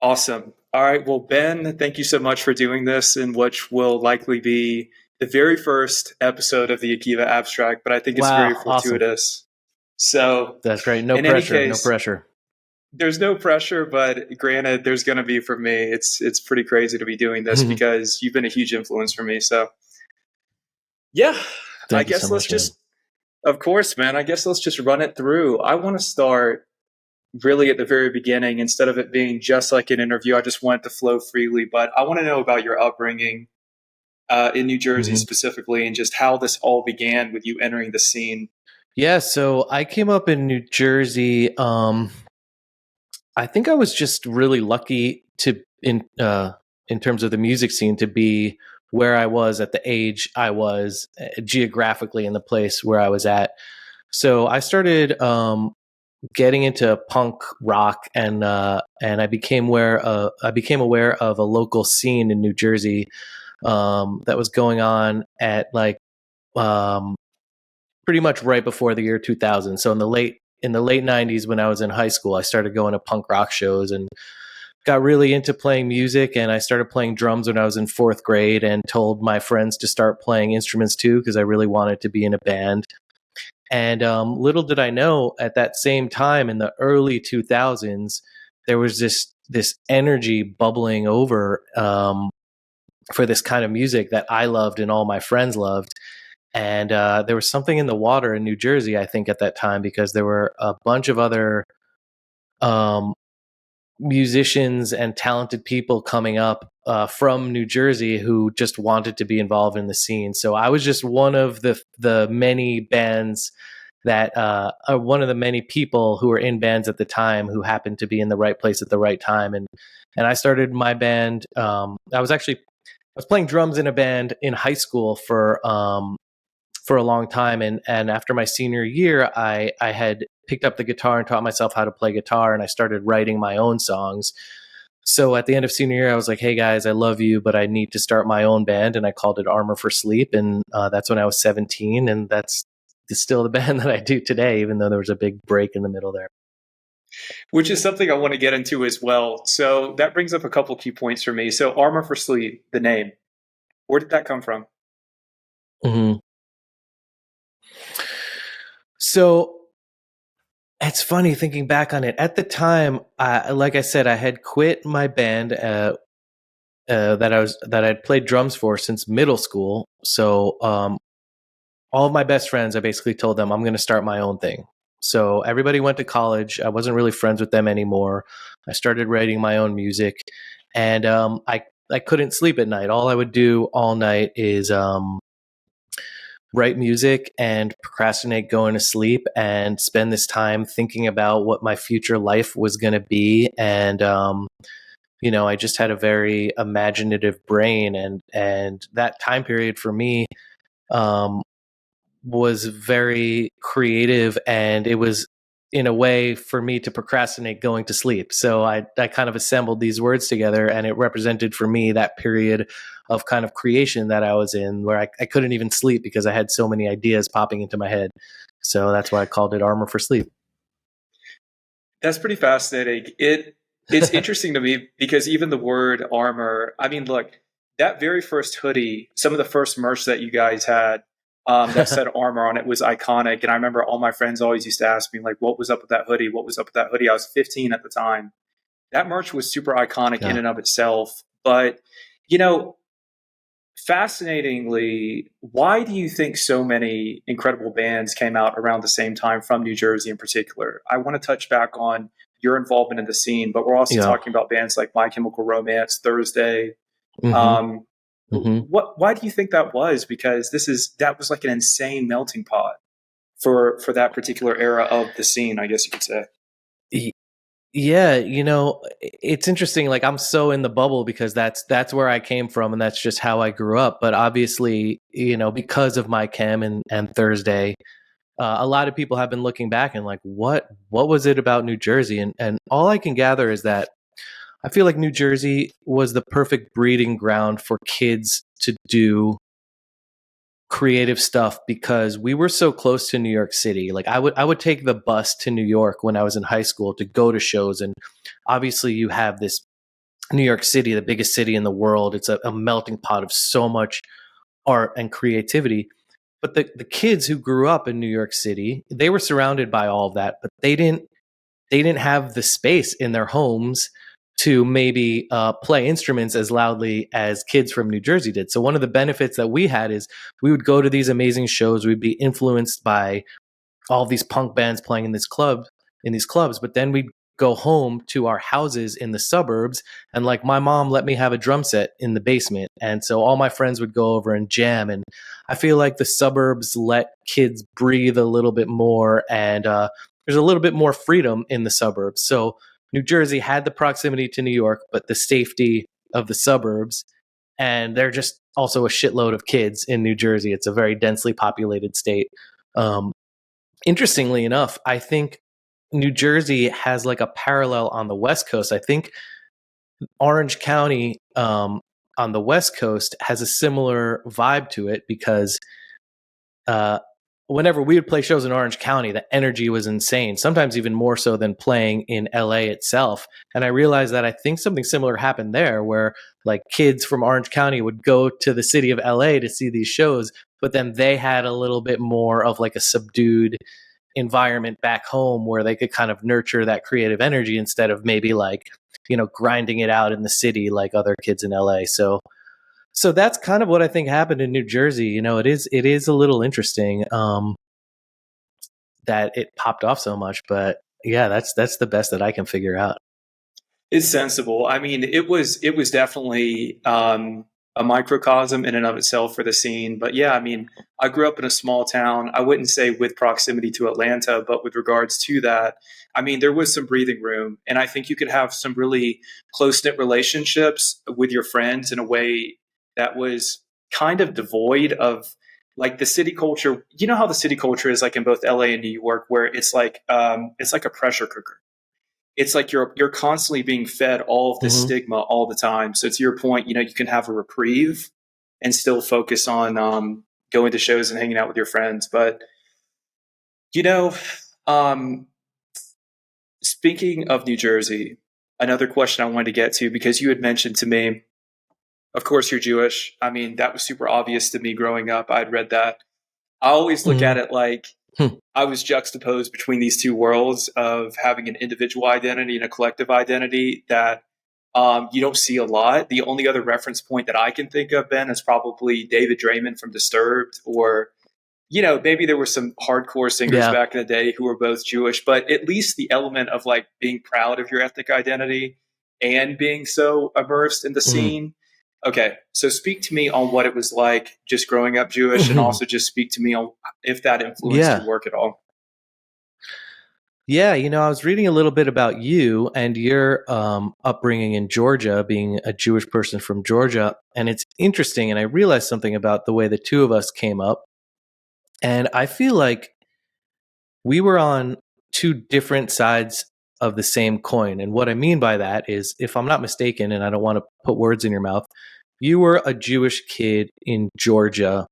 Awesome. All right. Well, Ben, thank you so much for doing this in which will likely be the very first episode of the Akiva Abstract, but I think it's very Wow, awesome. fortuitous. So That's great. No in any pressure. No case, pressure. there's no pressure, but granted, there's going to be for me. It's pretty crazy to be doing this because you've been a huge influence for me. So yeah, I Thank you guess so let's much, man. just, of course, man, I guess let's just run it through. I want to start really at the very beginning. Instead of it being just like an interview, I just want it to flow freely. But I want to know about your upbringing in New Jersey specifically, and just how this all began with you entering the scene. Yeah, so I came up in New Jersey. I think I was just really lucky to in terms of the music scene to be where I was at the age I was geographically in the place where I was at. So I started getting into punk rock, and I became aware of a local scene in New Jersey that was going on at like pretty much right before the year 2000. So in the late 90s, when I was in high school, I started going to punk rock shows and got really into playing music. And I started playing drums when I was in 4th grade, and told my friends to start playing instruments too, because I really wanted to be in a band. And little did I know, at that same time in the early 2000s, there was this energy bubbling over for this kind of music that I loved and all my friends loved. And there was something in the water in New Jersey, I think, at that time, because there were a bunch of other musicians and talented people coming up from New Jersey who just wanted to be involved in the scene. So I was just one of the many bands that one of the many people who were in bands at the time who happened to be in the right place at the right time. And I started my band. I was playing drums in a band in high school for a long time. And after my senior year, I had picked up the guitar and taught myself how to play guitar, and I started writing my own songs. So at the end of senior year, I was like, hey guys, I love you, but I need to start my own band. And I called it Armor for Sleep. And that's when I was 17. And that's still the band that I do today, even though there was a big break in the middle there. Which is something I want to get into as well. So that brings up a couple key points for me. So Armor for Sleep, the name, where did that come from? Mm-hmm. So it's funny thinking back on it. At the time, like I said, I had quit my band that I'd played drums for since middle school. So all of my best friends, I basically told them I'm going to start my own thing. So everybody went to college. I wasn't really friends with them anymore. I started writing my own music, and I couldn't sleep at night. All I would do all night is write music and procrastinate going to sleep, and spend this time thinking about what my future life was going to be. And I just had a very imaginative brain, and that time period for me was very creative, and it was in a way for me to procrastinate going to sleep. So I kind of assembled these words together, and it represented for me that period of kind of creation that I was in, where I couldn't even sleep because I had so many ideas popping into my head. So that's why I called it Armor for Sleep. That's pretty fascinating. It's interesting to me because even the word armor, I mean, look, that very first hoodie, some of the first merch that you guys had, that said armor on it was iconic. And I remember all my friends always used to ask me, like, what was up with that hoodie? What was up with that hoodie? I was 15 at the time. That merch was super iconic in and of itself. But, fascinatingly, why do you think so many incredible bands came out around the same time from New Jersey in particular? I want to touch back on your involvement in the scene, but we're also talking about bands like My Chemical Romance, Thursday. Mm-hmm. Why do you think that was? Because that was like an insane melting pot for that particular era of the scene, I guess you could say. Yeah, it's interesting. Like, I'm so in the bubble because that's where I came from, and that's just how I grew up. But obviously, because of My Chem and Thursday, a lot of people have been looking back and like, what was it about New Jersey? And all I can gather is that I feel like New Jersey was the perfect breeding ground for kids to do creative stuff, because we were so close to New York City. Like, I would take the bus to New York when I was in high school to go to shows, and obviously you have this New York City, the biggest city in the world. It's a melting pot of so much art and creativity. But the kids who grew up in New York City, they were surrounded by all of that, but they didn't have the space in their homes to maybe play instruments as loudly as kids from New Jersey did. So one of the benefits that we had is we would go to these amazing shows. We'd be influenced by all these punk bands playing in these clubs, but then we'd go home to our houses in the suburbs, and like my mom let me have a drum set in the basement, and so all my friends would go over and jam. And I feel like the suburbs let kids breathe a little bit more, and there's a little bit more freedom in the suburbs. So New Jersey had the proximity to New York, but the safety of the suburbs, and they're just also a shitload of kids in New Jersey. It's a very densely populated state. Interestingly enough, I think New Jersey has like a parallel on the West Coast. I think Orange County on the West Coast has a similar vibe to it, because whenever we would play shows in Orange County, the energy was insane, sometimes even more so than playing in LA itself. And I realized that I think something similar happened there, where like kids from Orange County would go to the city of LA to see these shows, but then they had a little bit more of like a subdued environment back home where they could kind of nurture that creative energy instead of maybe like, grinding it out in the city like other kids in LA. So that's kind of what I think happened in New Jersey. It is a little interesting that it popped off so much, but yeah, that's the best that I can figure out. It's sensible. I mean, it was definitely a microcosm in and of itself for the scene. But yeah, I mean, I grew up in a small town. I wouldn't say with proximity to Atlanta, but with regards to that, I mean, there was some breathing room. And I think you could have some really close-knit relationships with your friends in a way that was kind of devoid of like the city culture. You know how the city culture is like in both LA and New York, where it's like a pressure cooker. It's like you're constantly being fed all of this stigma all the time. So to your point, you can have a reprieve and still focus on going to shows and hanging out with your friends. But speaking of New Jersey, another question I wanted to get to, because you had mentioned to me, of course, you're Jewish. I mean, that was super obvious to me growing up. I'd read that. I always look at it like I was juxtaposed between these two worlds of having an individual identity and a collective identity that you don't see a lot. The only other reference point that I can think of, Ben, is probably David Draymond from Disturbed, or maybe there were some hardcore singers back in the day who were both Jewish, but at least the element of like being proud of your ethnic identity and being so immersed in the scene. Okay, so speak to me on what it was like just growing up Jewish, and also just speak to me on if that influenced your work at all. Yeah, I was reading a little bit about you and your upbringing in Georgia, being a Jewish person from Georgia, and it's interesting, and I realized something about the way the two of us came up, and I feel like we were on two different sides of the same coin. And what I mean by that is, if I'm not mistaken, and I don't want to put words in your mouth, you were a Jewish kid in Georgia,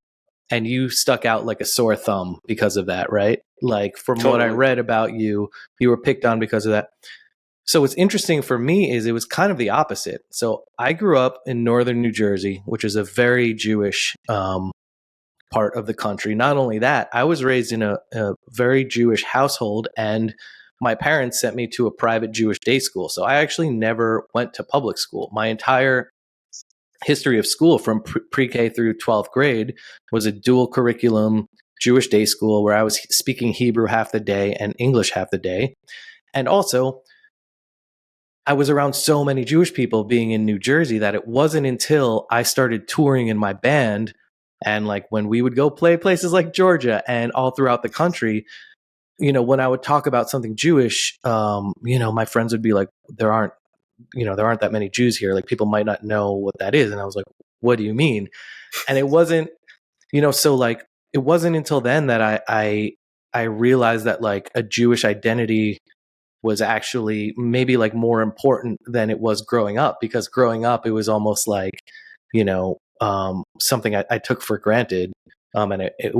and you stuck out like a sore thumb because of that, right? Like from what I read about you, you were picked on because of that. So what's interesting for me is it was kind of the opposite. So I grew up in northern New Jersey, which is a very Jewish part of the country. Not only that, I was raised in a very Jewish household, and my parents sent me to a private Jewish day school. So I actually never went to public school. My entire history of school from pre-K through 12th grade was a dual curriculum Jewish day school where I was speaking Hebrew half the day and English half the day. And also, I was around so many Jewish people being in New Jersey that it wasn't until I started touring in my band, and like when we would go play places like Georgia and all throughout the country, when I would talk about something Jewish, my friends would be like, there aren't that many Jews here. Like people might not know what that is. And I was like, what do you mean? And it wasn't, so like, it wasn't until then that I realized that like a Jewish identity was actually maybe like more important than it was growing up, because growing up, it was almost like, something I took for granted. And it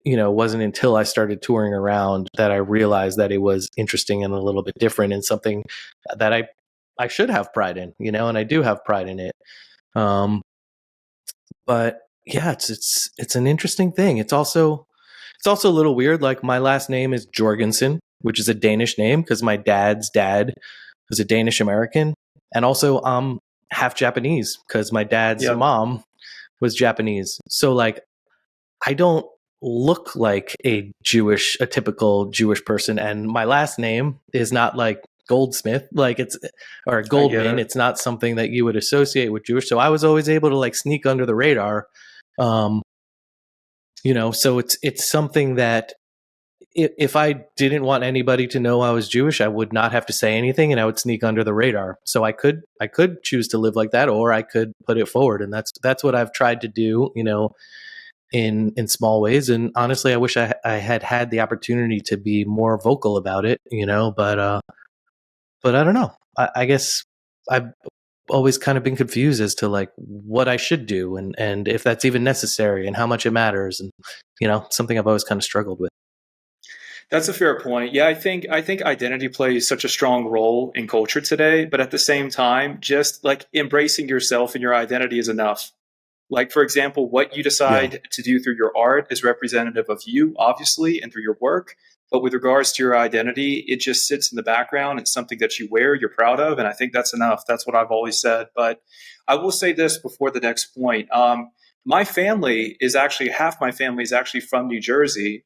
wasn't until I started touring around that I realized that it was interesting and a little bit different, and something that I I should have pride in, and I do have pride in it. But yeah, it's an interesting thing. It's also a little weird. Like my last name is Jorgensen, which is a Danish name because my dad's dad was a Danish American, and also I'm half Japanese because my dad's mom was Japanese. So like I don't look like a typical Jewish person, and my last name is not like Goldsmith, like or Goldman. It's not something that you would associate with Jewish. So I was always able to like sneak under the radar. So it's something that if I didn't want anybody to know I was Jewish, I would not have to say anything and I would sneak under the radar. So I could choose to live like that, or I could put it forward. And that's what I've tried to do, in small ways. And honestly, I wish I had the opportunity to be more vocal about it, but I don't know. I guess I've always kind of been confused as to like what I should do and if that's even necessary and how much it matters. And, something I've always kind of struggled with. That's a fair point. Yeah, I think identity plays such a strong role in culture today, but at the same time, just like embracing yourself and your identity is enough. Like, for example, what you decide to do through your art is representative of you, obviously, and through your work. But with regards to your identity, it just sits in the background. It's something that you wear, you're proud of. And I think that's enough. That's what I've always said. But I will say this before the next point. My family is actually, half my family is actually from New Jersey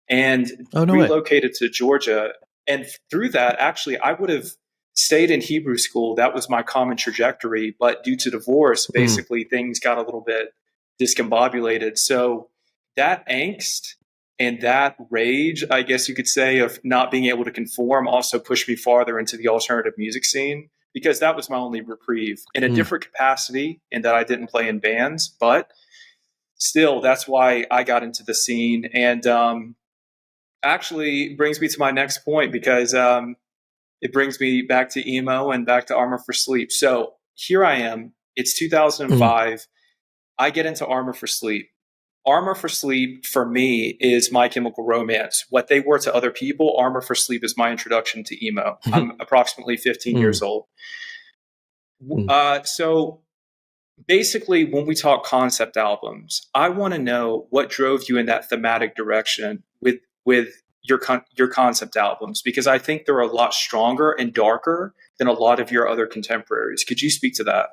and relocated to Georgia. And through that, actually, I would have stayed in Hebrew school. That was my common trajectory. But due to divorce, basically things got a little bit discombobulated. So that angst and that rage, I guess you could say, of not being able to conform also pushed me farther into the alternative music scene, because that was my only reprieve in a different capacity, in that I didn't play in bands. But still, that's why I got into the scene. And actually brings me to my next point, because it brings me back to emo and back to Armor for Sleep. So here I am. It's 2005. I get into Armor for Sleep. Armor for Sleep, for me, is My Chemical Romance. What they were to other people, Armor for Sleep is my introduction to emo. I'm approximately 15 years old. So basically, when we talk concept albums, I want to know what drove you in that thematic direction with your concept albums, because I think they're a lot stronger and darker than a lot of your other contemporaries. Could you speak to that?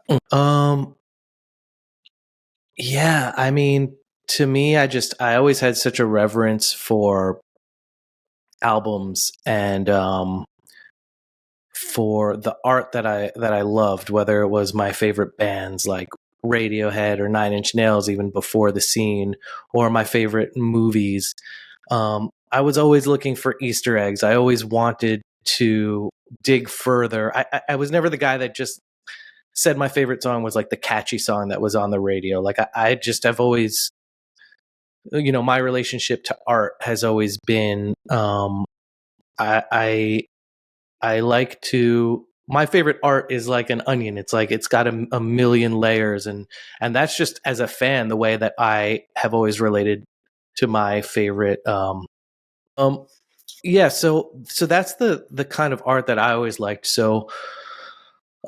Yeah, I mean, to me, I always had such a reverence for albums and for the art that I loved, whether it was my favorite bands like Radiohead or Nine Inch Nails, even before the scene, or my favorite movies. I was always looking for Easter eggs. I always wanted to dig further. I was never the guy that just said my favorite song was like the catchy song that was on the radio. Like I just have always, my relationship to art has always been, I like to, my favorite art is like an onion. It's like, it's got a million layers. And that's just, as a fan, the way that I have always related to my favorite, yeah. So that's the kind of art that I always liked. So,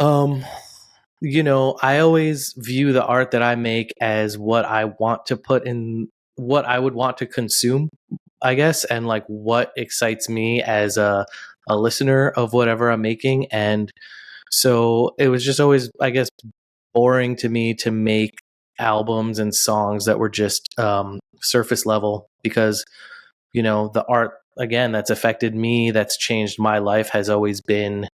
I always view the art that I make as what I want to put in, what I would want to consume, I guess, and like what excites me as a listener of whatever I'm making. And so it was just always, I guess, boring to me to make albums and songs that were just surface level, because, the art, again, that's affected me, that's changed my life, has always been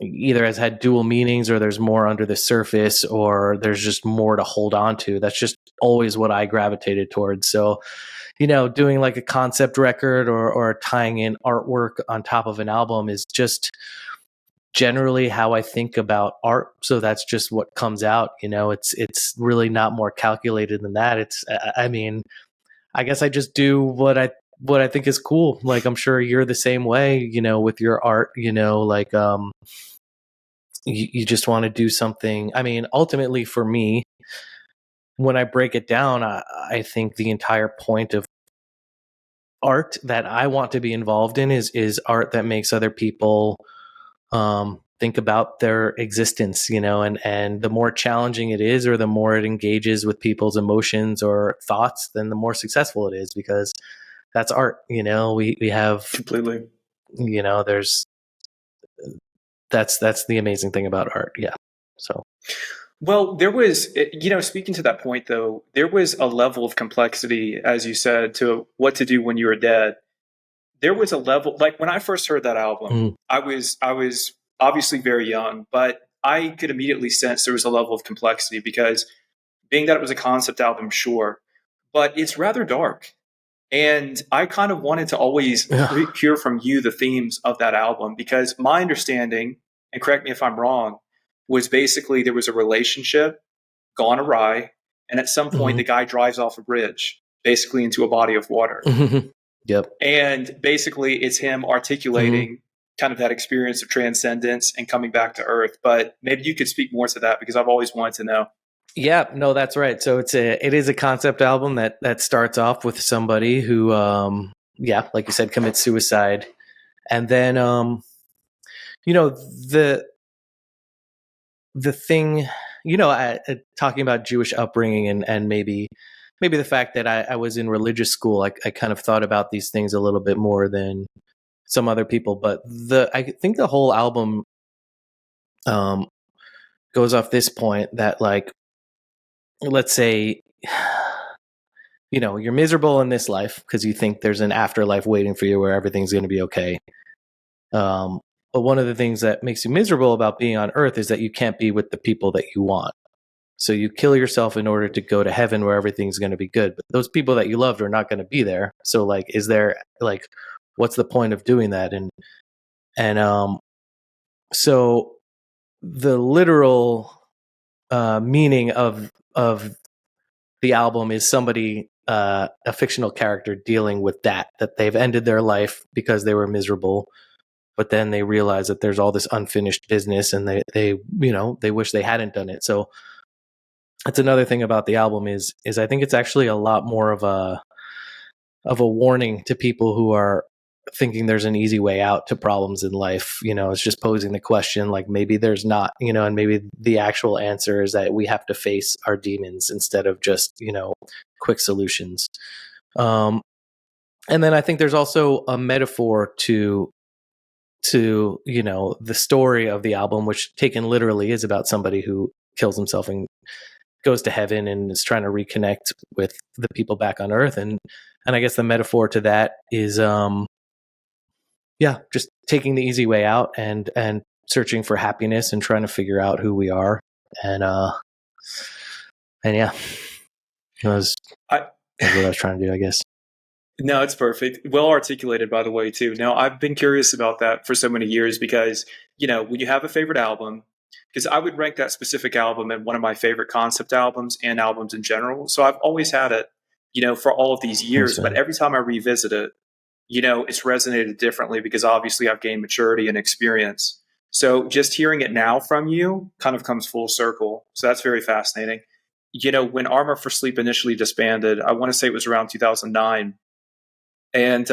either has had dual meanings, or there's more under the surface, or there's just more to hold on to. That's just always what I gravitated towards. So, doing like a concept record or tying in artwork on top of an album is just generally how I think about art. So that's just what comes out. It's really not more calculated than that. I mean, I guess I just do what I think is cool. Like, I'm sure you're the same way, with your art, like, you just want to do something. I mean, ultimately for me, when I break it down, I think the entire point of art that I want to be involved in is art that makes other people think about their existence, and the more challenging it is, or the more it engages with people's emotions or thoughts, then the more successful it is, because that's art. We have Completely. There's that's the amazing thing about art. Yeah. So. Well, there was, speaking to that point though, there was a level of complexity, as you said, to what to do when you were dead. There was a level, like when I first heard that album, I was obviously very young, but I could immediately sense there was a level of complexity, because being that it was a concept album, sure, but it's rather dark. And I kind of wanted to always hear from you the themes of that album, because my understanding, and correct me if I'm wrong, was basically there was a relationship gone awry, and at some point the guy drives off a bridge, basically into a body of water. Yep. And basically it's him articulating kind of that experience of transcendence and coming back to Earth. But maybe you could speak more to that, because I've always wanted to know. Yeah, no, that's right. So it is a concept album that starts off with somebody who, like you said, commits suicide, and then, the thing, talking about Jewish upbringing and maybe the fact that I was in religious school, I kind of thought about these things a little bit more than some other people. But I think the whole album goes off this point that, like, let's say, you're miserable in this life because you think there's an afterlife waiting for you where everything's going to be okay. But one of the things that makes you miserable about being on Earth is that you can't be with the people that you want. So you kill yourself in order to go to heaven where everything's going to be good. But those people that you loved are not going to be there. So, like, is there, like, what's the point of doing that? And so the literal meaning of the album is somebody, a fictional character, dealing with that they've ended their life because they were miserable, but then they realize that there's all this unfinished business, and they wish they hadn't done it. So that's another thing about the album is I think it's actually a lot more of a warning to people who are thinking there's an easy way out to problems in life. It's just posing the question, like, maybe there's not, and maybe the actual answer is that we have to face our demons instead of just, quick solutions. And then I think there's also a metaphor to the story of the album, which taken literally is about somebody who kills himself and goes to heaven and is trying to reconnect with the people back on Earth. And I guess the metaphor to that is, just taking the easy way out and searching for happiness and trying to figure out who we are. And yeah, that's what I was trying to do, I guess. No, it's perfect. Well articulated, by the way, too. Now, I've been curious about that for so many years, because, when you have a favorite album, because I would rank that specific album in one of my favorite concept albums and albums in general. So I've always had it, for all of these years. But every time I revisit it, it's resonated differently, because obviously I've gained maturity and experience. So just hearing it now from you kind of comes full circle. So that's very fascinating. When Armor for Sleep initially disbanded, I want to say it was around 2009. And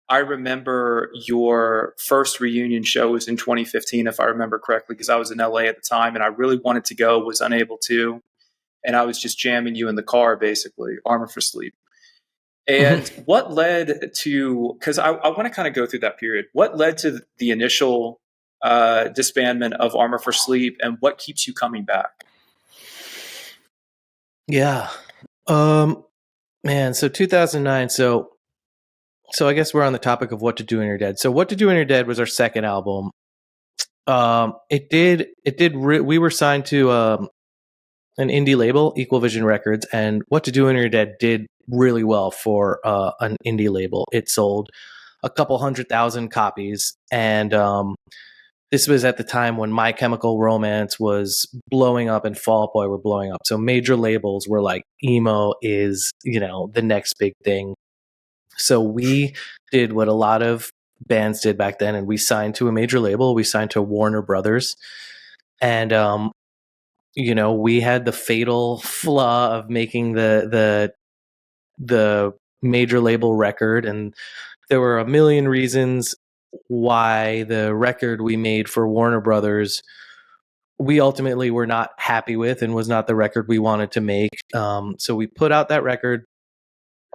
I remember your first reunion show was in 2015, if I remember correctly, because I was in LA at the time and I really wanted to go, was unable to. And I was just jamming you in the car, basically, Armor for Sleep. And what led to, because I want to kind of go through that period, what led to the initial disbandment of Armor for Sleep, and what keeps you coming back? Yeah. Man, so 2009, so I guess we're on the topic of What to Do When You're Dead. So What to Do When You're Dead was our second album. We were signed to an indie label, Equal Vision Records, and What to Do When You're Dead did really well for an indie label. It sold a couple 100,000 copies, and this was at the time when My Chemical Romance was blowing up and Fall Out Boy were blowing up. So major labels were like, emo is, the next big thing. So we did what a lot of bands did back then, and we signed to a major label. We signed to Warner Brothers, and we had the fatal flaw of making the major label record, and there were a million reasons why the record we made for Warner Brothers we ultimately were not happy with and was not the record we wanted to make. So we put out that record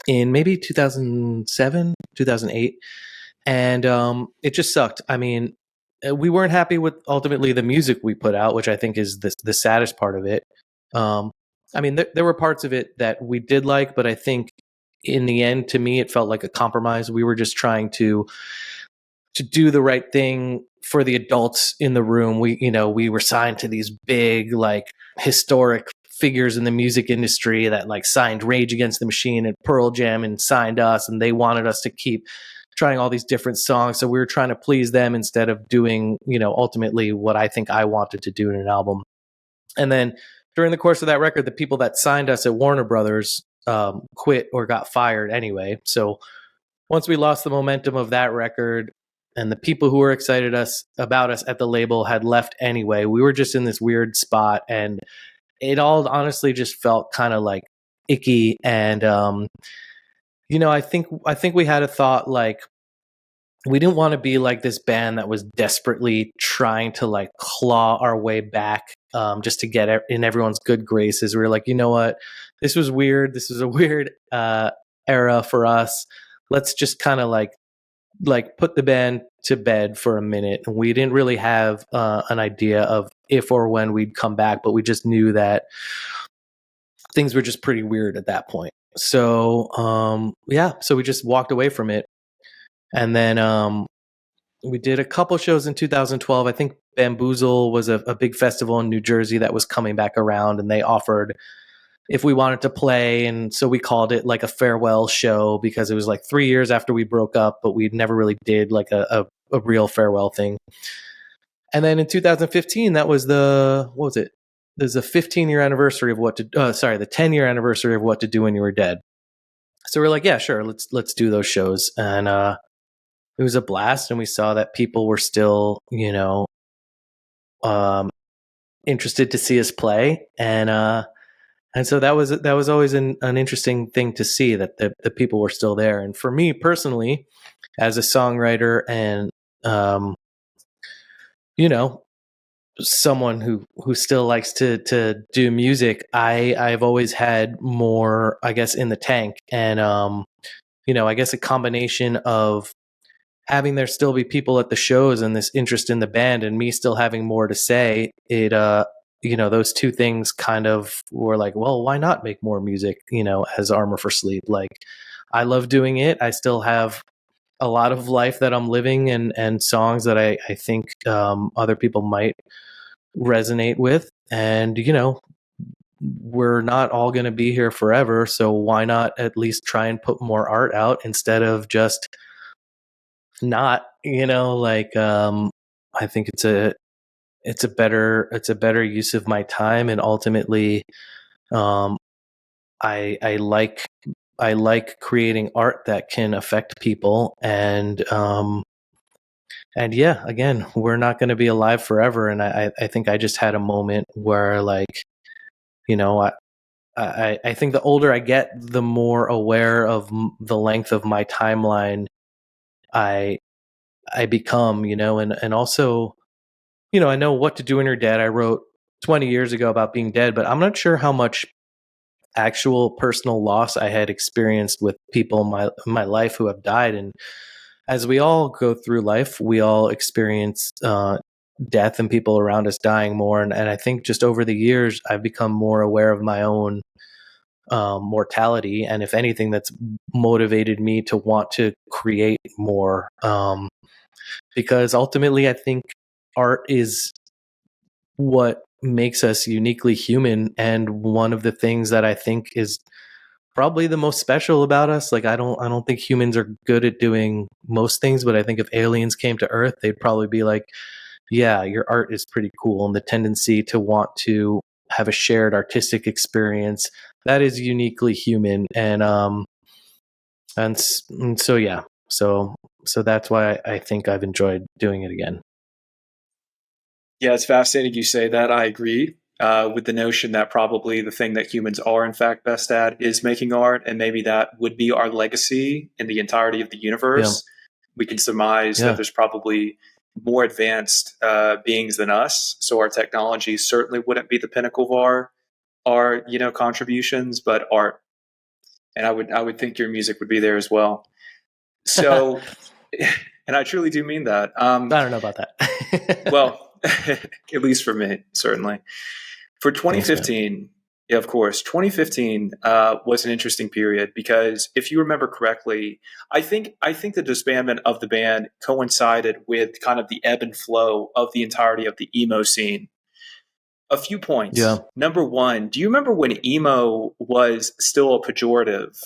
in maybe 2007, 2008, and it just sucked. I mean, we weren't happy with ultimately the music we put out, which I think is the saddest part of it. I mean, there were parts of it that we did like, but I think in the end, to me, it felt like a compromise. We were just trying to do the right thing for the adults in the room. We were signed to these big, like, historic figures in the music industry that like signed Rage Against the Machine and Pearl Jam and signed us, and they wanted us to keep trying all these different songs. So we were trying to please them instead of doing, ultimately what I think I wanted to do in an album. And then during the course of that record, the people that signed us at Warner Brothers quit or got fired anyway. So once we lost the momentum of that record, and the people who were excited about us at the label had left anyway, we were just in this weird spot, and it all honestly just felt kind of like icky. And I think we had a thought, like, we didn't want to be like this band that was desperately trying to like claw our way back just to get in everyone's good graces. We were like, you know what, this was weird. This was a weird era for us. Let's just kind of like put the band to bed for a minute. And we didn't really have an idea of if or when we'd come back, but we just knew that things were just pretty weird at that point. So so we just walked away from it. And then we did a couple shows in 2012. I think Bamboozle was a big festival in New Jersey that was coming back around, and they offered if we wanted to play. And so we called it like a farewell show because it was like 3 years after we broke up, but we never really did like a real farewell thing. And then in 2015, that was what was it? There's a 15-year anniversary of the 10-year anniversary of What to Do When You Were Dead. So we're like, yeah, sure. Let's do those shows. And it was a blast. And we saw that people were still, interested to see us play. And so that was always an interesting thing to see, that the people were still there. And for me personally, as a songwriter and, someone who still likes to do music, I've always had more, I guess, in the tank. And, I guess a combination of having there still be people at the shows and this interest in the band and me still having more to say, those two things kind of were like, well, why not make more music, as Armor for Sleep? Like, I love doing it. I still have a lot of life that I'm living and songs that I think other people might resonate with. And, we're not all going to be here forever. So why not at least try and put more art out instead of just not, I think it's a better use of my time. And ultimately, I like creating art that can affect people. And yeah, again, we're not going to be alive forever. And I think I just had a moment where, like, I think the older I get, the more aware of the length of my timeline I become, and also, I know What to Do When You're Dead. I wrote 20 years ago about being dead, but I'm not sure how much actual personal loss I had experienced with people in my life who have died. And as we all go through life, we all experience death and people around us dying more. And I think just over the years, I've become more aware of my own mortality. And if anything, that's motivated me to want to create more. Because ultimately, I think art is what makes us uniquely human. And one of the things that I think is probably the most special about us. Like, I don't think humans are good at doing most things, but I think if aliens came to Earth, they'd probably be like, yeah, your art is pretty cool. And the tendency to want to have a shared artistic experience, that is uniquely human. And so, yeah. So that's why I think I've enjoyed doing it again. Yeah, it's fascinating you say that. I agree with the notion that probably the thing that humans are in fact best at is making art, and maybe that would be our legacy in the entirety of the universe. we can surmise that there's probably more advanced beings than us. So our technology certainly wouldn't be the pinnacle of our contributions, but art. And I would think your music would be there as well. So, and I truly do mean that. I don't know about that. Well, at least for me, certainly. For 2015, thanks, yeah, of course, 2015 was an interesting period because if you remember correctly, I think the disbandment of the band coincided with kind of the ebb and flow of the entirety of the emo scene. A few points. Yeah. Number one, do you remember when emo was still a pejorative?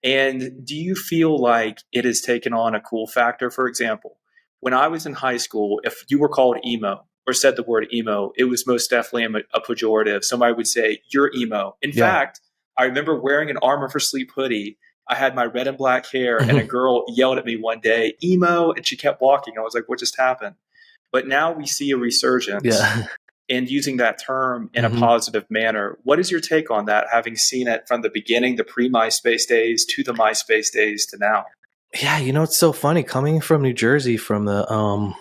And do you feel like it has taken on a cool factor? For example, when I was in high school, if you were called emo or said the word emo, it was most definitely a pejorative. Somebody would say, "You're emo." In fact, I remember wearing an Armor for Sleep hoodie. I had my red and black hair, and a girl yelled at me one day, "Emo," and she kept walking. I was like, "What just happened?" But now we see a resurgence. And using that term in a positive manner. What is your take on that, having seen it from the beginning, the pre-MySpace days, to the MySpace days, to now? Yeah, it's so funny. Coming from New Jersey from the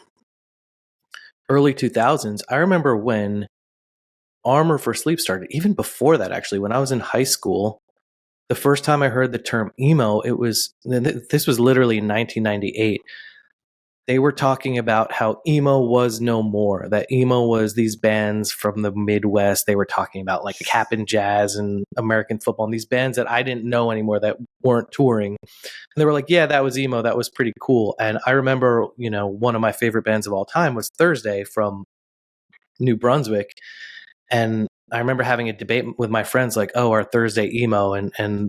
early 2000s, I remember when Armor for Sleep started, even before that, actually, when I was in high school, the first time I heard the term emo, this was literally in 1998. They were talking about how emo was no more, that emo was these bands from the Midwest. They were talking about like Cap and Jazz and American Football and these bands that I didn't know anymore that weren't touring. And they were like, yeah, that was emo. That was pretty cool. And I remember, one of my favorite bands of all time was Thursday from New Brunswick. And I remember having a debate with my friends like, oh, are Thursday emo? And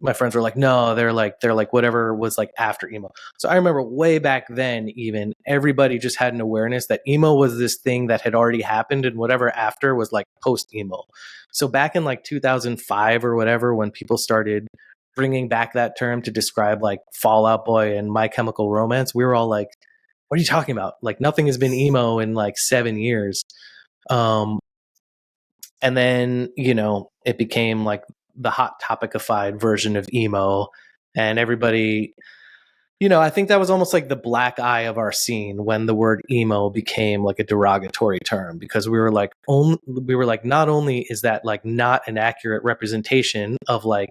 my friends were like, no, they're like whatever was like after emo. So I remember way back then, even everybody just had an awareness that emo was this thing that had already happened, and whatever after was like post emo. So back in like 2005 or whatever, when people started bringing back that term to describe like Fall Out Boy and My Chemical Romance, we were all like, what are you talking about? Like nothing has been emo in like 7 years. And then, it became like the hot topicified version of emo, and everybody, I think that was almost like the black eye of our scene when the word emo became like a derogatory term, because we were like, not only is that like not an accurate representation of like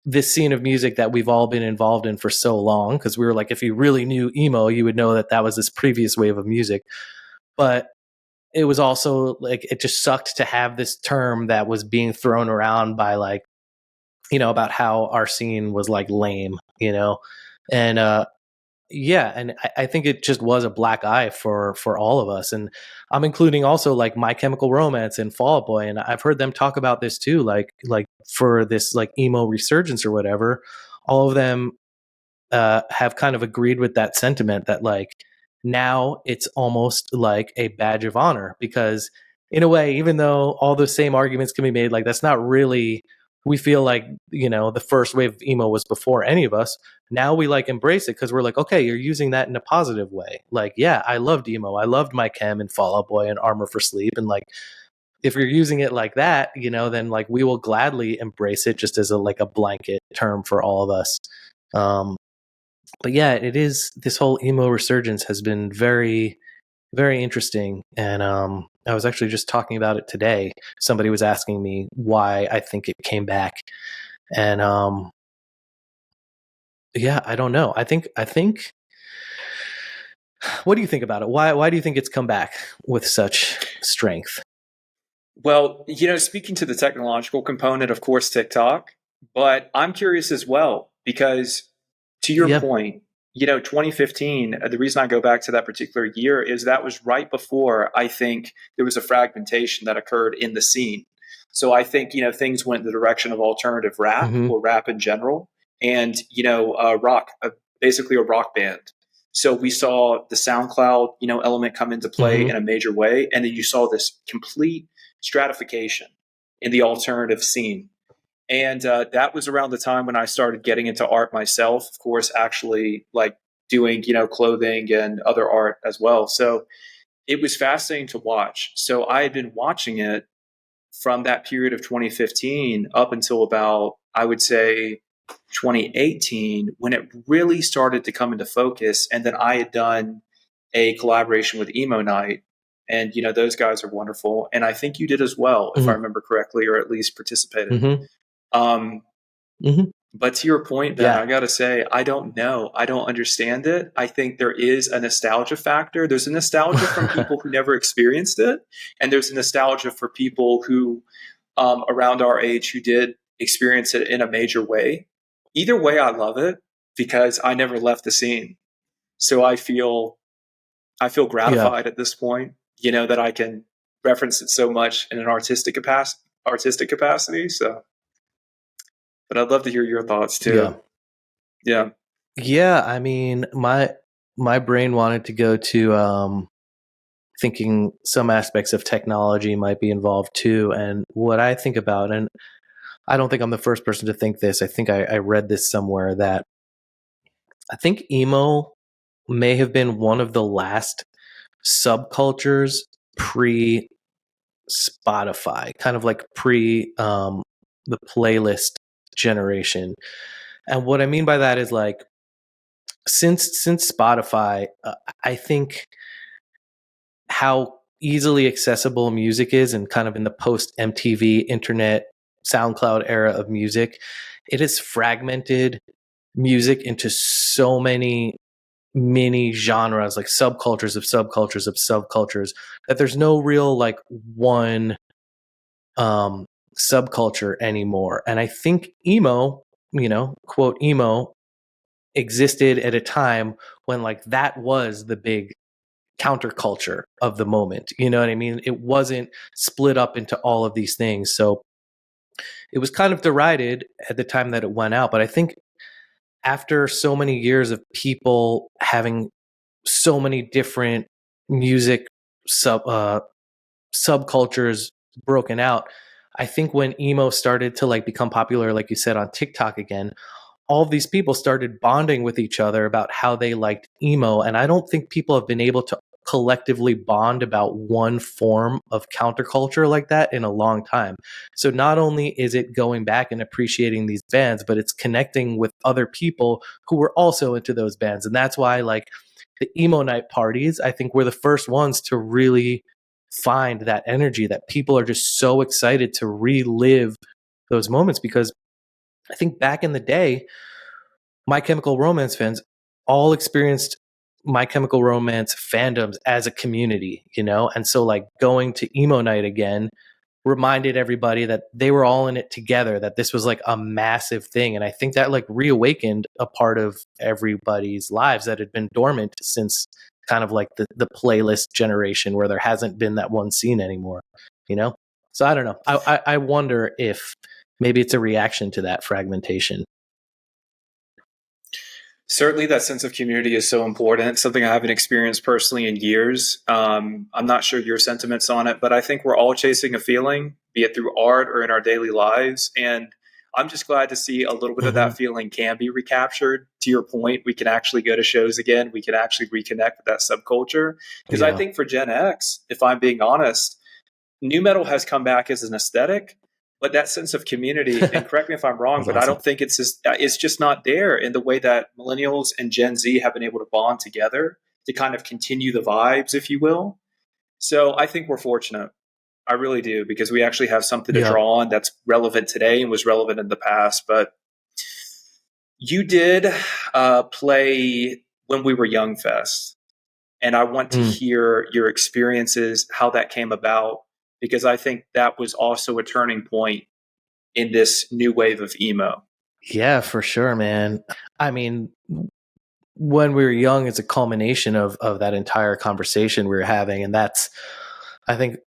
this scene of music that we've all been involved in for so long, because we were like, if you really knew emo, you would know that that was this previous wave of music, but it was also like, it just sucked to have this term that was being thrown around by like, about how our scene was like lame, and and I think it just was a black eye for all of us. And I'm including also like My Chemical Romance and Fall Out Boy, and I've heard them talk about this too, like for this like emo resurgence or whatever. All of them have kind of agreed with that sentiment that like, now it's almost like a badge of honor, because in a way, even though all the same arguments can be made, like that's not really, we feel like, the first wave of emo was before any of us. Now we like embrace it because we're like, okay, you're using that in a positive way. Like, yeah, I loved emo. I loved My Chem and Fall Out Boy and Armor for Sleep. And like, if you're using it like that, then like we will gladly embrace it just as a blanket term for all of us. But yeah, it is, this whole emo resurgence has been very, very interesting. And I was actually just talking about it today. Somebody was asking me why I think it came back. And yeah, I don't know. I think what do you think about it? Why do you think it's come back with such strength? Well, speaking to the technological component, of course, TikTok, but I'm curious as well, because to your point, 2015, the reason I go back to that particular year is that was right before I think there was a fragmentation that occurred in the scene. So I think, things went in the direction of alternative rap or rap in general, and, rock, basically a rock band. So we saw the SoundCloud, element come into play in a major way. And then you saw this complete stratification in the alternative scene. And that was around the time when I started getting into art myself, of course, actually like doing, clothing and other art as well. So it was fascinating to watch. So I had been watching it from that period of 2015 up until about, I would say, 2018 when it really started to come into focus. And then I had done a collaboration with Emo Night, and those guys are wonderful, and I think you did as well, if I remember correctly, or at least participated. Um, but to your point, Ben, I gotta say, I don't know. I don't understand it. I think there is a nostalgia factor. There's a nostalgia from people who never experienced it, and there's a nostalgia for people who, around our age, who did experience it in a major way. Either way, I love it because I never left the scene. So I feel gratified at this point, that I can reference it so much in an artistic capacity. So, but I'd love to hear your thoughts too. Yeah. I mean, my brain wanted to go to thinking some aspects of technology might be involved too. And what I think about, and I don't think I'm the first person to think this. I think I read this somewhere, that I think emo may have been one of the last subcultures pre Spotify, kind of like pre the playlist generation. And what I mean by that is, like, since Spotify, I think how easily accessible music is, and kind of in the post MTV internet SoundCloud era of music, it has fragmented music into so many mini genres, like subcultures of subcultures of subcultures, that there's no real like one subculture anymore. And I think emo, quote emo, existed at a time when like that was the big counterculture of the moment. You know what I mean? It wasn't split up into all of these things. So it was kind of derided at the time that it went out. But I think after so many years of people having so many different music subcultures broken out, I think when emo started to like become popular, like you said, on TikTok again, all of these people started bonding with each other about how they liked emo. And I don't think people have been able to collectively bond about one form of counterculture like that in a long time. So not only is it going back and appreciating these bands, but it's connecting with other people who were also into those bands. And that's why, like, the emo night parties, I think, were the first ones to really find that energy, that people are just so excited to relive those moments. Because I think back in the day, My Chemical Romance fans all experienced My Chemical Romance fandoms as a community, and so like going to emo night again reminded everybody that they were all in it together, that this was like a massive thing. And I think that like reawakened a part of everybody's lives that had been dormant since kind of like the playlist generation, where there hasn't been that one scene anymore, So I don't know. I wonder if maybe it's a reaction to that fragmentation. Certainly that sense of community is so important, something I haven't experienced personally in years. I'm not sure your sentiments on it, but I think we're all chasing a feeling, be it through art or in our daily lives. And I'm just glad to see a little bit of that feeling can be recaptured. To your point, we can actually go to shows again. We can actually reconnect with that subculture. Because I think for Gen X, if I'm being honest, nu metal has come back as an aesthetic, but that sense of community, and correct me if I'm wrong, but awesome. I don't think it's just not there in the way that millennials and Gen Z have been able to bond together to kind of continue the vibes, if you will. So I think we're fortunate. I really do, because we actually have something to draw on that's relevant today and was relevant in the past. But you did play When We Were Young Fest, and I want to hear your experiences, how that came about, because I think that was also a turning point in this new wave of emo. Yeah, for sure, man. I mean, When We Were Young is a culmination of that entire conversation we were having. And that's, I think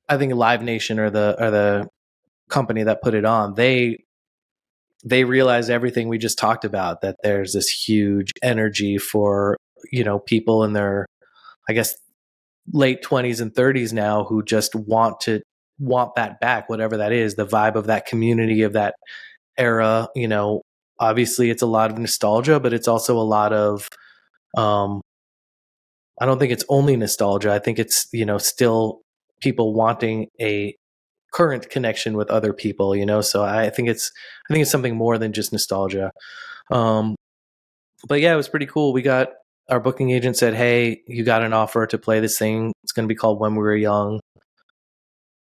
Live Nation, or the company that put it on, they realized everything we just talked about, that there's this huge energy for, people in their, I guess, late 20s and 30s now, who just want that back, whatever that is, the vibe of that community, of that era. Obviously it's a lot of nostalgia, but it's also a lot of I don't think it's only nostalgia. I think it's still people wanting a current connection with other people, you know. So I think it's something more than just nostalgia. But yeah, it was pretty cool. We got our booking agent said, "Hey, you got an offer to play this thing. It's going to be called When We Were Young.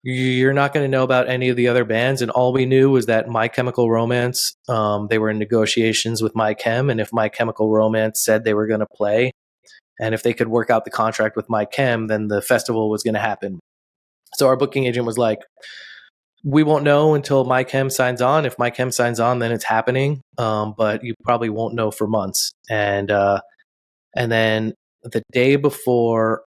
You're not going to know about any of the other bands." And all we knew was that My Chemical Romance, they were in negotiations with My Chem, and if My Chemical Romance said they were going to play, and if they could work out the contract with My Chem, then the festival was going to happen. So our booking agent was like, "We won't know until My Chem signs on. If My Chem signs on, then it's happening. But you probably won't know for months." And then the day before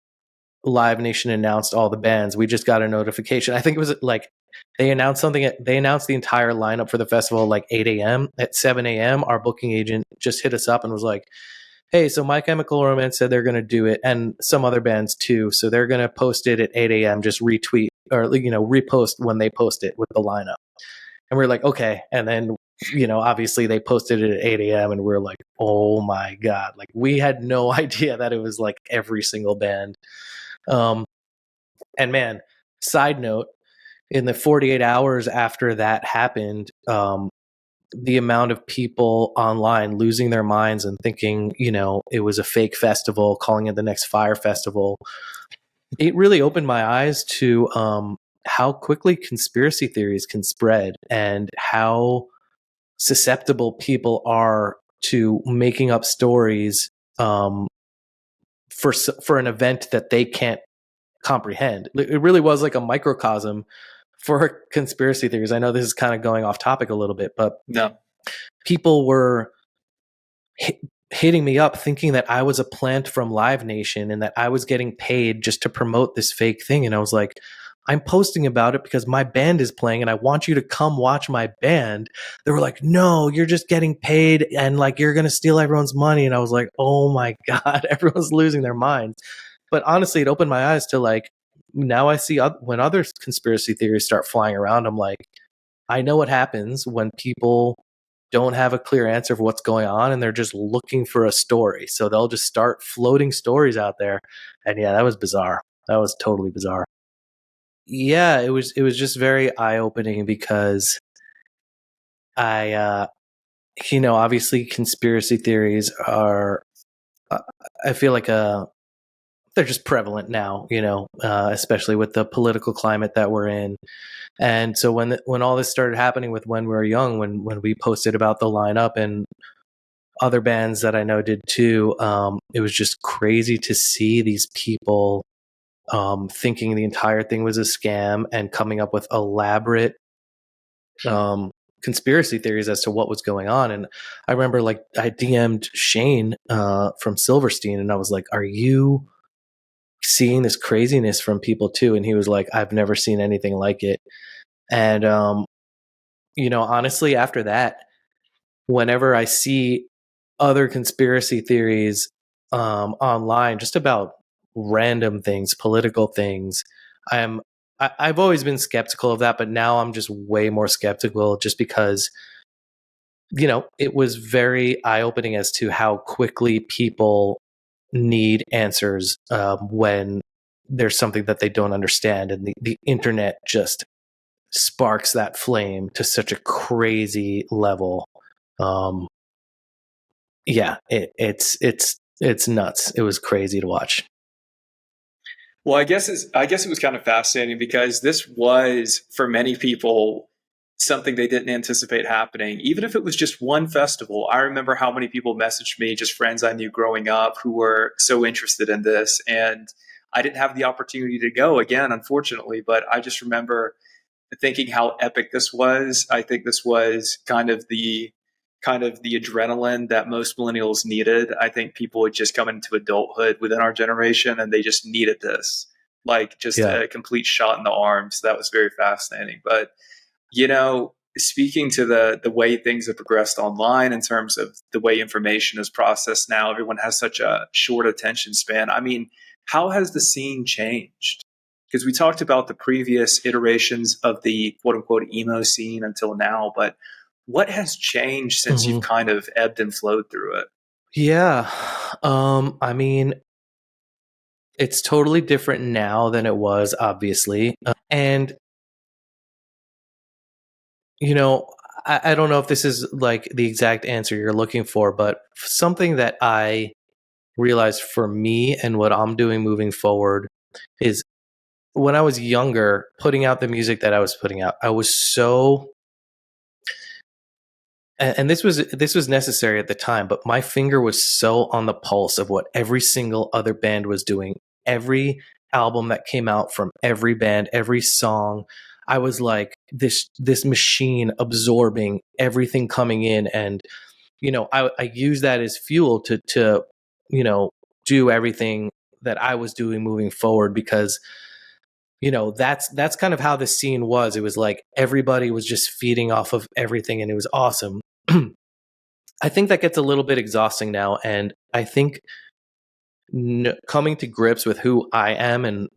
Live Nation announced all the bands, we just got a notification. I think it was like they announced something. They announced the entire lineup for the festival at like 8 a.m. At 7 a.m., our booking agent just hit us up and was like, "Hey, so My Chemical Romance said they're going to do it, and some other bands too. So they're going to post it at 8 a.m. Just retweet or repost when they post it with the lineup." And we're like, "Okay." And then obviously they posted it at 8 a.m. and we're like, "Oh my god!" Like we had no idea that it was like every single band. And man, side note, in the 48 hours after that happened, the amount of people online losing their minds and thinking, it was a fake festival, calling it the next Fire Festival, it really opened my eyes to how quickly conspiracy theories can spread and how susceptible people are to making up stories for an event that they can't comprehend. It really was like a microcosm for conspiracy theories. I know this is kind of going off topic a little bit, but no, people were hitting me up thinking that I was a plant from Live Nation and that I was getting paid just to promote this fake thing. And I was like, "I'm posting about it because my band is playing and I want you to come watch my band." They were like, "No, you're just getting paid and like you're going to steal everyone's money." And I was like, "Oh my God," everyone's losing their minds. But honestly, it opened my eyes to like, now I see when other conspiracy theories start flying around, I'm like, I know what happens when people don't have a clear answer for what's going on and they're just looking for a story. So they'll just start floating stories out there. And yeah, that was bizarre. That was totally bizarre. Yeah, it was just very eye-opening because I obviously conspiracy theories are I feel like they're just prevalent now, especially with the political climate that we're in. And so when all this started happening with When We Were Young, when we posted about the lineup and other bands that I know did too, it was just crazy to see these people thinking the entire thing was a scam and coming up with elaborate conspiracy theories as to what was going on. And I remember like I DM'd Shane from Silverstein and I was like, "Are you seeing this craziness from people too?" And he was like, "I've never seen anything like it." And honestly, after that, whenever I see other conspiracy theories online, just about random things, political things, I've always been skeptical of that, but now I'm just way more skeptical just because it was very eye-opening as to how quickly people need answers when there's something that they don't understand, and the internet just sparks that flame to such a crazy level. Yeah, it's nuts. It was crazy to watch. Well, I guess it was kind of fascinating because this was, for many people, something they didn't anticipate happening. Even if it was just one festival, I remember how many people messaged me, just friends I knew growing up, who were so interested in this, and I didn't have the opportunity to go again, unfortunately. But I just remember thinking how epic this was. I think this was kind of the adrenaline that most millennials needed. I think people had just come into adulthood within our generation and they just needed this, like just a complete shot in the arm. So that was very fascinating. But, speaking to the way things have progressed online in terms of the way information is processed now, everyone has such a short attention span. I mean, how has the scene changed? Because we talked about the previous iterations of the quote unquote emo scene until now, but what has changed since you've kind of ebbed and flowed through it? Yeah. I mean, it's totally different now than it was, obviously. And you know, I don't know if this is like the exact answer you're looking for, but something that I realized for me and what I'm doing moving forward is when I was younger, putting out the music that I was putting out, I was so, and this was necessary at the time, but my finger was so on the pulse of what every single other band was doing. Every album that came out from every band, every song, I was like this machine absorbing everything coming in, and I use that as fuel to do everything that I was doing moving forward, because that's kind of how the scene was. It was like everybody was just feeding off of everything, and it was awesome. I think that gets a little bit exhausting now, and I think coming to grips with who I am and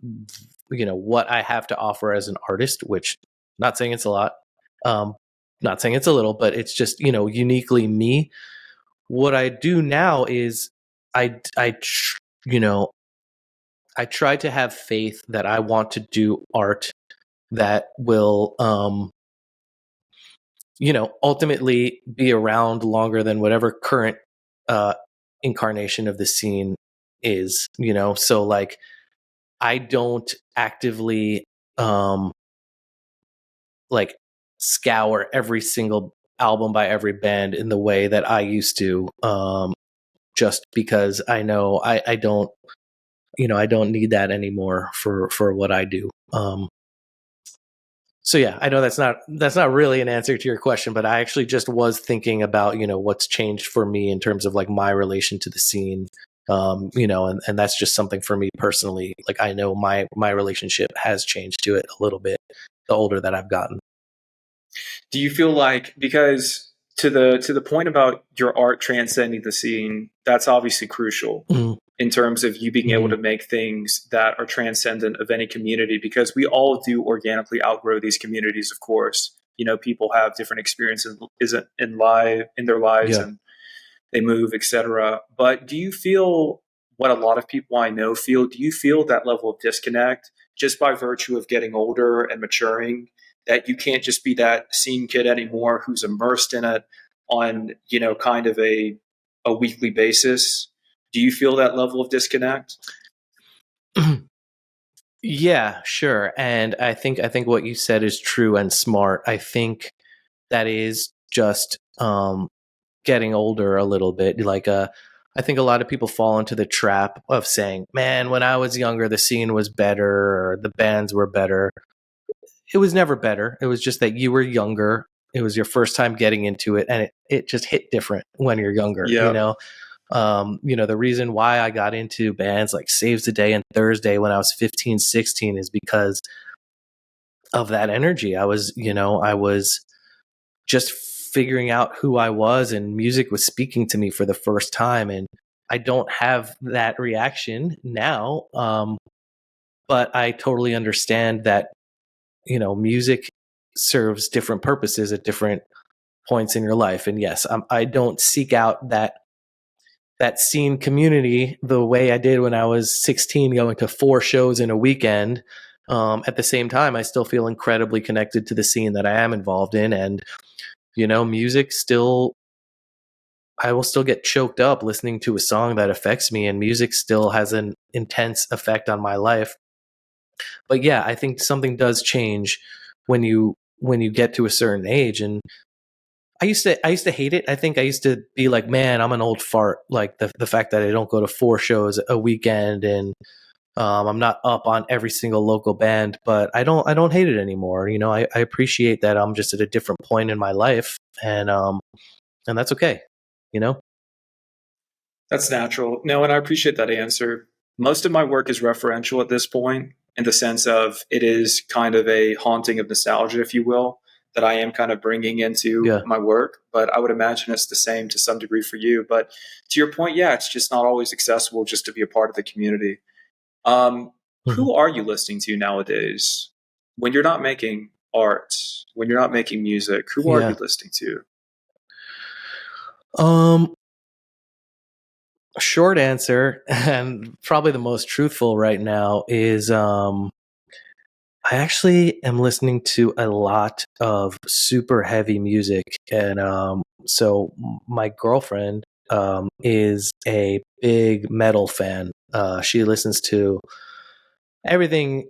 what I have to offer as an artist, which not saying it's a lot, not saying it's a little, but it's just uniquely me. What I do now is I try to have faith that I want to do art that will ultimately be around longer than whatever current incarnation of the scene is, so like I don't actively like scour every single album by every band in the way that I used to, just because I know I don't I don't need that anymore for what I do. So yeah, I know that's not really an answer to your question, but I actually just was thinking about what's changed for me in terms of like my relation to the scene, and that's just something for me personally. Like I know my relationship has changed to it a little bit the older that I've gotten. Do you feel like, because to the point about your art transcending the scene, that's obviously crucial in terms of you being able to make things that are transcendent of any community, because we all do organically outgrow these communities, of course. People have different experiences in their lives, and they move, etc. But do you feel what a lot of people I know feel? Do you feel that level of disconnect just by virtue of getting older and maturing, that you can't just be that scene kid anymore who's immersed in it on, kind of a weekly basis? Do you feel that level of disconnect? Yeah, sure. And I think what you said is true and smart. I think that is just getting older a little bit. Like I think a lot of people fall into the trap of saying, "Man, when I was younger, the scene was better or the bands were better." It was never better. It was just that you were younger. It was your first time getting into it, and it just hit different when you're younger. Yeah. The reason why I got into bands like Saves the Day and Thursday when I was 15, 16 is because of that energy. I was just figuring out who I was, and music was speaking to me for the first time. And I don't have that reaction now. But I totally understand that, music serves different purposes at different points in your life. And yes, I don't seek out that scene community the way I did when I was 16, going to 4 shows in a weekend. At the same time, I still feel incredibly connected to the scene that I am involved in. And, music still, I will still get choked up listening to a song that affects me, and music still has an intense effect on my life. But yeah, I think something does change when you get to a certain age. And I used to hate it. I think I used to be like, man, I'm an old fart. Like the fact that I don't go to 4 shows a weekend, and I'm not up on every single local band. But I don't hate it anymore. I appreciate that I'm just at a different point in my life, and that's okay. That's natural. No, and I appreciate that answer. Most of my work is referential at this point, in the sense of it is kind of a haunting of nostalgia, if you will, that I am kind of bringing into my work. But I would imagine it's the same to some degree for you. But to your point, yeah, it's just not always accessible just to be a part of the community. Who are you listening to nowadays when you're not making art, when you're not making music? Who are you listening to? A short answer, and probably the most truthful right now, is I actually am listening to a lot of super heavy music, and so my girlfriend is a big metal fan. She listens to everything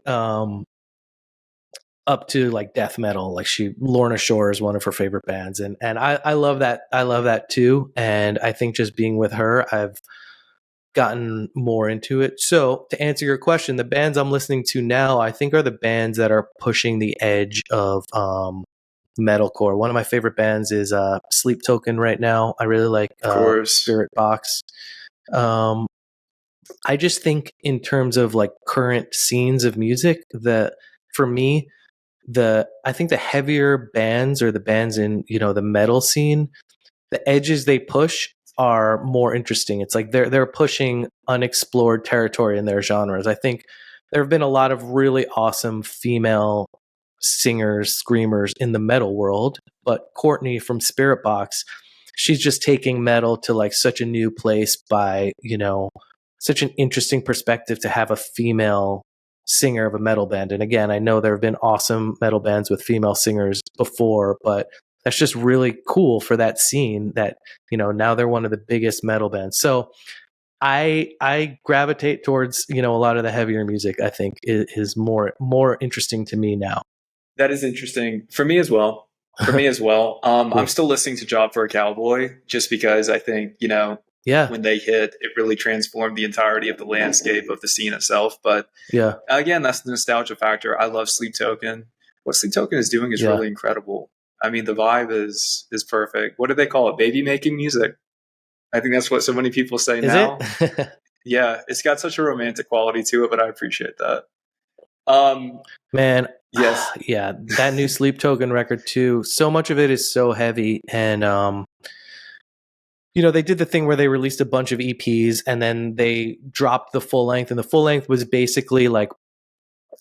up to like death metal. Like Lorna Shore is one of her favorite bands, and I love that. I love that too. And I think just being with her, I've gotten more into it. So to answer your question, the bands I'm listening to now, I think are the bands that are pushing the edge of metalcore. One of my favorite bands is Sleep Token right now. I really like Of course. Spirit Box. I just think in terms of like current scenes of music, that for me, I think the heavier bands or the bands in, the metal scene, the edges they push are more interesting. It's like they're pushing unexplored territory in their genres. I think there have been a lot of really awesome female singers, screamers in the metal world, but Courtney from Spirit Box, she's just taking metal to like such a new place by, such an interesting perspective to have a female singer of a metal band. And again, I know there have been awesome metal bands with female singers before, but that's just really cool for that scene that, now they're one of the biggest metal bands. So I gravitate towards, a lot of the heavier music. I think is more interesting to me now. That is interesting for me as well. Cool. I'm still listening to Job for a Cowboy just because I think, when they hit, it really transformed the entirety of the landscape of the scene itself. But again, that's the nostalgia factor. I love Sleep Token. What Sleep Token is doing is really incredible. I mean, the vibe is perfect. What do they call it? Baby making music. I think that's what so many people say now. Yeah, it's got such a romantic quality to it, but I appreciate that. Man, yes. Yeah, that new Sleep Token record too. So much of it is so heavy, and they did the thing where they released a bunch of EPs and then they dropped the full length, and the full length was basically like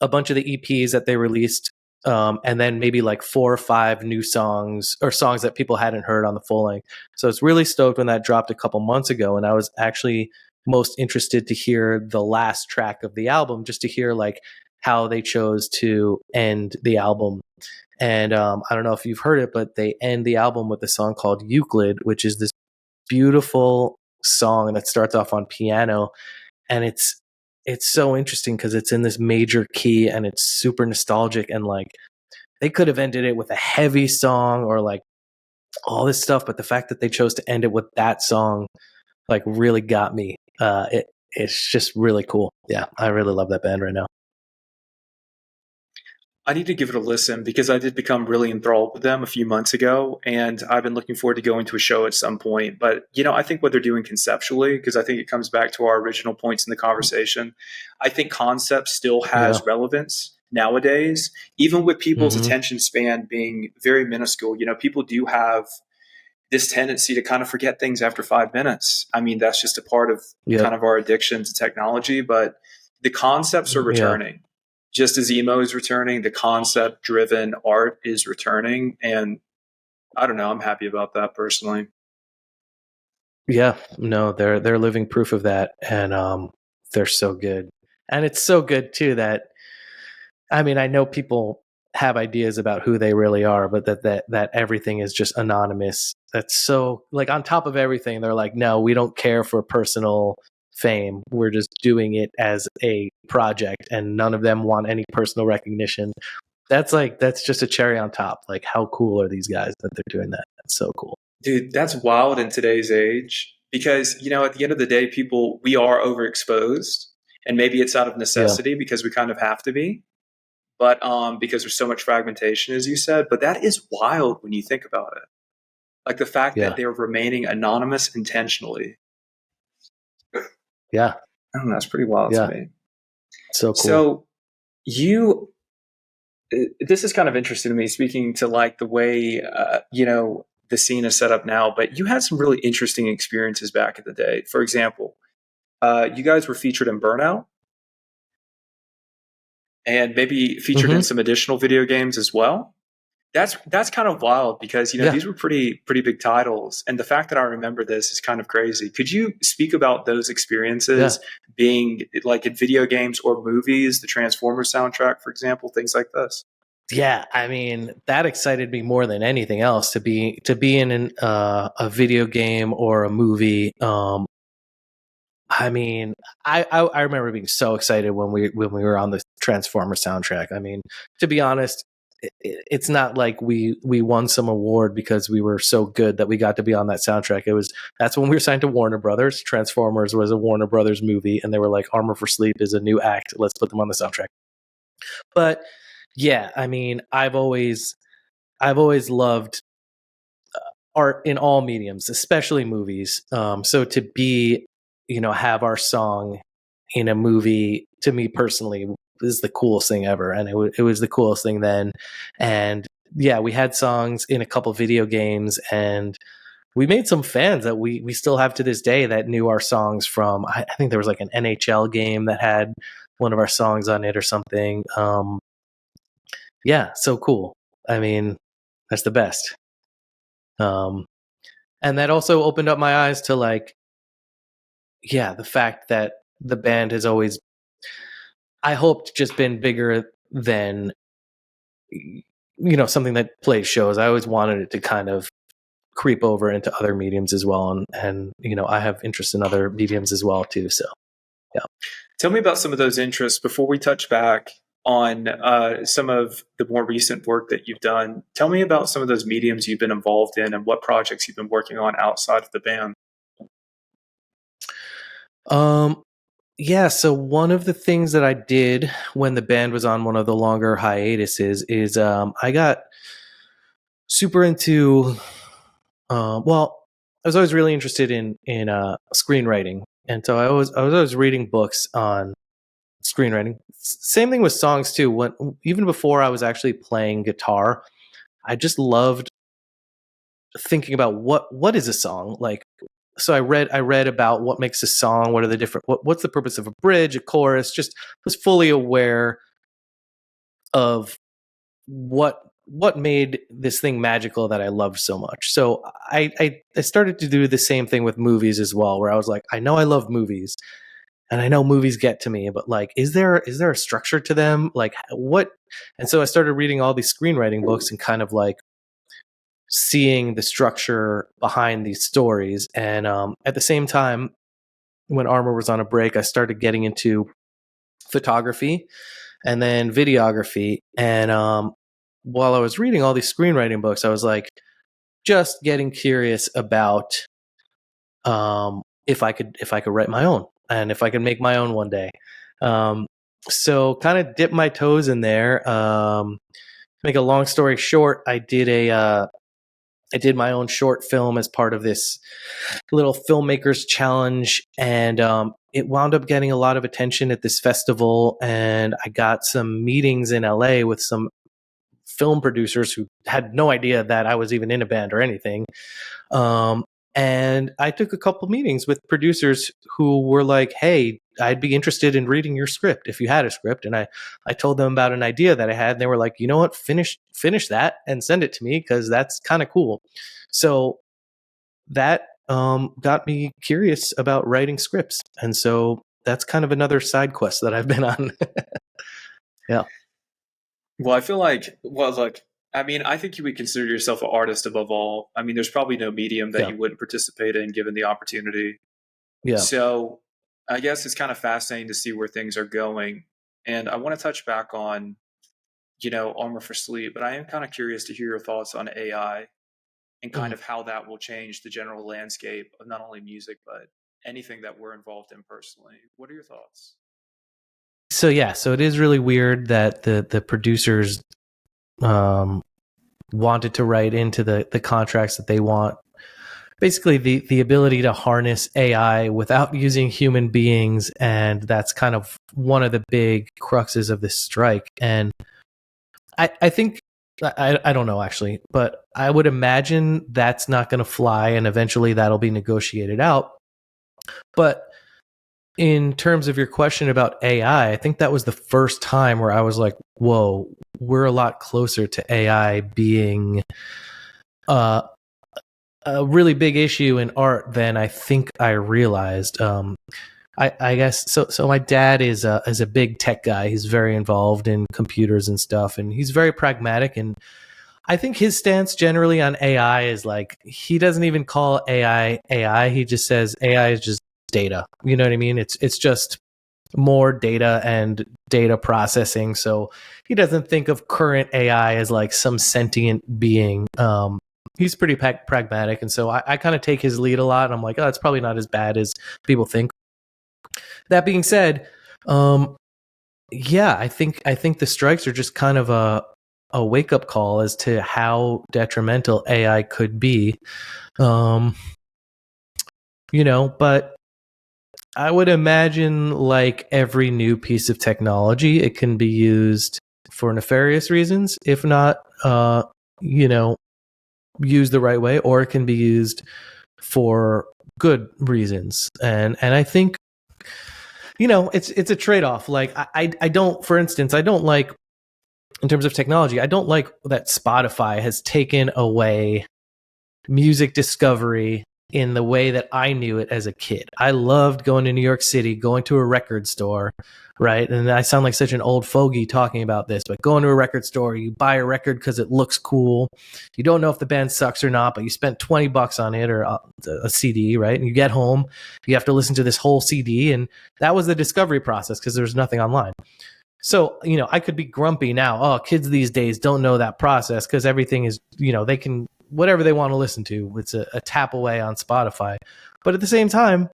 a bunch of the EPs that they released, and then maybe like 4 or 5 new songs or songs that people hadn't heard on the full length. So it's really stoked when that dropped a couple months ago, and I was actually most interested to hear the last track of the album, just to hear like how they chose to end the album. And I don't know if you've heard it, but they end the album with a song called Euclid, which is this beautiful song that starts off on piano, and it's so interesting because it's in this major key and it's super nostalgic, and like they could have ended it with a heavy song or like all this stuff, but the fact that they chose to end it with that song like really got me. It's just really cool. Yeah, I really love that band right now. I need to give it a listen because I did become really enthralled with them a few months ago, and I've been looking forward to going to a show at some point. But, I think what they're doing conceptually, because I think it comes back to our original points in the conversation, I think concept still has relevance nowadays, even with people's attention span being very minuscule. People do have this tendency to kind of forget things after 5 minutes. I mean, that's just a part of kind of our addiction to technology, but the concepts are returning. Just as emo is returning, the concept-driven art is returning, and I don't know. I'm happy about that personally. Yeah, no, they're living proof of that, and they're so good. And it's so good too that, I mean, I know people have ideas about who they really are, but that everything is just anonymous. That's so like on top of everything, they're like, no, we don't care for personal fame. We're just doing it as a project, and none of them want any personal recognition. That's just a cherry on top. Like, how cool are these guys that they're doing that? That's so cool. Dude, that's wild in today's age because, at the end of the day, we are overexposed, and maybe it's out of necessity because we kind of have to be, but because there's so much fragmentation, as you said, but that is wild when you think about it. Like the fact that they're remaining anonymous intentionally. Yeah. I don't know, that's pretty wild to me. So cool. So this is kind of interesting to me, speaking to like the way, the scene is set up now, but you had some really interesting experiences back in the day. For example, you guys were featured in Burnout and maybe featured in some additional video games as well. That's kind of wild because Yeah. these were pretty big titles, and the fact that I remember this is kind of crazy. Could you speak about those experiences being like in video games or movies, the Transformers soundtrack, for example, things like this? Yeah, I mean, that excited me more than anything else to be in a video game or a movie. I mean, I remember being so excited when we were on the Transformers soundtrack. I mean, to be honest, it's not like we won some award because we were so good that we got to be on that soundtrack. That's when we were signed to Warner Brothers. Transformers was a Warner Brothers movie, and they were like, Armor for Sleep is a new act. Let's put them on the soundtrack. But yeah, I mean, I've always loved art in all mediums, especially movies. So to be, have our song in a movie, to me personally, is the coolest thing ever, and it was the coolest thing then. And yeah, we had songs in a couple video games, and we made some fans that we still have to this day that knew our songs from. I think there was like an NHL game that had one of our songs on it or something. Yeah, so cool. I mean, that's the best. And that also opened up my eyes to like, yeah, the fact that the band has always, I hoped, just been bigger than, something that plays shows. I always wanted it to kind of creep over into other mediums as well. And I have interest in other mediums as well too. So, yeah. Tell me about some of those interests before we touch back on some of the more recent work that you've done. Tell me about some of those mediums you've been involved in and what projects you've been working on outside of the band. Yeah, so one of the things that I did when the band was on one of the longer hiatuses is I got super into I was always really interested in screenwriting, and so I was always reading books on screenwriting. Same thing with songs too. Even before I was actually playing guitar, I just loved thinking about what is a song like. So I read about what makes a song, what are the different what's the purpose of a bridge, a chorus. Just was fully aware of what made this thing magical that I loved so much. So I started to do the same thing with movies as well, where I was like, I know I love movies, and I know movies get to me, but like, is there a structure to them? Like what? And so I started reading all these screenwriting books and kind of like seeing the structure behind these stories. And at the same time, when Armor was on a break, I started getting into photography and then videography. And while I was reading all these screenwriting books, I was like just getting curious about if I could write my own and if I could make my own one day. So kind of dip my toes in there. Make a long story short, I did my own short film as part of this little filmmakers challenge, and it wound up getting a lot of attention at this festival. And I got some meetings in LA with some film producers who had no idea that I was even in a band or anything. And I took a couple meetings with producers who were like, hey, I'd be interested in reading your script if you had a script. And I told them about an idea that I had, and they were like, you know what, finish that and send it to me, because that's kind of cool. So that got me curious about writing scripts. And so that's kind of another side quest that I've been on. Yeah. Well, I feel like, look, I mean, I think you would consider yourself an artist above all. I mean, there's probably no medium that you wouldn't participate in given the opportunity. Yeah. So I guess it's kind of fascinating to see where things are going. And I want to touch back on, Armor for Sleep, but I am kind of curious to hear your thoughts on AI and kind of how that will change the general landscape of not only music, but anything that we're involved in personally. What are your thoughts? So yeah, so it is really weird that the producers wanted to write into the contracts that they want basically the ability to harness AI without using human beings, and that's kind of one of the big cruxes of this strike. And I think I don't know actually, but I would imagine that's not going to fly, and eventually that'll be negotiated out. But in terms of your question about AI, I think that was the first time where I was like, whoa, we're a lot closer to AI being a really big issue in art than I think I realized. I guess so. So my dad is a big tech guy. He's very involved in computers and stuff, and he's very pragmatic. And I think his stance generally on AI is like, he doesn't even call AI AI. He just says AI is just data. You know what I mean? It's just more data and data processing. So he doesn't think of current AI as like some sentient being. He's pretty pragmatic, and so I kind of take his lead a lot. And I'm like, oh, it's probably not as bad as people think. That being said, yeah, I think the strikes are just kind of a wake up call as to how detrimental AI could be. But I would imagine, like every new piece of technology, it can be used for nefarious reasons, if not, used the right way, or it can be used for good reasons. And I think, it's a trade-off. Like I don't, for instance, I don't like, in terms of technology, I don't like that Spotify has taken away music discovery in the way that I knew it as a kid. I loved going to New York City, going to a record store, right? And I sound like such an old fogey talking about this, but going to a record store, you buy a record because it looks cool. You don't know if the band sucks or not, but you spent $20 on it, or a CD, right? And you get home, you have to listen to this whole CD. And that was the discovery process because there's nothing online. So, I could be grumpy now. Oh, kids these days don't know that process because everything is, they can, whatever they want to listen to, it's a tap away on Spotify. But at the same time,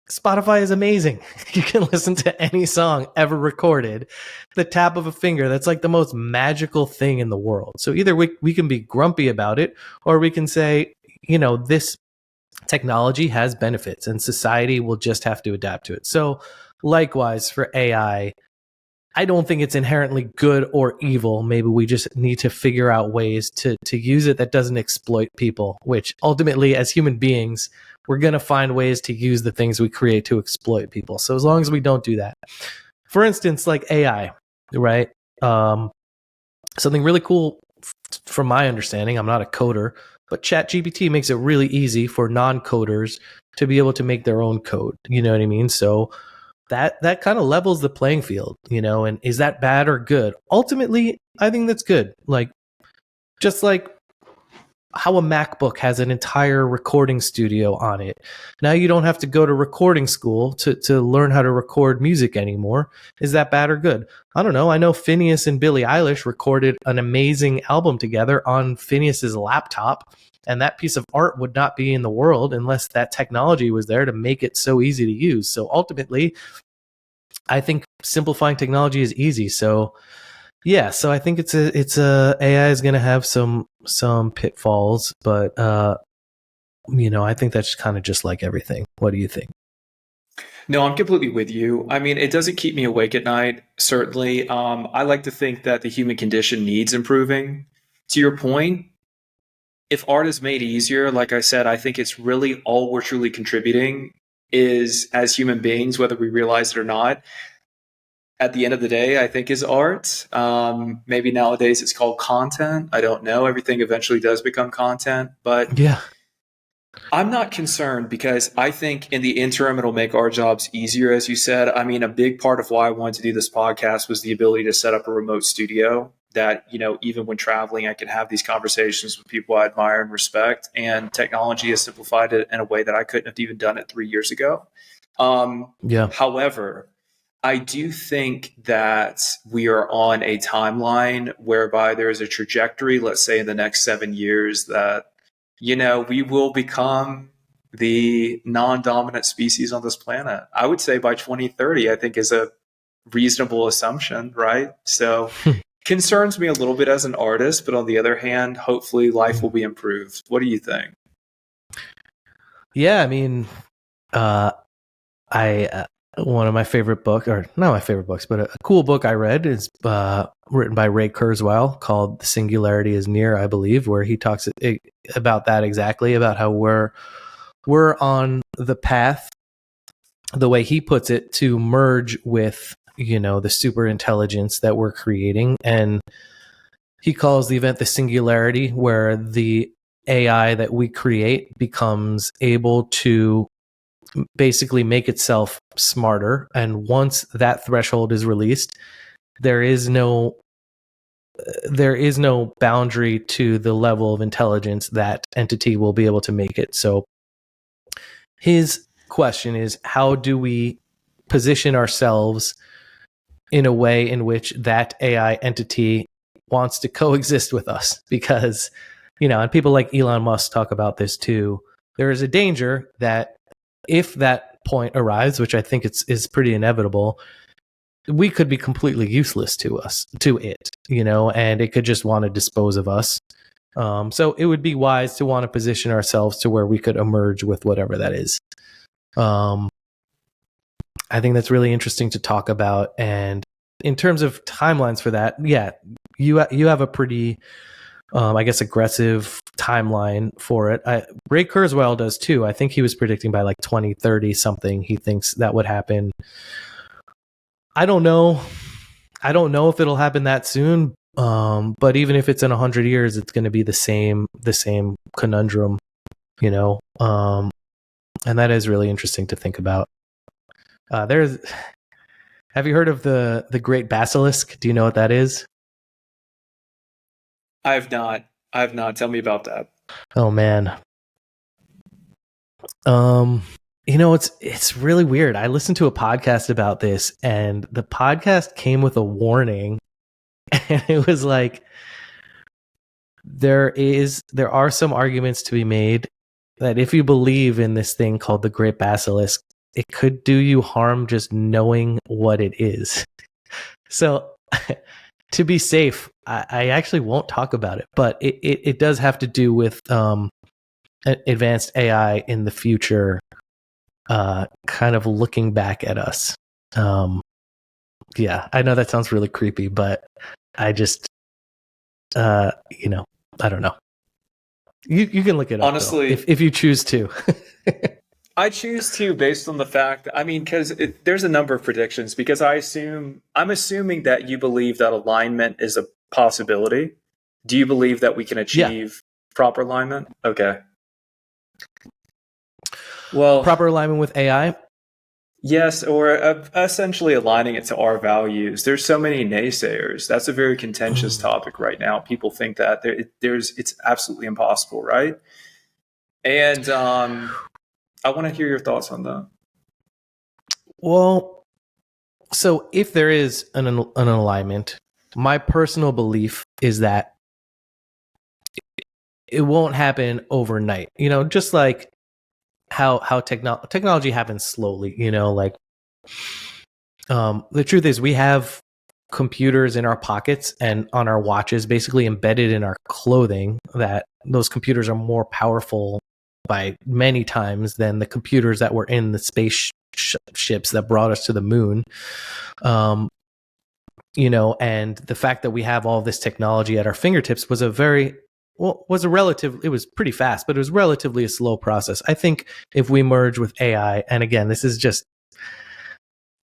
Spotify is amazing. You can listen to any song ever recorded, the tap of a finger. That's like the most magical thing in the world. So either we can be grumpy about it, or we can say, this technology has benefits and society will just have to adapt to it. So likewise for AI, I don't think it's inherently good or evil. Maybe we just need to figure out ways to use it that doesn't exploit people, which ultimately, as human beings, we're going to find ways to use the things we create to exploit people. So as long as we don't do that. For instance, like AI, right? Something really cool from my understanding, I'm not a coder, but ChatGPT makes it really easy for non-coders to be able to make their own code. You know what I mean? So that kind of levels the playing field, and is that bad or good? Ultimately, I think that's good. Like, just like how a MacBook has an entire recording studio on it. Now you don't have to go to recording school to learn how to record music anymore. Is that bad or good? I don't know. I know Phineas and Billie Eilish recorded an amazing album together on Phineas's laptop. And that piece of art would not be in the world unless that technology was there to make it so easy to use. So ultimately, I think simplifying technology is easy. So yeah, so I think it's AI is going to have some pitfalls, but I think that's kind of just like everything. What do you think? No, I'm completely with you. I mean, it doesn't keep me awake at night, certainly. I like to think that the human condition needs improving. To your point, if art is made easier, like I said, I think it's really all we're truly contributing is, as human beings, whether we realize it or not, at the end of the day, I think is art. Maybe nowadays it's called content. I don't know. Everything eventually does become content, but yeah, I'm not concerned because I think in the interim, it'll make our jobs easier, as you said. I mean, a big part of why I wanted to do this podcast was the ability to set up a remote studio that, even when traveling, I can have these conversations with people I admire and respect. And technology has simplified it in a way that I couldn't have even done it 3 years ago. However, I do think that we are on a timeline whereby there is a trajectory, let's say in the next 7 years, that, we will become the non-dominant species on this planet. I would say by 2030, I think is a reasonable assumption, right? So concerns me a little bit as an artist, but on the other hand, hopefully life will be improved. What do you think? Yeah, I mean, one of my favorite books, or not my favorite books, but a cool book I read is written by Ray Kurzweil called "The Singularity is Near," I believe, where he talks about that exactly, about how we're on the path, the way he puts it, to merge with the super intelligence that we're creating. And he calls the event the singularity, where the AI that we create becomes able to basically make itself smarter. And once that threshold is released, there is no boundary to the level of intelligence that entity will be able to make it. So his question is, how do we position ourselves in a way in which that AI entity wants to coexist with us? Because, and people like Elon Musk talk about this too, there is a danger that if that point arrives, which I think is pretty inevitable, we could be completely useless to it, and it could just want to dispose of us. So it would be wise to want to position ourselves to where we could emerge with whatever that is. I think that's really interesting to talk about. And in terms of timelines for that, yeah, you have a pretty, I guess, aggressive timeline for it. Ray Kurzweil does too. I think he was predicting by like 2030 something. He thinks that would happen. I don't know if it'll happen that soon. But even if it's in 100 years, it's going to be the same conundrum, and that is really interesting to think about. Have you heard of the Great Basilisk? Do you know what that is? I have not. Tell me about that. Oh man. It's really weird. I listened to a podcast about this, and the podcast came with a warning, and it was like, there are some arguments to be made that if you believe in this thing called the Great Basilisk, it could do you harm just knowing what it is. So to be safe, I actually won't talk about it, but it does have to do with advanced AI in the future, kind of looking back at us. Yeah, I know that sounds really creepy, but I just, I don't know. You can look it up, honestly, though, if you choose to. I choose to, based on the fact, because there's a number of predictions, because I'm assuming that you believe that alignment is a possibility. Do you believe that we can achieve proper alignment? Okay. Well, proper alignment with AI? Yes, or essentially aligning it to our values. There's so many naysayers. That's a very contentious topic right now. People think that it's absolutely impossible, right? And I want to hear your thoughts on that. Well, so if there is an alignment, my personal belief is that it won't happen overnight. Just like how technology happens slowly, the truth is we have computers in our pockets and on our watches, basically embedded in our clothing, that those computers are more powerful by many times than the computers that were in the space ships that brought us to the moon. And the fact that we have all this technology at our fingertips was it was pretty fast, but it was relatively a slow process. I think if we merge with AI, and again, this is just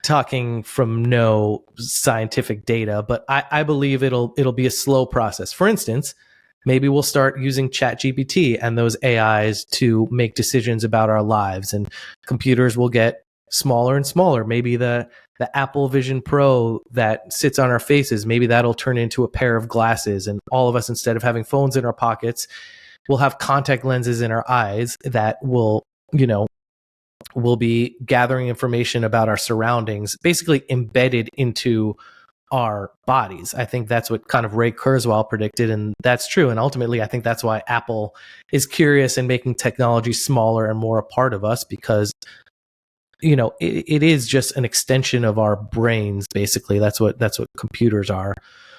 talking from no scientific data, but I believe it'll be a slow process. For instance, maybe we'll start using ChatGPT and those AIs to make decisions about our lives, and computers will get smaller and smaller. Maybe the Apple Vision Pro that sits on our faces, maybe that'll turn into a pair of glasses, and all of us, instead of having phones in our pockets, will have contact lenses in our eyes that will be gathering information about our surroundings, basically embedded into our bodies. I think that's what kind of Ray Kurzweil predicted, and that's true. And ultimately, I think that's why Apple is curious in making technology smaller and more a part of us, because it is just an extension of our brains. Basically, that's what computers are.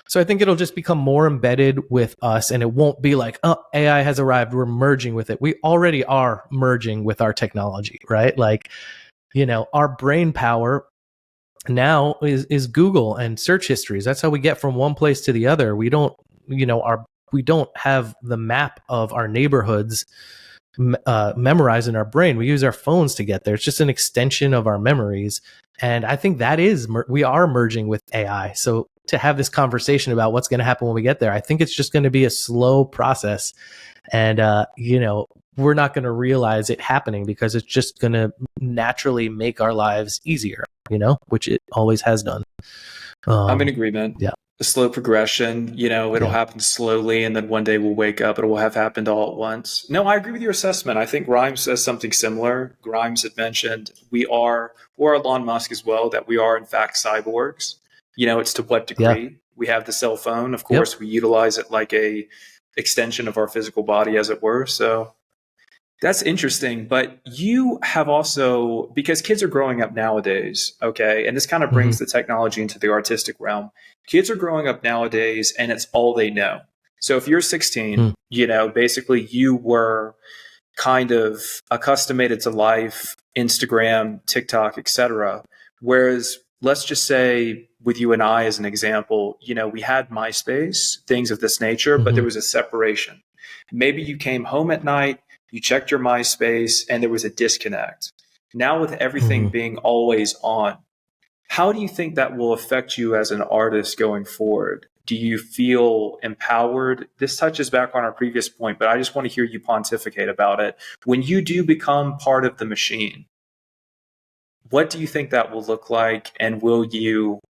So I think it'll just become more embedded with us, and it won't be like, oh, AI has arrived, we're merging with it. We already are merging with our technology, right? Like, our brain power now is Google and search histories. That's how we get from one place to the other. We don't have the map of our neighborhoods memorized in our brain. We use our phones to get there. It's just an extension of our memories. And I think that is, we are merging with AI. So to have this conversation about what's going to happen when we get there, I think it's just going to be a slow process. And, we're not going to realize it happening because it's just going to naturally make our lives easier, which it always has done. I'm in agreement. Yeah. A slow progression, it'll happen slowly, and then one day we'll wake up, it will have happened all at once. No, I agree with your assessment. I think Grimes says something similar. Grimes had mentioned or Elon Musk as well, that we are in fact cyborgs. It's to what degree? Yeah. We have the cell phone. Of course, we utilize it like a extension of our physical body, as it were. So that's interesting. But you have also, because kids are growing up nowadays, okay, and this kind of brings the technology into the artistic realm. Kids are growing up nowadays and it's all they know. So if you're 16, basically you were kind of accustomed to life, Instagram, TikTok, etc. Whereas let's just say with you and I as an example, we had MySpace, things of this nature, but there was a separation. Maybe you came home at night, you checked your MySpace, and there was a disconnect. Now with everything being always on, how do you think that will affect you as an artist going forward? Do you feel empowered? This touches back on our previous point, but I just want to hear you pontificate about it. When you do become part of the machine, what do you think that will look like? And will you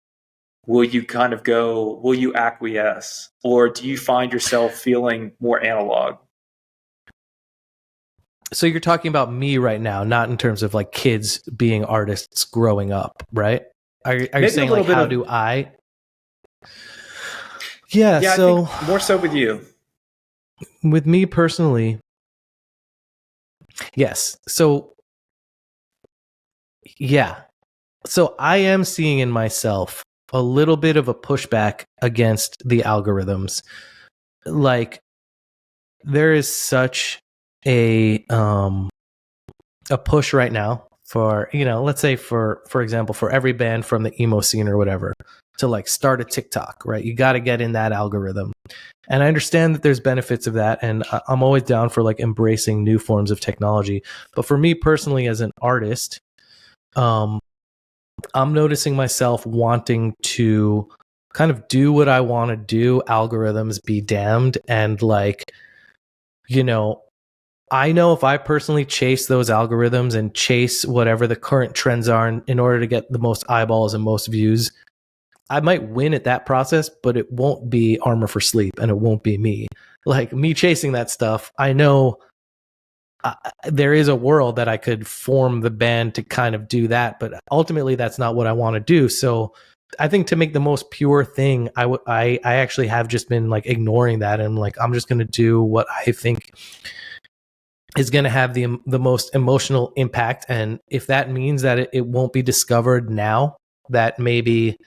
acquiesce? Or do you find yourself feeling more analog? So you're talking about me right now, not in terms of like kids being artists growing up, right? Are you saying like how do I? Yeah, so I think more so with you. With me personally, yes. So yeah. So I am seeing in myself a little bit of a pushback against the algorithms. Like there is such a push right now for, let's say for example, for every band from the emo scene or whatever to like start a TikTok, right? You got to get in that algorithm. And I understand that there's benefits of that. And I'm always down for like embracing new forms of technology. But for me personally, as an artist, I'm noticing myself wanting to kind of do what I want to do, algorithms be damned. And like, I know if I personally chase those algorithms and chase whatever the current trends are in order to get the most eyeballs and most views, I might win at that process, but it won't be Armor for Sleep and it won't be me. Like me chasing that stuff, I know there is a world that I could form the band to kind of do that, but ultimately that's not what I want to do. So I think to make the most pure thing, I actually have just been like ignoring that, and like I'm just going to do what I think is going to have the most emotional impact. And if that means that it won't be discovered now, that maybe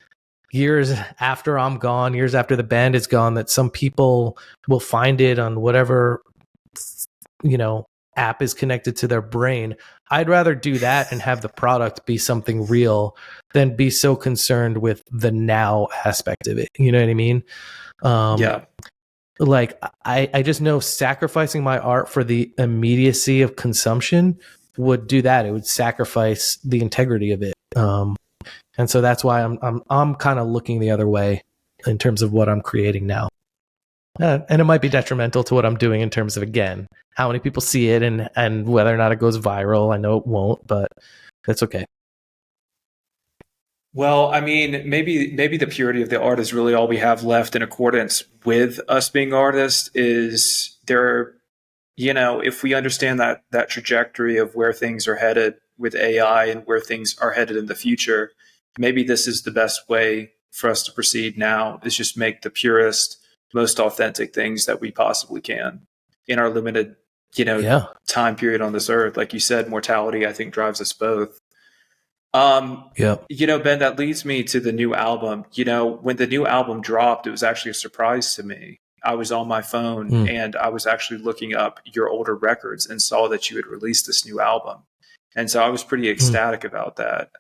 years after I'm gone, years after the band is gone, that some people will find it on whatever app is connected to their brain. I'd rather do that and have the product be something real than be so concerned with the now aspect of it. You know what I mean? Yeah. Like I just know sacrificing my art for the immediacy of consumption would do that. It would sacrifice the integrity of it. And so that's why I'm kind of looking the other way in terms of what I'm creating now. And it might be detrimental to what I'm doing in terms of, again, how many people see it and whether or not it goes viral. I know it won't, but that's okay. Well, I mean, maybe the purity of the art is really all we have left in accordance with us being artists. Is there, if we understand that trajectory of where things are headed with AI and where things are headed in the future, maybe this is the best way for us to proceed now, is just make the purest, most authentic things that we possibly can in our limited, time period on this earth. Like you said, mortality, I think, drives us both. Ben, that leads me to the new album. When the new album dropped, it was actually a surprise to me. I was on my phone and I was actually looking up your older records and saw that you had released this new album. And so I was pretty ecstatic about that.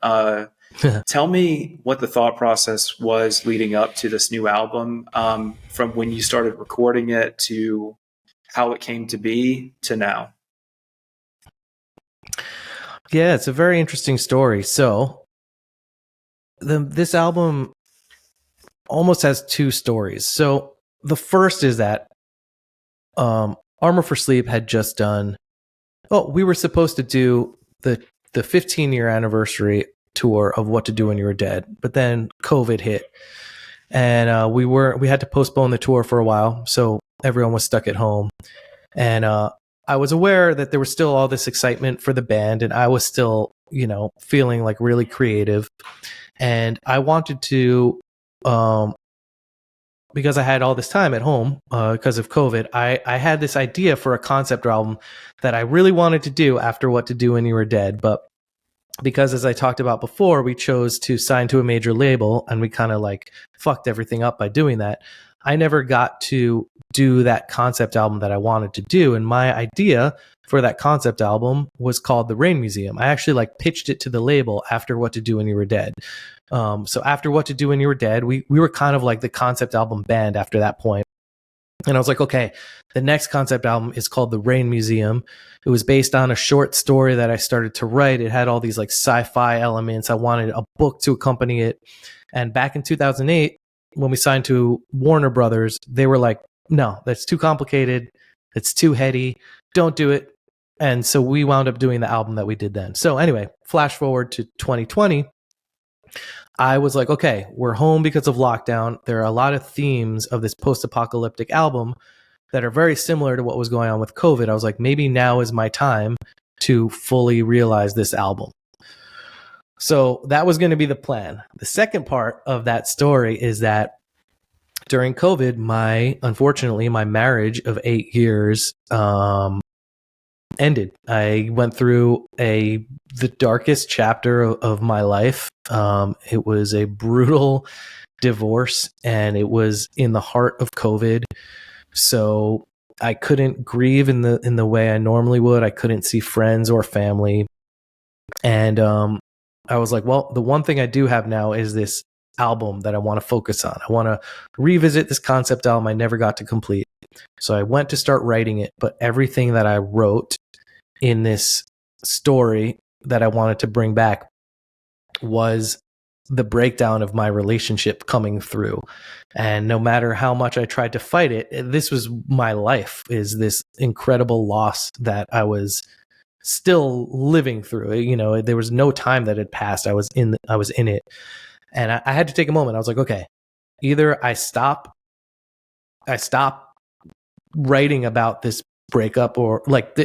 Tell me what the thought process was leading up to this new album, from when you started recording it to how it came to be to now. Yeah, it's a very interesting story. So this album almost has two stories. So the first is that Armor for Sleep had just done. Oh, we were supposed to do the 15-year anniversary tour of What to Do When You Were Dead, but then COVID hit, and we had to postpone the tour for a while, so everyone was stuck at home. And I was aware that there was still all this excitement for the band, and I was still, feeling like really creative, and I wanted to. Because I had all this time at home because of COVID, I had this idea for a concept album that I really wanted to do after What to Do When You Were Dead. But because, as I talked about before, we chose to sign to a major label and we kind of like fucked everything up by doing that, I never got to do that concept album that I wanted to do. And my idea for that concept album was called The Rain Museum. I actually like pitched it to the label after What to Do When You Were Dead. So after What to Do When You Were Dead, we were kind of like the concept album band after that point. And I was like, okay, the next concept album is called The Rain Museum. It was based on a short story that I started to write. It had all these like sci-fi elements. I wanted a book to accompany it. And back in 2008, when we signed to Warner Brothers, they were like, no, that's too complicated. It's too heady. Don't do it. And so we wound up doing the album that we did then. So anyway, flash forward to 2020. I was like, okay, we're home because of lockdown. There are a lot of themes of this post-apocalyptic album that are very similar to what was going on with COVID. I was like, maybe now is my time to fully realize this album. So that was going to be the plan. The second part of that story is that during COVID, unfortunately, my marriage of 8 years ended. I went through the darkest chapter of my life. It was a brutal divorce, and it was in the heart of COVID. So I couldn't grieve in the way I normally would. I couldn't see friends or family. And I was like, well, the one thing I do have now is this album that I want to focus on. I want to revisit this concept album I never got to complete. So I went to start writing it, but everything that I wrote in this story that I wanted to bring back was the breakdown of my relationship coming through. And no matter how much I tried to fight it, this was my life, is this incredible loss that I was still living through. There was no time that had passed. I was in it. And I had to take a moment. I was like, okay, either I stop writing about this breakup, or like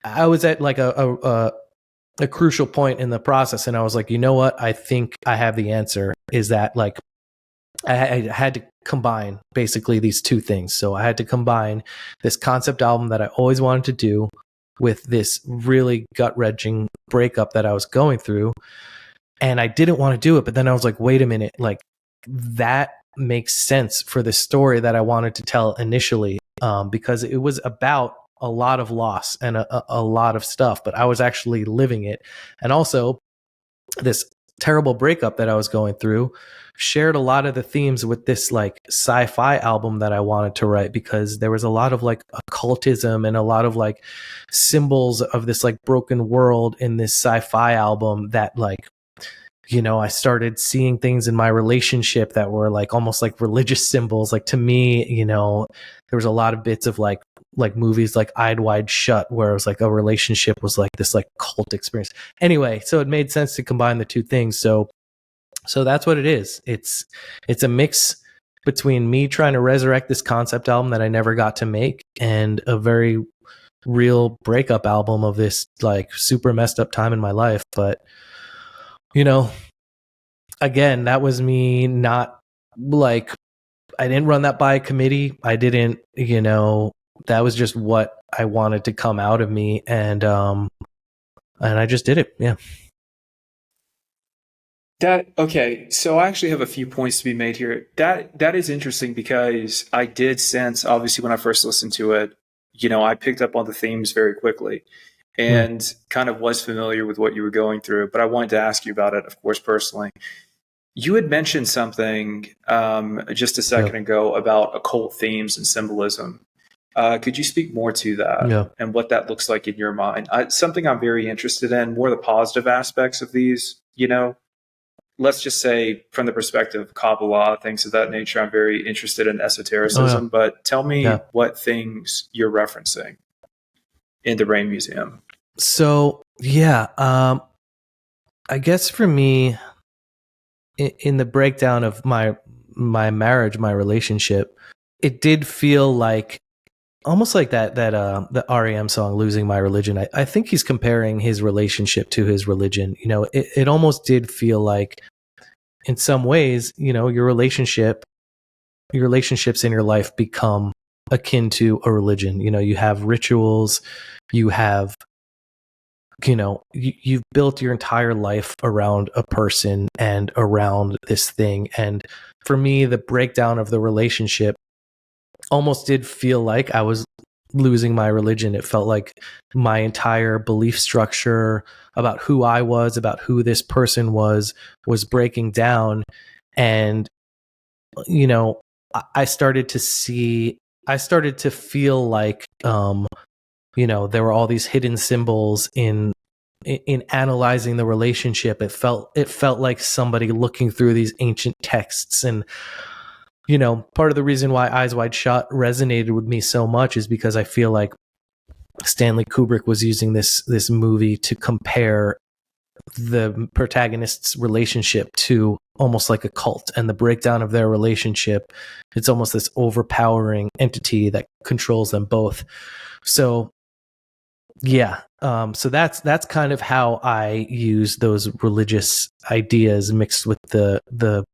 I was at like a crucial point in the process, and I was like, you know what? I think I have the answer. Is that like I had to combine basically these two things. So I had to combine this concept album that I always wanted to do with this really gut-wrenching breakup that I was going through. And I didn't want to do it, but then I was like, wait a minute, like that makes sense for the story that I wanted to tell initially, because it was about a lot of loss and a lot of stuff, but I was actually living it. And also this terrible breakup that I was going through shared a lot of the themes with this like sci-fi album that I wanted to write, because there was a lot of like occultism and a lot of like symbols of this like broken world in this sci-fi album that like, I started seeing things in my relationship that were like almost like religious symbols. Like to me, there was a lot of bits of like movies like Eyed Wide Shut, where it was like a relationship was like this like cult experience. Anyway, so it made sense to combine the two things. So that's what it is. It's a mix between me trying to resurrect this concept album that I never got to make, and a very real breakup album of this like super messed up time in my life. But again, that was me not like, I didn't run that by a committee. I didn't, that was just what I wanted to come out of me. And I just did it. Yeah. Okay. So I actually have a few points to be made here. That is interesting, because I did sense, obviously, when I first listened to it, I picked up on the themes very quickly, and kind of was familiar with what you were going through. But I wanted to ask you about it, of course, personally. You had mentioned something just a second ago about occult themes and symbolism. Could you speak more to that and what that looks like in your mind? Something I'm very interested in, more the positive aspects of these, let's just say from the perspective of Kabbalah, things of that nature, I'm very interested in esotericism, but tell me what things you're referencing in the Rain Museum. So, I guess for me, in the breakdown of my marriage, my relationship, it did feel like almost like that the REM song "Losing My Religion." I think he's comparing his relationship to his religion. You know, it almost did feel like, in some ways, you know, your relationships in your life become akin to a religion. You know, you have rituals, you have, you know, you've built your entire life around a person and around this thing. And for me, the breakdown of the relationship almost did feel like I was losing my religion. It felt like my entire belief structure about who I was, about who this person was breaking down. And, you know, I started to feel like, you know, there were all these hidden symbols in analyzing the relationship. It felt like somebody looking through these ancient texts. And, you know, part of the reason why Eyes Wide Shut resonated with me so much is because I feel like Stanley Kubrick was using this movie to compare the protagonist's relationship to almost like a cult, and the breakdown of their relationship. It's almost this overpowering entity that controls them both. So yeah, so that's kind of how I use those religious ideas mixed with the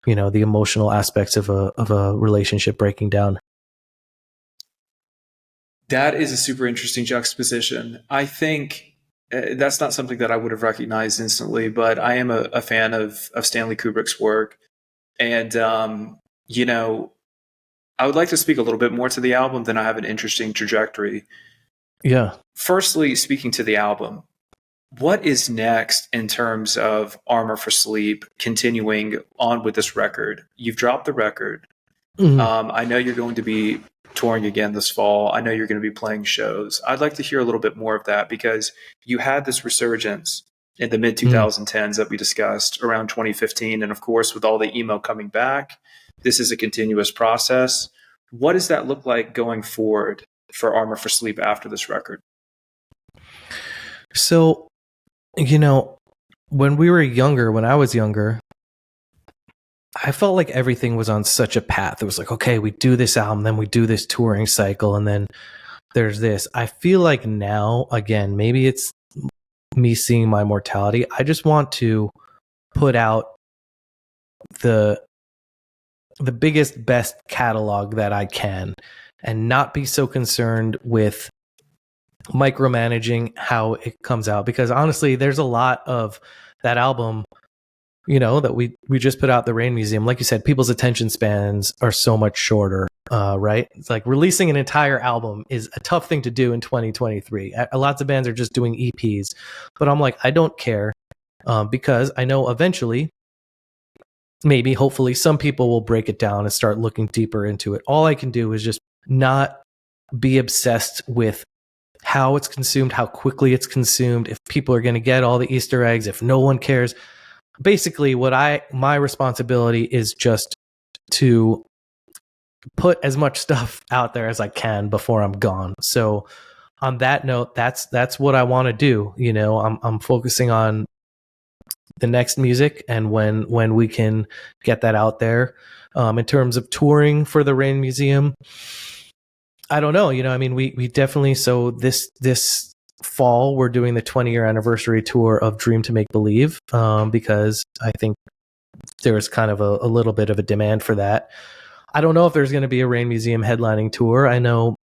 you know, the emotional aspects of a relationship breaking down. That is a super interesting juxtaposition. I think that's not something that I would have recognized instantly, but I am a fan of Stanley Kubrick's work. And, you know, I would like to speak a little bit more to the album, then I have an interesting trajectory. Yeah. Firstly, speaking to the album, what is next in terms of Armor for Sleep, continuing on with this record? You've dropped the record. Mm-hmm. I know you're going to be touring again this fall. I know you're going to be playing shows. I'd like to hear a little bit more of that, because you had this resurgence in the mid 2010s that we discussed around 2015. And of course, with all the emo coming back, this is a continuous process. What does that look like going forward for Armor for Sleep after this record? So, you know, when I was younger, I felt like everything was on such a path. It was like, okay, we do this album, then we do this touring cycle, and then there's this. I feel like now, again, maybe it's me seeing my mortality. I just want to put out the biggest, best catalog that I can, and not be so concerned with micromanaging how it comes out. Because honestly, there's a lot of that album, you know, that we just put out, the Rain Museum. Like you said, people's attention spans are so much shorter, right? It's like releasing an entire album is a tough thing to do in 2023. Lots of bands are just doing EPs, but I'm like, I don't care, because I know eventually, maybe, hopefully, some people will break it down and start looking deeper into it. All I can do is just not be obsessed with how it's consumed, how quickly it's consumed, if people are going to get all the Easter eggs, if no one cares. Basically, my responsibility is just to put as much stuff out there as I can before I'm gone. So on that note, that's what I want to do. You know, I'm focusing on the next music, and when we can get that out there. In terms of touring for the Rain Museum, I don't know. You know, I mean, we definitely, so this fall we're doing the 20-year anniversary tour of Dream to Make Believe, because I think there's kind of a little bit of a demand for that. I don't know if there's going to be a Rain Museum headlining tour. I know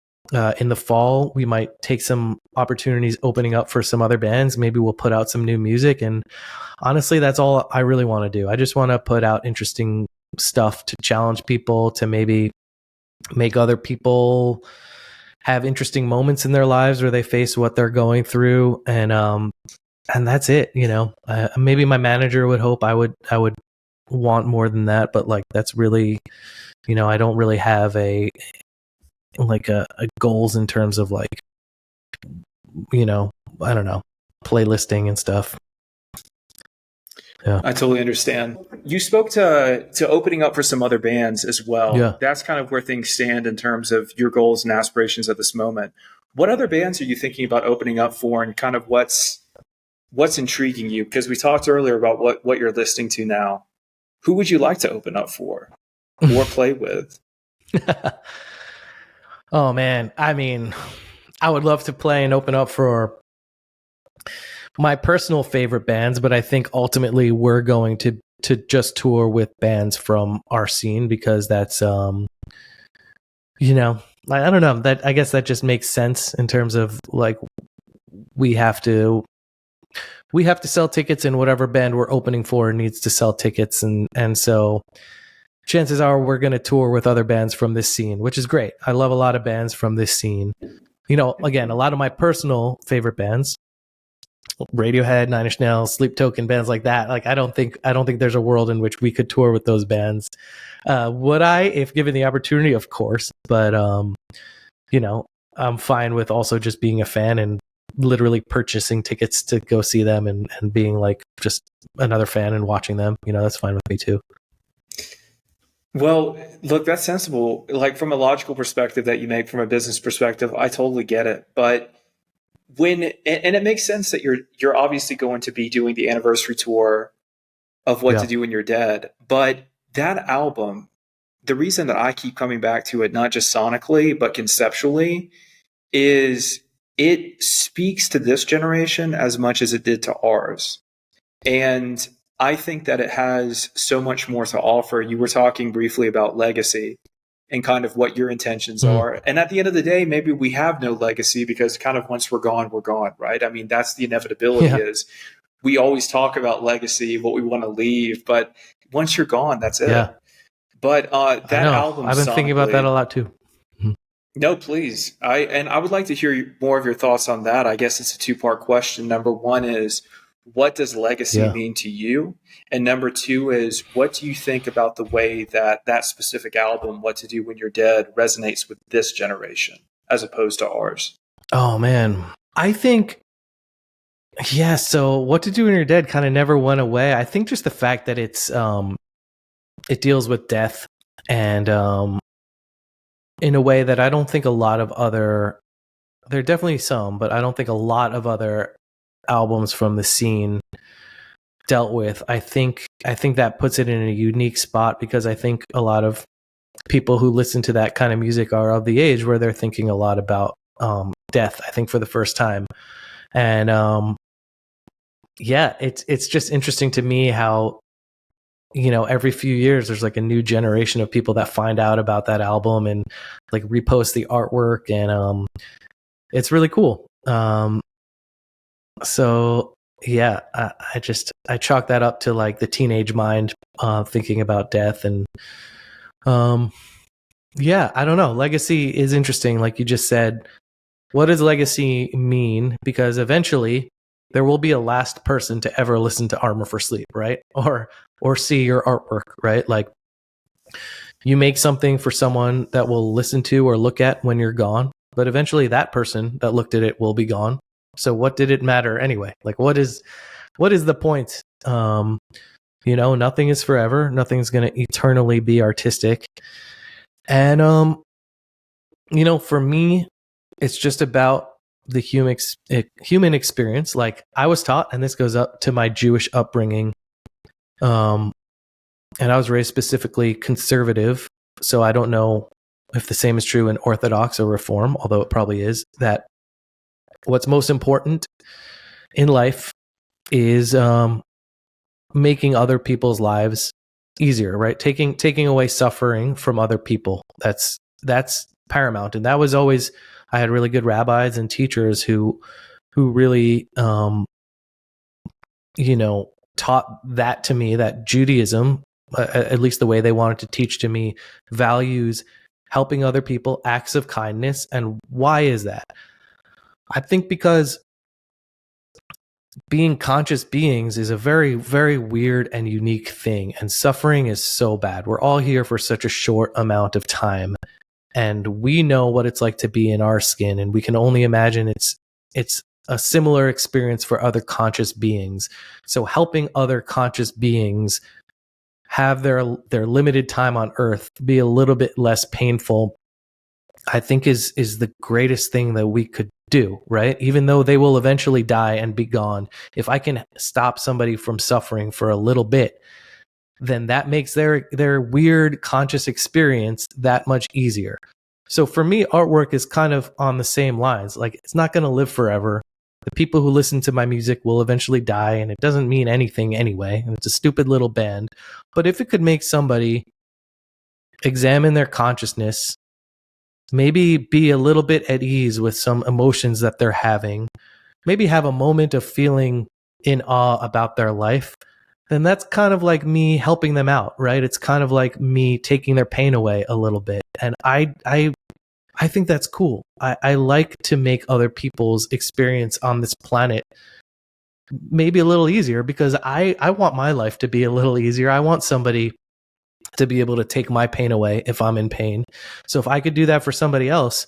in the fall we might take some opportunities opening up for some other bands. Maybe we'll put out some new music, and honestly, that's all I really want to do. I just want to put out interesting stuff to challenge people, to maybe make other people have interesting moments in their lives where they face what they're going through, and that's it. You know, maybe my manager would hope I would want more than that, but like, that's really, you know, I don't really have a goals in terms of, like, you know, I don't know, playlisting and stuff. Yeah. I totally understand. You spoke to opening up for some other bands as well. Yeah. That's kind of where things stand in terms of your goals and aspirations at this moment. What other bands are you thinking about opening up for, and kind of what's intriguing you? Because we talked earlier about what you're listening to now. Who would you like to open up for or play with? Oh man, I mean, I would love to play and open up for my personal favorite bands, but I think ultimately we're going to just tour with bands from our scene, because that's you know, I don't know, that I guess that just makes sense in terms of like we have to sell tickets, and whatever band we're opening for needs to sell tickets, and so chances are we're going to tour with other bands from this scene, which is great. I love a lot of bands from this scene. You know, again, a lot of my personal favorite bands, Radiohead, Nine Inch Nails, Sleep Token, bands like that. Like, I don't think there's a world in which we could tour with those bands. Would I, if given the opportunity? Of course. But, you know, I'm fine with also just being a fan and literally purchasing tickets to go see them and being like just another fan and watching them. You know, that's fine with me too. Well, look, that's sensible. Like, from a logical perspective that you make, from a business perspective, I totally get it. But and it makes sense that you're obviously going to be doing the anniversary tour of What to Do When You're Dead. But that album, the reason that I keep coming back to it, not just sonically, but conceptually, is it speaks to this generation as much as it did to ours. And I think that it has so much more to offer. You were talking briefly about legacy and kind of what your intentions are. And at the end of the day, maybe we have no legacy, because kind of once we're gone, right? I mean, that's the inevitability. Is we always talk about legacy, what we want to leave, but once you're gone, that's it. Yeah. But that album, I've been thinking about that a lot too. No, please. I would like to hear more of your thoughts on that. I guess it's a two-part question. Number one is, what does legacy mean to you? And number two is, what do you think about the way that specific album, What to Do When You're Dead, resonates with this generation as opposed to ours? Oh, man. I think, so What to Do When You're Dead kind of never went away. I think just the fact that it deals with death, and in a way that I don't think a lot of other, there are definitely some, but I don't think a lot of other albums from the scene dealt with. I think that puts it in a unique spot, because I think a lot of people who listen to that kind of music are of the age where they're thinking a lot about death, I think, for the first time. And it's just interesting to me how, you know, every few years there's like a new generation of people that find out about that album and like repost the artwork, and it's really cool. So yeah, I chalk that up to like the teenage mind thinking about death. And I don't know. Legacy is interesting. Like you just said, what does legacy mean? Because eventually there will be a last person to ever listen to Armor for Sleep, right? Or see your artwork, right? Like, you make something for someone that will listen to or look at when you're gone, but eventually that person that looked at it will be gone. So what did it matter anyway? Like, what is the point? You know, nothing is forever. Nothing's going to eternally be artistic. And, you know, for me, it's just about the human experience. Like, I was taught, and this goes up to my Jewish upbringing, and I was raised specifically conservative, so I don't know if the same is true in Orthodox or Reform, although it probably is, that what's most important in life is making other people's lives easier, right? Taking away suffering from other people. That's paramount. And that was always, I had really good rabbis and teachers who really, you know, taught that to me, that Judaism, at least the way they wanted to teach to me, values helping other people, acts of kindness. And why is that? I think because being conscious beings is a very, very weird and unique thing. And suffering is so bad. We're all here for such a short amount of time. And we know what it's like to be in our skin. And we can only imagine it's a similar experience for other conscious beings. So helping other conscious beings have their limited time on Earth be a little bit less painful, I think is the greatest thing that we could do, right? Even though they will eventually die and be gone, if I can stop somebody from suffering for a little bit, then that makes their weird conscious experience that much easier. So for me, artwork is kind of on the same lines. Like, it's not going to live forever. The people who listen to my music will eventually die, and it doesn't mean anything anyway. And it's a stupid little band. But if it could make somebody examine their consciousness, maybe be a little bit at ease with some emotions that they're having, maybe have a moment of feeling in awe about their life, then that's kind of like me helping them out, right? It's kind of like me taking their pain away a little bit. And I think that's cool. I like to make other people's experience on this planet maybe a little easier, because I want my life to be a little easier. I want somebody to be able to take my pain away if I'm in pain. So if I could do that for somebody else,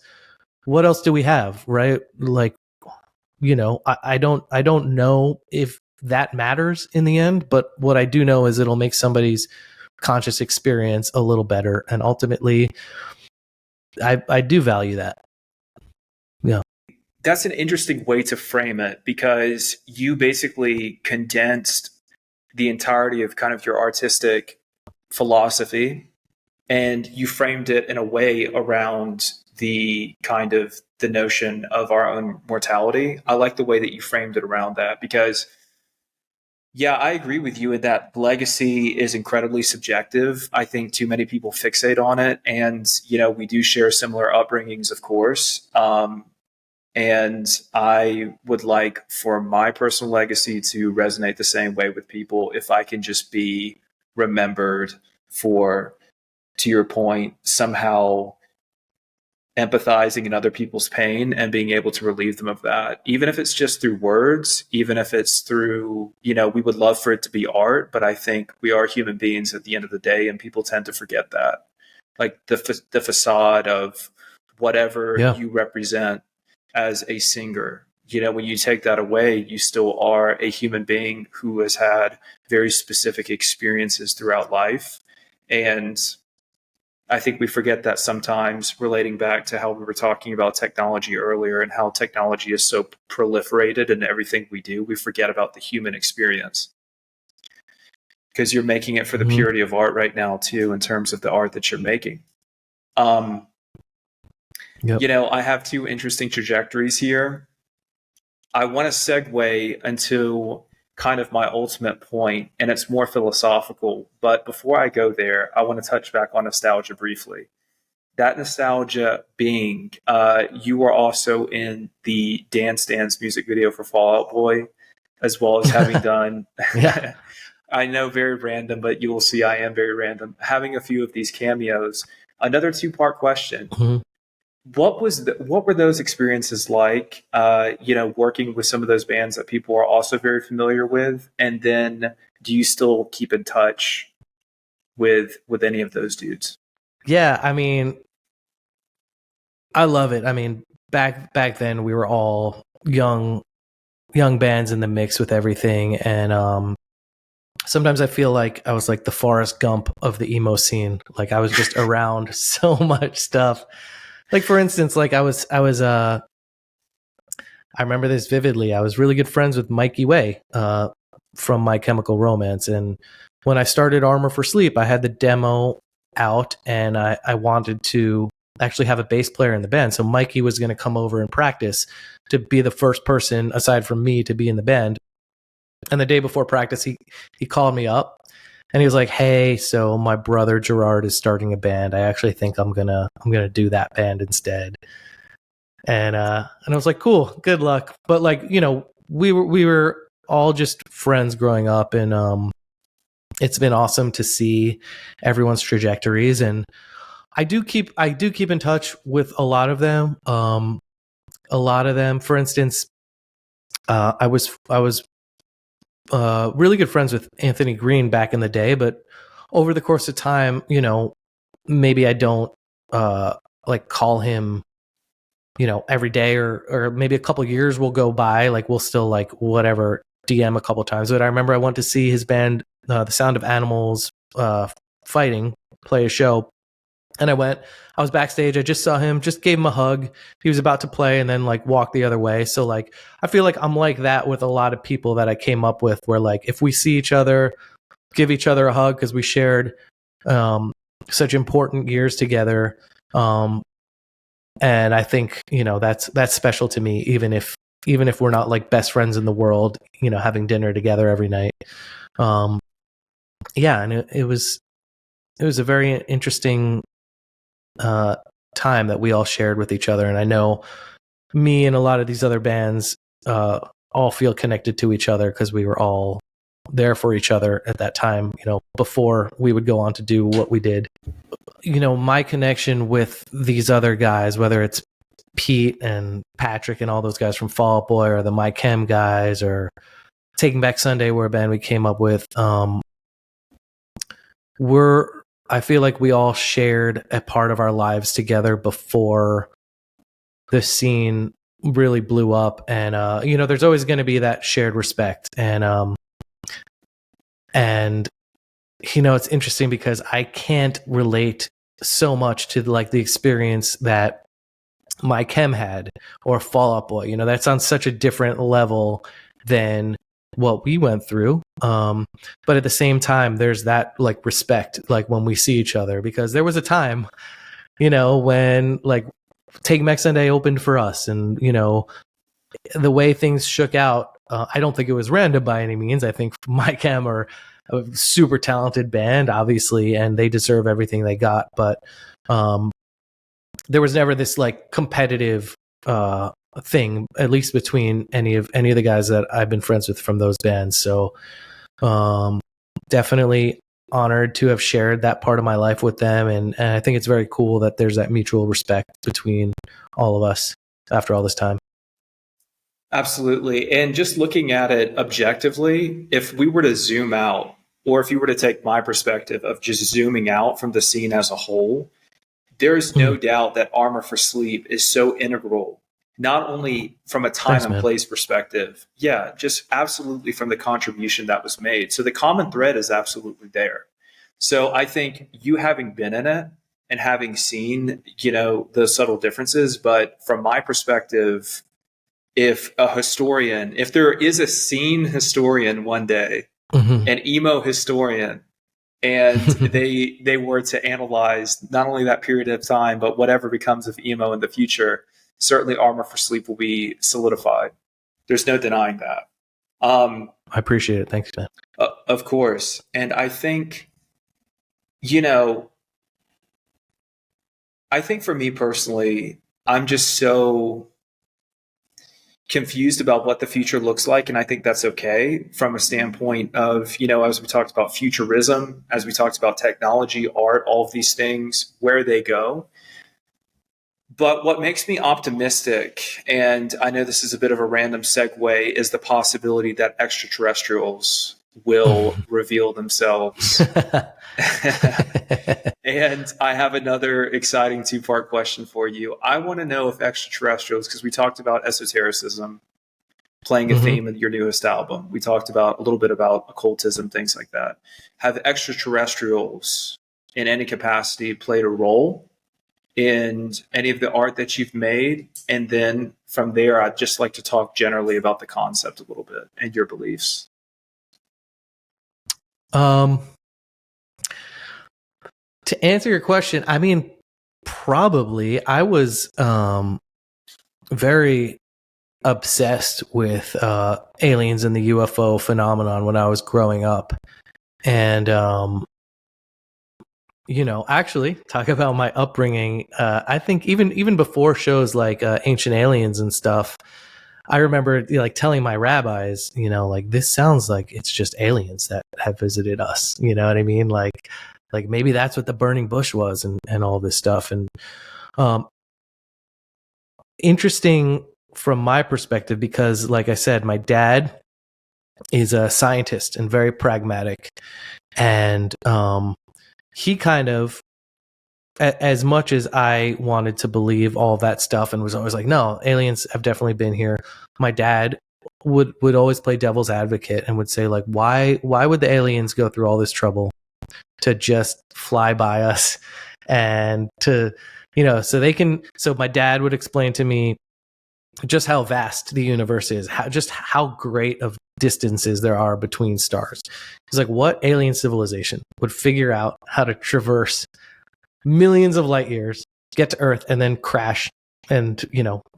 what else do we have, right? Like, you know, I don't know if that matters in the end, but what I do know is it'll make somebody's conscious experience a little better. And ultimately, I do value that. Yeah. That's an interesting way to frame it, because you basically condensed the entirety of kind of your artistic philosophy, and you framed it in a way around the kind of the notion of our own mortality. I like the way that you framed it around that, because yeah, I agree with you in that legacy is incredibly subjective. I think too many people fixate on it, and you know, we do share similar upbringings, of course. And I would like for my personal legacy to resonate the same way with people if I can just be remembered for, to your point, somehow empathizing in other people's pain and being able to relieve them of that, even if it's just through words, even if it's through, you know, we would love for it to be art, but I think we are human beings at the end of the day, and people tend to forget that. Like the facade of whatever you represent as a singer, you know, when you take that away, you still are a human being who has had very specific experiences throughout life. And I think we forget that sometimes, relating back to how we were talking about technology earlier and how technology is so proliferated in everything we do. We forget about the human experience, because you're making it for the purity of art right now too, in terms of the art that you're making. You know, I have two interesting trajectories here. I want to segue into kind of my ultimate point, and it's more philosophical. But before I go there, I want to touch back on nostalgia briefly. That nostalgia being, you were also in the Dance Dance music video for Fall Out Boy, as well as having done, I know, very random, but you will see I am very random, having a few of these cameos. Another two-part question. What were those experiences like, you know, working with some of those bands that people are also very familiar with? And then do you still keep in touch with any of those dudes? Yeah, I mean, I love it. I mean, back then we were all young bands in the mix with everything. And sometimes I feel like I was like the Forrest Gump of the emo scene. Like, I was just around so much stuff. Like, for instance, like I remember this vividly. I was really good friends with Mikey Way from My Chemical Romance. And when I started Armor for Sleep, I had the demo out, and I wanted to actually have a bass player in the band. So Mikey was going to come over and practice to be the first person, aside from me, to be in the band. And the day before practice, he called me up. And he was like, "Hey, so my brother Gerard is starting a band. I actually think I'm gonna do that band instead." And I was like, "Cool, good luck." But like, you know, we were all just friends growing up, and it's been awesome to see everyone's trajectories. And I do keep in touch with a lot of them. For instance, I was really good friends with Anthony Green back in the day, but over the course of time, you know, maybe I don't like call him every day or maybe a couple years will go by, like we'll still like whatever DM a couple times. But I remember I went to see his band, The Sound of Animals, Fighting, play a show. And I was backstage. I just saw him, just gave him a hug. He was about to play and then like walk the other way. So like, I feel like I'm like that with a lot of people that I came up with, where like, if we see each other, give each other a hug because we shared such important years together. And I think, that's special to me, even if we're not like best friends in the world, having dinner together every night. Yeah. And it was a very interesting time that we all shared with each other. And I know me and a lot of these other bands all feel connected to each other because we were all there for each other at that time, before we would go on to do what we did. My connection with these other guys, whether it's Pete and Patrick and all those guys from Fall Out Boy, or the My Chem guys, or Taking Back Sunday, were a band we came up with, I feel like we all shared a part of our lives together before the scene really blew up. And, there's always going to be that shared respect. And it's interesting because I can't relate so much to like the experience that My Chem had or Fall Out Boy. That's on such a different level than what we went through. But at the same time, there's that like respect, like when we see each other, because there was a time, when like Take Back Sunday opened for us, and, the way things shook out, I don't think it was random by any means. I think My Chem are a super talented band, obviously, and they deserve everything they got. But there was never this like competitive thing, at least between any of the guys that I've been friends with from those bands. So definitely honored to have shared that part of my life with them. And I think it's very cool that there's that mutual respect between all of us after all this time. Absolutely. And just looking at it objectively, if we were to zoom out, or if you were to take my perspective of just zooming out from the scene as a whole, there's no doubt that Armor for Sleep is so integral, not only from a time and place perspective, just absolutely from the contribution that was made. So the common thread is absolutely there. So I think you having been in it and having seen, the subtle differences, but from my perspective, if there is a scene historian one day, an emo historian, and they were to analyze not only that period of time, but whatever becomes of emo in the future, certainly Armor for Sleep will be solidified. There's no denying that. I appreciate it. Thanks, man. Of course. And I think, for me personally, I'm just so confused about what the future looks like. And I think that's okay from a standpoint of, as we talked about futurism, as we talked about technology, art, all of these things, where they go. But what makes me optimistic, and I know this is a bit of a random segue, is the possibility that extraterrestrials will reveal themselves. And I have another exciting two-part question for you. I want to know if extraterrestrials, because we talked about esotericism playing a theme in your newest album. We talked about a little bit about occultism, things like that. Have extraterrestrials in any capacity played a role in any of the art that you've made? And then from there, I'd just like to talk generally about the concept a little bit and your beliefs. To answer your question, I mean, probably. I was very obsessed with aliens and the UFO phenomenon when I was growing up. And, actually, talk about my upbringing. I think even before shows like Ancient Aliens and stuff, I remember telling my rabbis, this sounds like it's just aliens that have visited us. You know what I mean? Like maybe that's what the burning bush was and all this stuff. And interesting from my perspective, because like I said, my dad is a scientist and very pragmatic. And he kind of as much as I wanted to believe all of that stuff and was always like, no, aliens have definitely been here. My dad would always play devil's advocate and would say, like, why would the aliens go through all this trouble to just fly by us and to, so my dad would explain to me just how vast the universe is, how great of distances there are between stars. He's like, what alien civilization would figure out how to traverse millions of light years, get to Earth, and then crash and,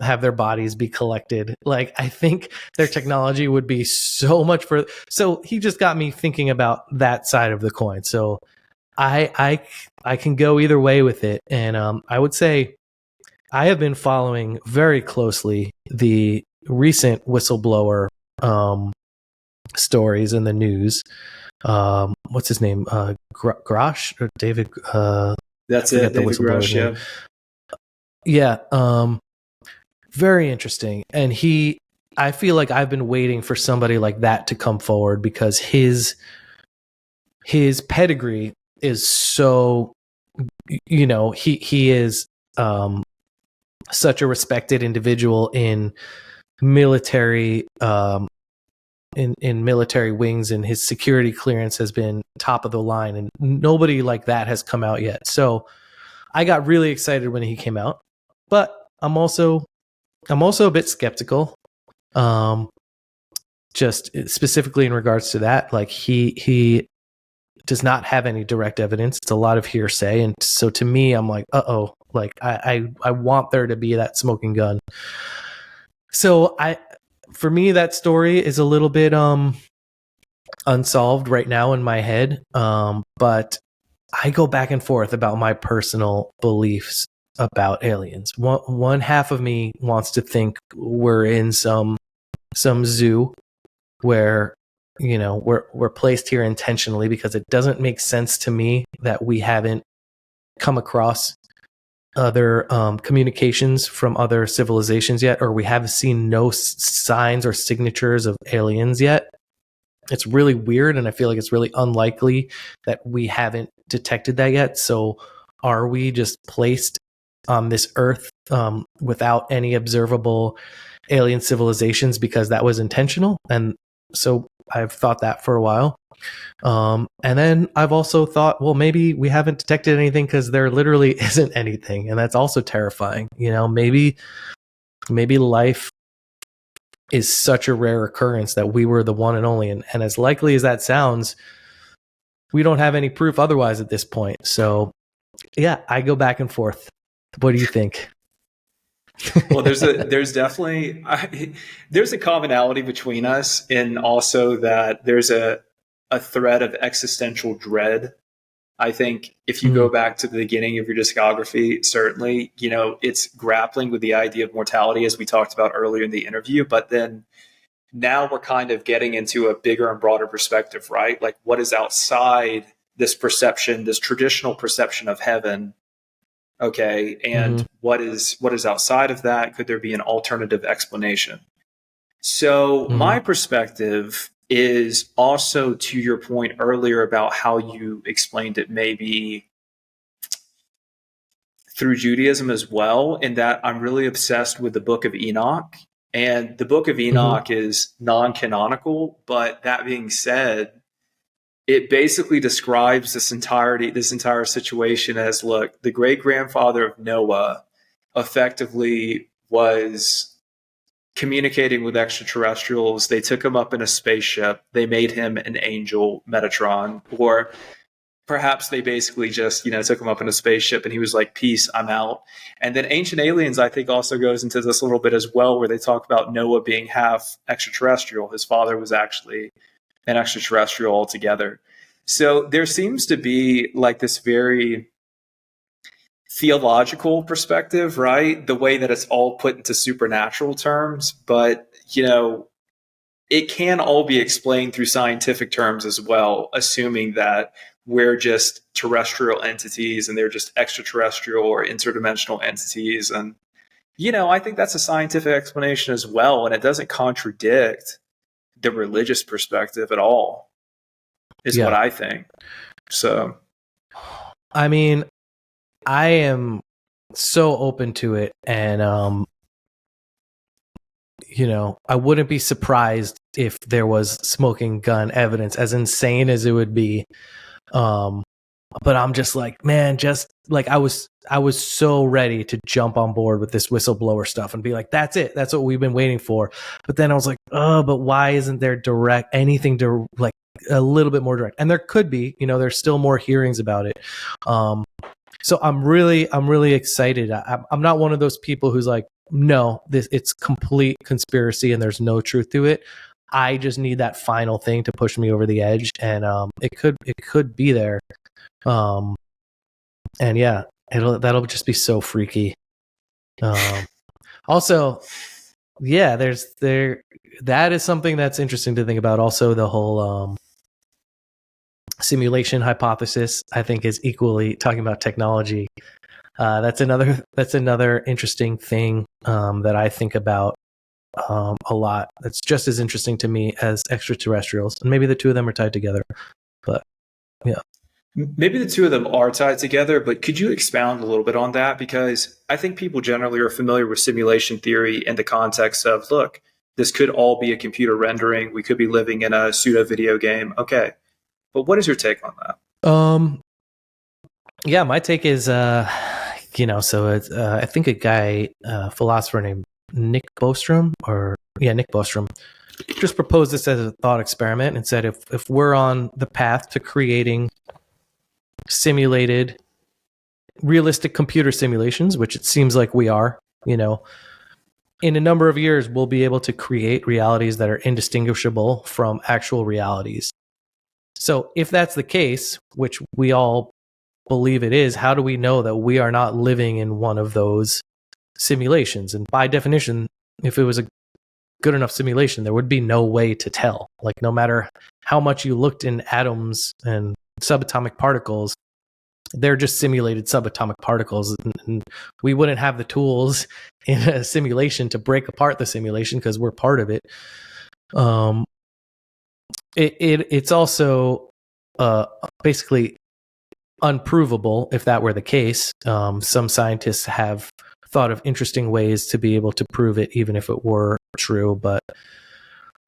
have their bodies be collected? Like, I think their technology would be so much further. So he just got me thinking about that side of the coin. So I can go either way with it. And I would say I have been following very closely the recent whistleblower stories in the news. What's his name? Grosh or David? That's it, David Grosh. Yeah. Very interesting. And I feel like I've been waiting for somebody like that to come forward because his pedigree is so, he is such a respected individual in military in military wings, and his security clearance has been top of the line, and nobody like that has come out yet. So I got really excited when he came out, but I'm also a bit skeptical, just specifically in regards to that. Like, he does not have any direct evidence. It's a lot of hearsay, and so to me, I'm like, like I want there to be that smoking gun. So for me, that story is a little bit unsolved right now in my head, but I go back and forth about my personal beliefs about aliens. One half of me wants to think we're in some zoo where, we're placed here intentionally, because it doesn't make sense to me that we haven't come across other communications from other civilizations yet, or we haven't seen no signs or signatures of aliens yet. It's really weird, and I feel like it's really unlikely that we haven't detected that yet. So are we just placed on this Earth without any observable alien civilizations because that was intentional? And so I've thought that for a while. And then I've also thought, well, maybe we haven't detected anything because there literally isn't anything. And that's also terrifying. Maybe life is such a rare occurrence that we were the one and only. And as likely as that sounds, we don't have any proof otherwise at this point. So yeah, I go back and forth. What do you think? Well, there's definitely there's a commonality between us, in also that there's a thread of existential dread. I think if you go back to the beginning of your discography, certainly, it's grappling with the idea of mortality, as we talked about earlier in the interview. But then now we're kind of getting into a bigger and broader perspective, right? Like, what is outside this perception, this traditional perception of heaven? Okay. And what is outside of that? Could there be an alternative explanation? So my perspective is also, to your point earlier about how you explained it, maybe through Judaism as well, in that I'm really obsessed with the Book of Enoch. And the Book of Enoch is non-canonical, but that being said, it basically describes this entire situation as, look, the great-grandfather of Noah effectively was communicating with extraterrestrials. They took him up in a spaceship. They made him an angel, Metatron. Or perhaps they basically just, took him up in a spaceship and he was like, peace, I'm out. And then Ancient Aliens, I think, also goes into this a little bit as well, where they talk about Noah being half extraterrestrial. His father was actually an extraterrestrial altogether. So there seems to be like this very theological perspective, right? The way that it's all put into supernatural terms, but it can all be explained through scientific terms as well, assuming that we're just terrestrial entities and they're just extraterrestrial or interdimensional entities. And I think that's a scientific explanation as well, and it doesn't contradict the religious perspective at all, is what I think. So, I mean, I am so open to it, and I wouldn't be surprised if there was smoking gun evidence, as insane as it would be. But I'm just like, man, just like I was so ready to jump on board with this whistleblower stuff and be like, that's it, that's what we've been waiting for. But then I was like, oh, but why isn't there anything to like a little bit more direct? And there could be, there's still more hearings about it. So I'm really excited. I'm not one of those people who's like, no, it's complete conspiracy and there's no truth to it. I just need that final thing to push me over the edge, and it could be there. And yeah, that'll just be so freaky. Also, yeah, that is something that's interesting to think about. Also, the whole simulation hypothesis, I think, is equally talking about technology. That's another interesting thing that I think about a lot. That's just as interesting to me as extraterrestrials, and maybe the two of them are tied together. But yeah, maybe the two of them are tied together. But could you expound a little bit on that? Because I think people generally are familiar with simulation theory in the context of, look, this could all be a computer rendering. We could be living in a pseudo video game. Okay, but what is your take on that? Yeah, my take is, so it's, I think a guy, philosopher named Nick Bostrom, just proposed this as a thought experiment and said, if we're on the path to creating simulated, realistic computer simulations, which it seems like we are, in a number of years, we'll be able to create realities that are indistinguishable from actual realities. So if that's the case, which we all believe it is, how do we know that we are not living in one of those simulations? And by definition, if it was a good enough simulation, there would be no way to tell. Like, no matter how much you looked in atoms and subatomic particles, they're just simulated subatomic particles, and we wouldn't have the tools in a simulation to break apart the simulation because we're part of it. It's also basically unprovable if that were the case. Some scientists have thought of interesting ways to be able to prove it, even if it were true. But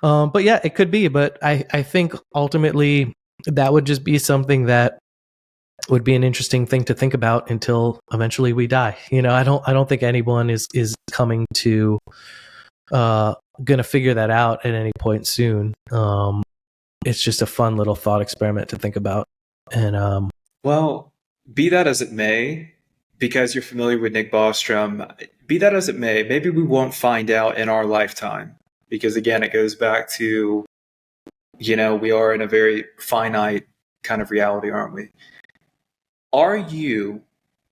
yeah, it could be. But I think ultimately that would just be something that would be an interesting thing to think about until eventually we die. I don't think anyone is coming to gonna figure that out at any point soon. It's just a fun little thought experiment to think about. And well, be that as it may, because you're familiar with Nick Bostrom, be that as it may, maybe we won't find out in our lifetime. Because again, it goes back to, we are in a very finite kind of reality, aren't we? Are you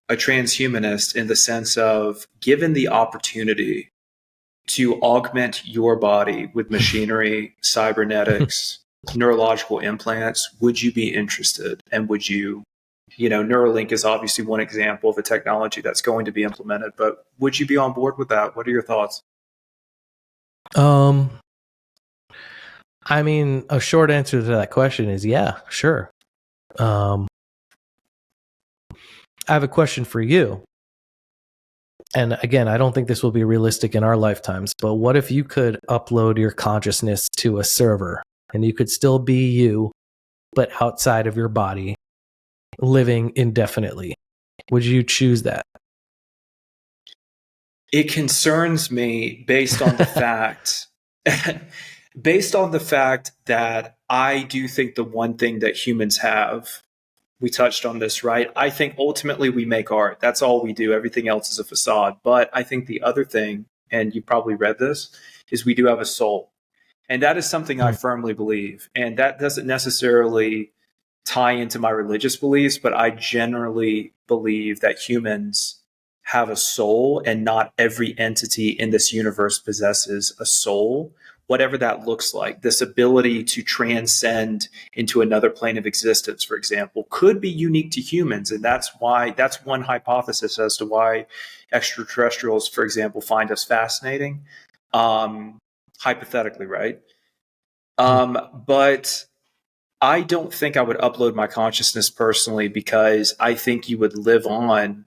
a transhumanist in the sense of, given the opportunity to augment your body with machinery, cybernetics, neurological implants, would you be interested? And would you, Neuralink is obviously one example of a technology that's going to be implemented, but would you be on board with that? What are your thoughts? I mean, a short answer to that question is yeah, sure. I have a question for you. And again, I don't think this will be realistic in our lifetimes, but what if you could upload your consciousness to a server and you could still be you, but outside of your body, living indefinitely? Would you choose that? It concerns me based on the fact that I do think the one thing that humans have, we touched on this, right? I think ultimately we make art. That's all we do. Everything else is a facade. But I think the other thing, and you probably read this, is we do have a soul. And that is something I firmly believe. And that doesn't necessarily tie into my religious beliefs, but I generally believe that humans have a soul, and not every entity in this universe possesses a soul, whatever that looks like. This ability to transcend into another plane of existence, for example, could be unique to humans. And that's one hypothesis as to why extraterrestrials, for example, find us fascinating. Hypothetically, right? But I don't think I would upload my consciousness personally, because I think you would live on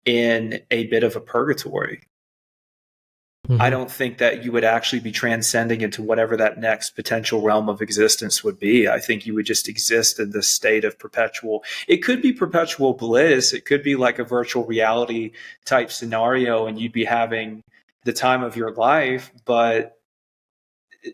in a bit of a purgatory. I don't think that you would actually be transcending into whatever that next potential realm of existence would be. I think you would just exist in this state of perpetual, it could be perpetual bliss. It could be like a virtual reality type scenario, and you'd be having the time of your life, but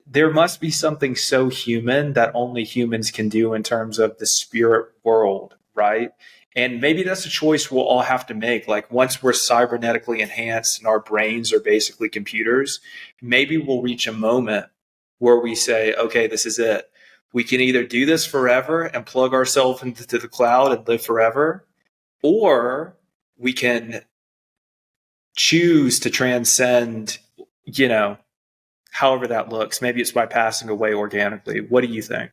there must be something so human that only humans can do in terms of the spirit world, right? And maybe that's a choice we'll all have to make. Like once we're cybernetically enhanced and our brains are basically computers, maybe we'll reach a moment where we say, okay, this is it. We can either do this forever and plug ourselves into the cloud and live forever, or we can choose to transcend, however that looks. Maybe it's by passing away organically. What do you think?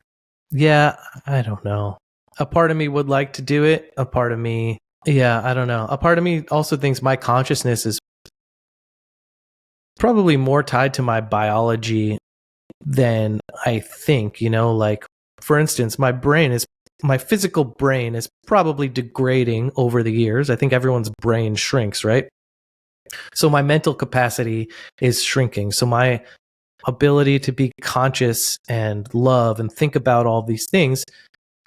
Yeah, I don't know. A part of me would like to do it. A part of me, I don't know. A part of me also thinks my consciousness is probably more tied to my biology than I think, like for instance, my physical brain is probably degrading over the years. I think everyone's brain shrinks, right? So my mental capacity is shrinking. So my ability to be conscious and love and think about all these things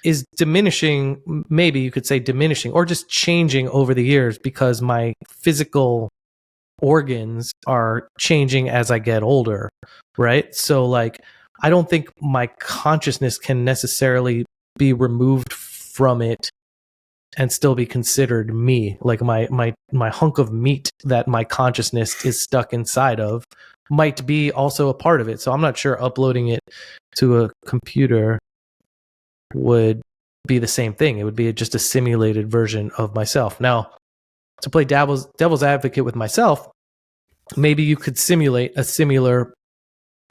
is diminishing. Maybe you could say diminishing or just changing over the years because my physical organs are changing as I get older, right? So like, I don't think my consciousness can necessarily be removed from it and still be considered me. Like my hunk of meat that my consciousness is stuck inside of might be also a part of it. So I'm not sure uploading it to a computer would be the same thing. It would be just a simulated version of myself. Now, to play devil's advocate with myself, maybe you could simulate a similar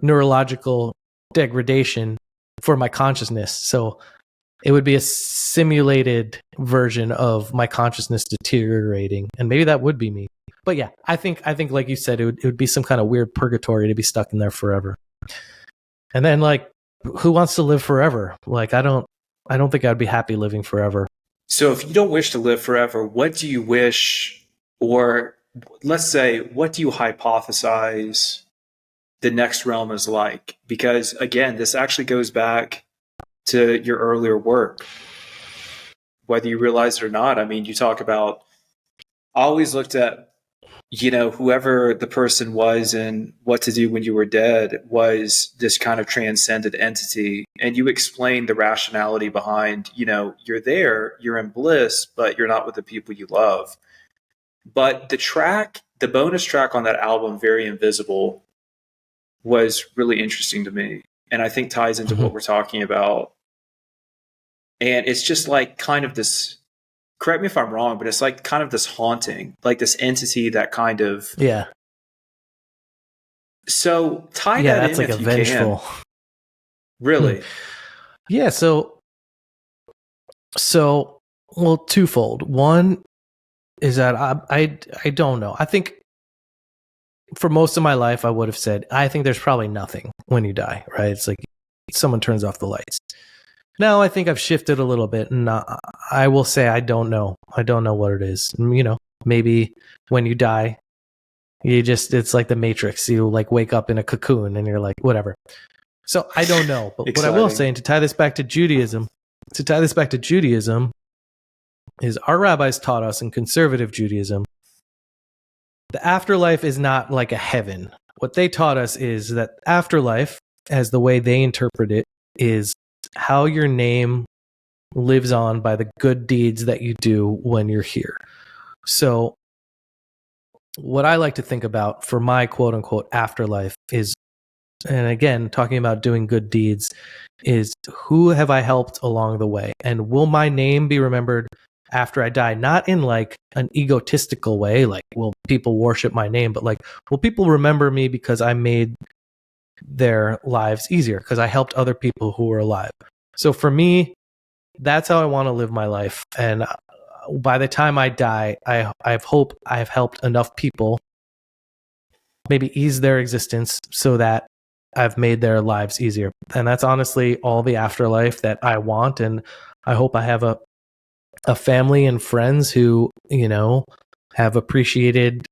neurological degradation for my consciousness. So it would be a simulated version of my consciousness deteriorating, and maybe that would be me. But yeah, I think like you said, it would be some kind of weird purgatory to be stuck in there forever. And then like, who wants to live forever? Like, I don't think I'd be happy living forever. So if you don't wish to live forever, what do you wish, or let's say, what do you hypothesize the next realm is like? Because again, this actually goes back to your earlier work, whether you realize it or not. I mean, you talk about, I always looked at, whoever the person was and what to do when you were dead was this kind of transcendent entity. And you explained the rationality behind, you're there, you're in bliss, but you're not with the people you love. But the bonus track on that album, Very Invisible, was really interesting to me. And I think ties into what we're talking about. And it's just like kind of this, correct me if I'm wrong, but it's like kind of this haunting, like this entity that kind of. Yeah. So tie that in. That's like if a vengeful. Can. Really? Yeah. So, well, twofold. One is that I don't know. I think for most of my life, I would have said, I think there's probably nothing when you die, right? It's like someone turns off the lights. Now I think I've shifted a little bit, and I will say I don't know. I don't know what it is. Maybe when you die, it's like the Matrix. You like wake up in a cocoon, and you're like, whatever. So I don't know. But what I will say, and to tie this back to Judaism, is our rabbis taught us in conservative Judaism, the afterlife is not like a heaven. What they taught us is that afterlife, as the way they interpret it, is how your name lives on by the good deeds that you do when you're here. So what I like to think about for my quote unquote afterlife is, and again, talking about doing good deeds, is who have I helped along the way? And will my name be remembered after I die? Not in like an egotistical way, like will people worship my name, but like, will people remember me because I made their lives easier, because I helped other people who were alive? So for me, that's how I want to live my life. And by the time I die, I hope I've helped enough people maybe ease their existence so that I've made their lives easier. And that's honestly all the afterlife that I want. And I hope I have a family and friends who, have appreciated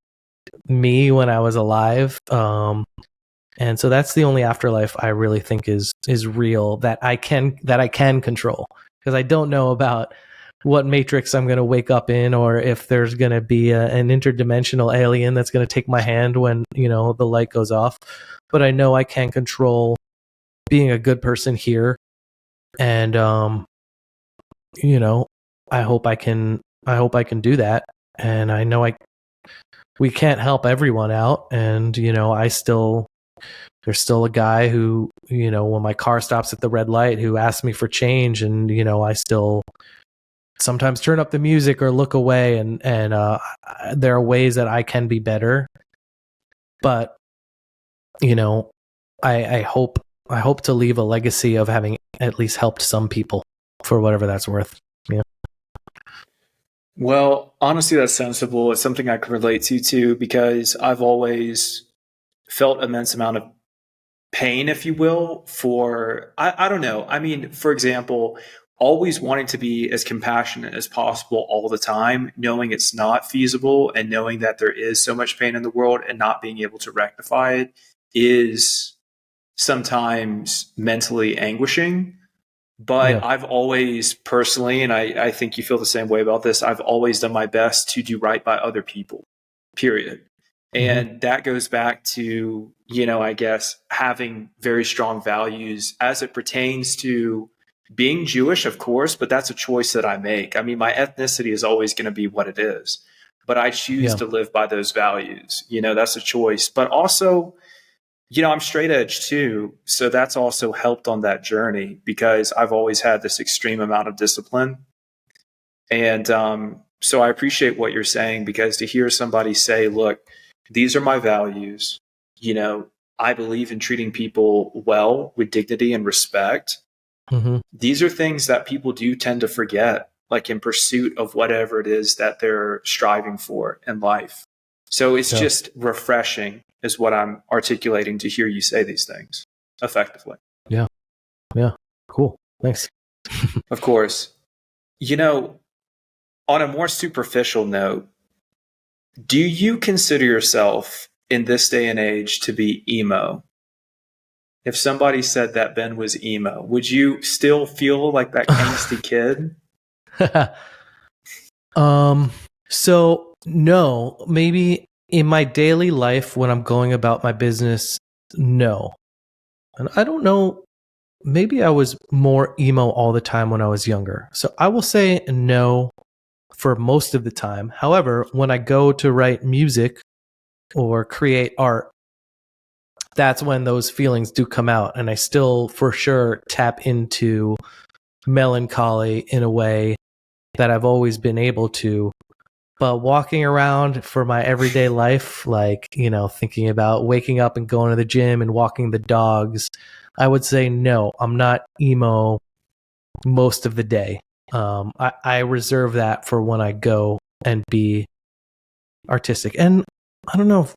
me when I was alive. And so that's the only afterlife I really think is real that I can control, because I don't know about what matrix I'm going to wake up in, or if there's going to be an interdimensional alien that's going to take my hand when, you know, the light goes off. But I know I can control being a good person here. And, you know, I hope I can do that. And I know we can't help everyone out. And, you know, there's still a guy who, you know, when my car stops at the red light, who asks me for change, and, you know, I still sometimes turn up the music or look away, and there are ways that I can be better. But, you know, I hope to leave a legacy of having at least helped some people, for whatever that's worth. Yeah. Well, honestly, that's sensible. It's something I can relate to too, because I've always felt immense amount of pain, if you will, for, I don't know. I mean, for example, always wanting to be as compassionate as possible all the time, knowing it's not feasible, and knowing that there is so much pain in the world and not being able to rectify it is sometimes mentally anguishing. But Yeah. I've always personally, and I think you feel the same way about this, I've always done my best to do right by other people, period. And that goes back to, you know, I guess having very strong values as it pertains to being Jewish, of course, but that's a choice that I make. I mean, my ethnicity is always going to be what it is, but I choose to live by those values. You know, that's a choice. But also, you know, I'm straight edge too. So that's also helped on that journey, because I've always had this extreme amount of discipline. And so I appreciate what you're saying, because to hear somebody say, look, these are my values, you know, I believe in treating people well with dignity and respect. These are things that people do tend to forget, like in pursuit of whatever it is that they're striving for in life. So it's just refreshing, is what I'm articulating, to hear you say these things effectively. Yeah. Cool. Thanks. Of course. You know, on a more superficial note, do you consider yourself in this day and age to be emo? If somebody said that Ben was emo, would you still feel like that angsty kid? So no, maybe in my daily life when I'm going about my business, no. And I don't know, maybe I was more emo all the time when I was younger. So I will say no for most of the time. However, when I go to write music or create art, that's when those feelings do come out, and I still for sure tap into melancholy in a way that I've always been able to. But walking around for my everyday life, like, you know, thinking about waking up and going to the gym and walking the dogs, I would say no, I'm not emo most of the day. I reserve that for when I go and be artistic. And I don't know,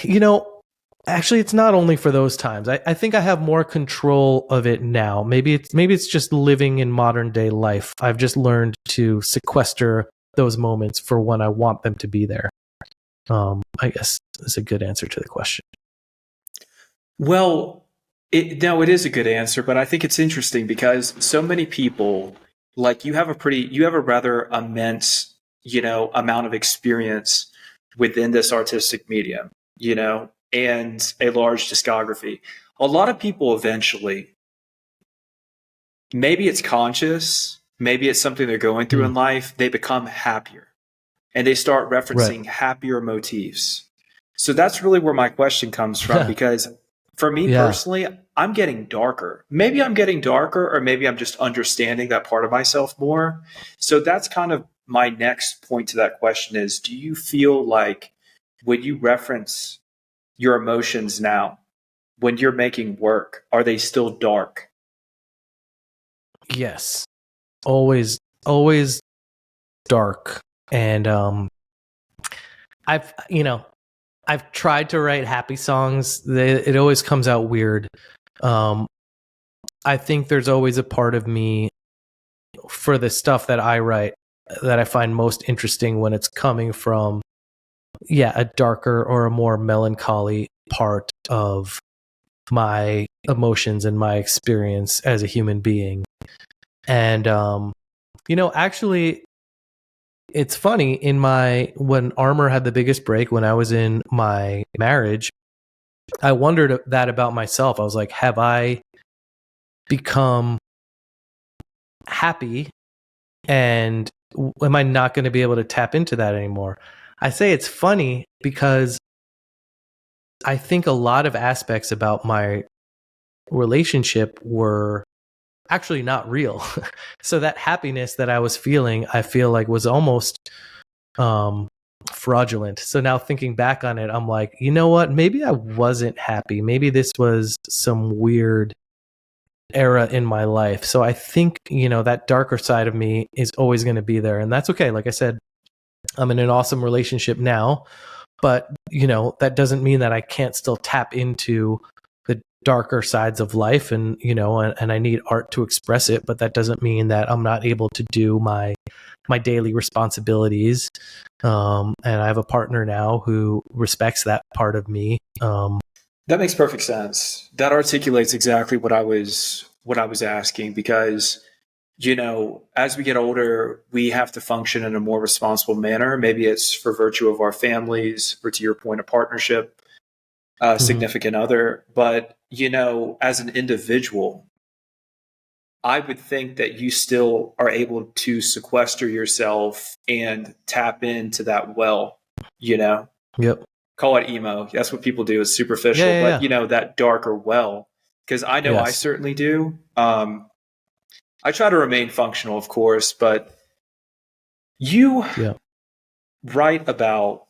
you know, actually it's not only for those times. I think I have more control of it now. Maybe it's just living in modern day life. I've just learned to sequester those moments for when I want them to be there. I guess is a good answer to the question. Well, it is a good answer, but I think it's interesting because so many people, like, you have a rather immense, you know, amount of experience within this artistic medium, you know, and a large discography. A lot of people eventually, maybe it's conscious, maybe it's something they're going through in life, they become happier and they start referencing happier motifs. So that's really where my question comes from, because for me personally, I'm getting darker. Maybe I'm getting darker, or maybe I'm just understanding that part of myself more. So that's kind of my next point to that question is, do you feel like when you reference your emotions now, when you're making work, are they still dark? Yes. Always dark. And I've tried to write happy songs. It always comes out weird. I think there's always a part of me for the stuff that I write that I find most interesting when it's coming from, a darker or a more melancholy part of my emotions and my experience as a human being. And, actually, it's funny, when Armor had the biggest break, when I was in my marriage, I wondered that about myself. I was like, have I become happy, and am I not going to be able to tap into that anymore? I say it's funny because I think a lot of aspects about my relationship were actually not real. So that happiness that I was feeling, I feel like was almost fraudulent. So now thinking back on it, I'm like, you know what? Maybe I wasn't happy. Maybe this was some weird era in my life. So I think, that darker side of me is always going to be there. And that's okay. Like I said, I'm in an awesome relationship now, but, that doesn't mean that I can't still tap into the darker sides of life, and, and I need art to express it, but that doesn't mean that I'm not able to do my daily responsibilities. And I have a partner now who respects that part of me. That makes perfect sense. That articulates exactly what I was asking, because, as we get older, we have to function in a more responsible manner. Maybe it's for virtue of our families, or to your point, a partnership, significant other. But, as an individual, I would think that you still are able to sequester yourself and tap into that well, Yep. Call it emo. That's what people do. It's superficial, but that darker well, because I know I certainly do. I try to remain functional, of course, but you write about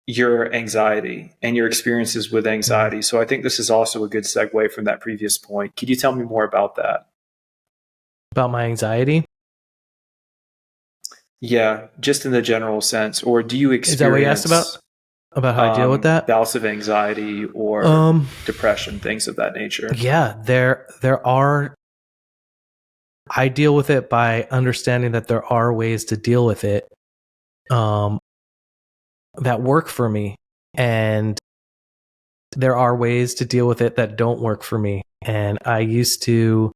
your anxiety and your experiences with anxiety. So I think this is also a good segue from that previous point. Could you tell me more about that? About my anxiety? Yeah, just in the general sense. Or do you experience... Is that what you asked about? About how I deal with that? Bouts of anxiety or depression, things of that nature. Yeah, there are... I deal with it by understanding that there are ways to deal with it that work for me. And there are ways to deal with it that don't work for me. And I used to...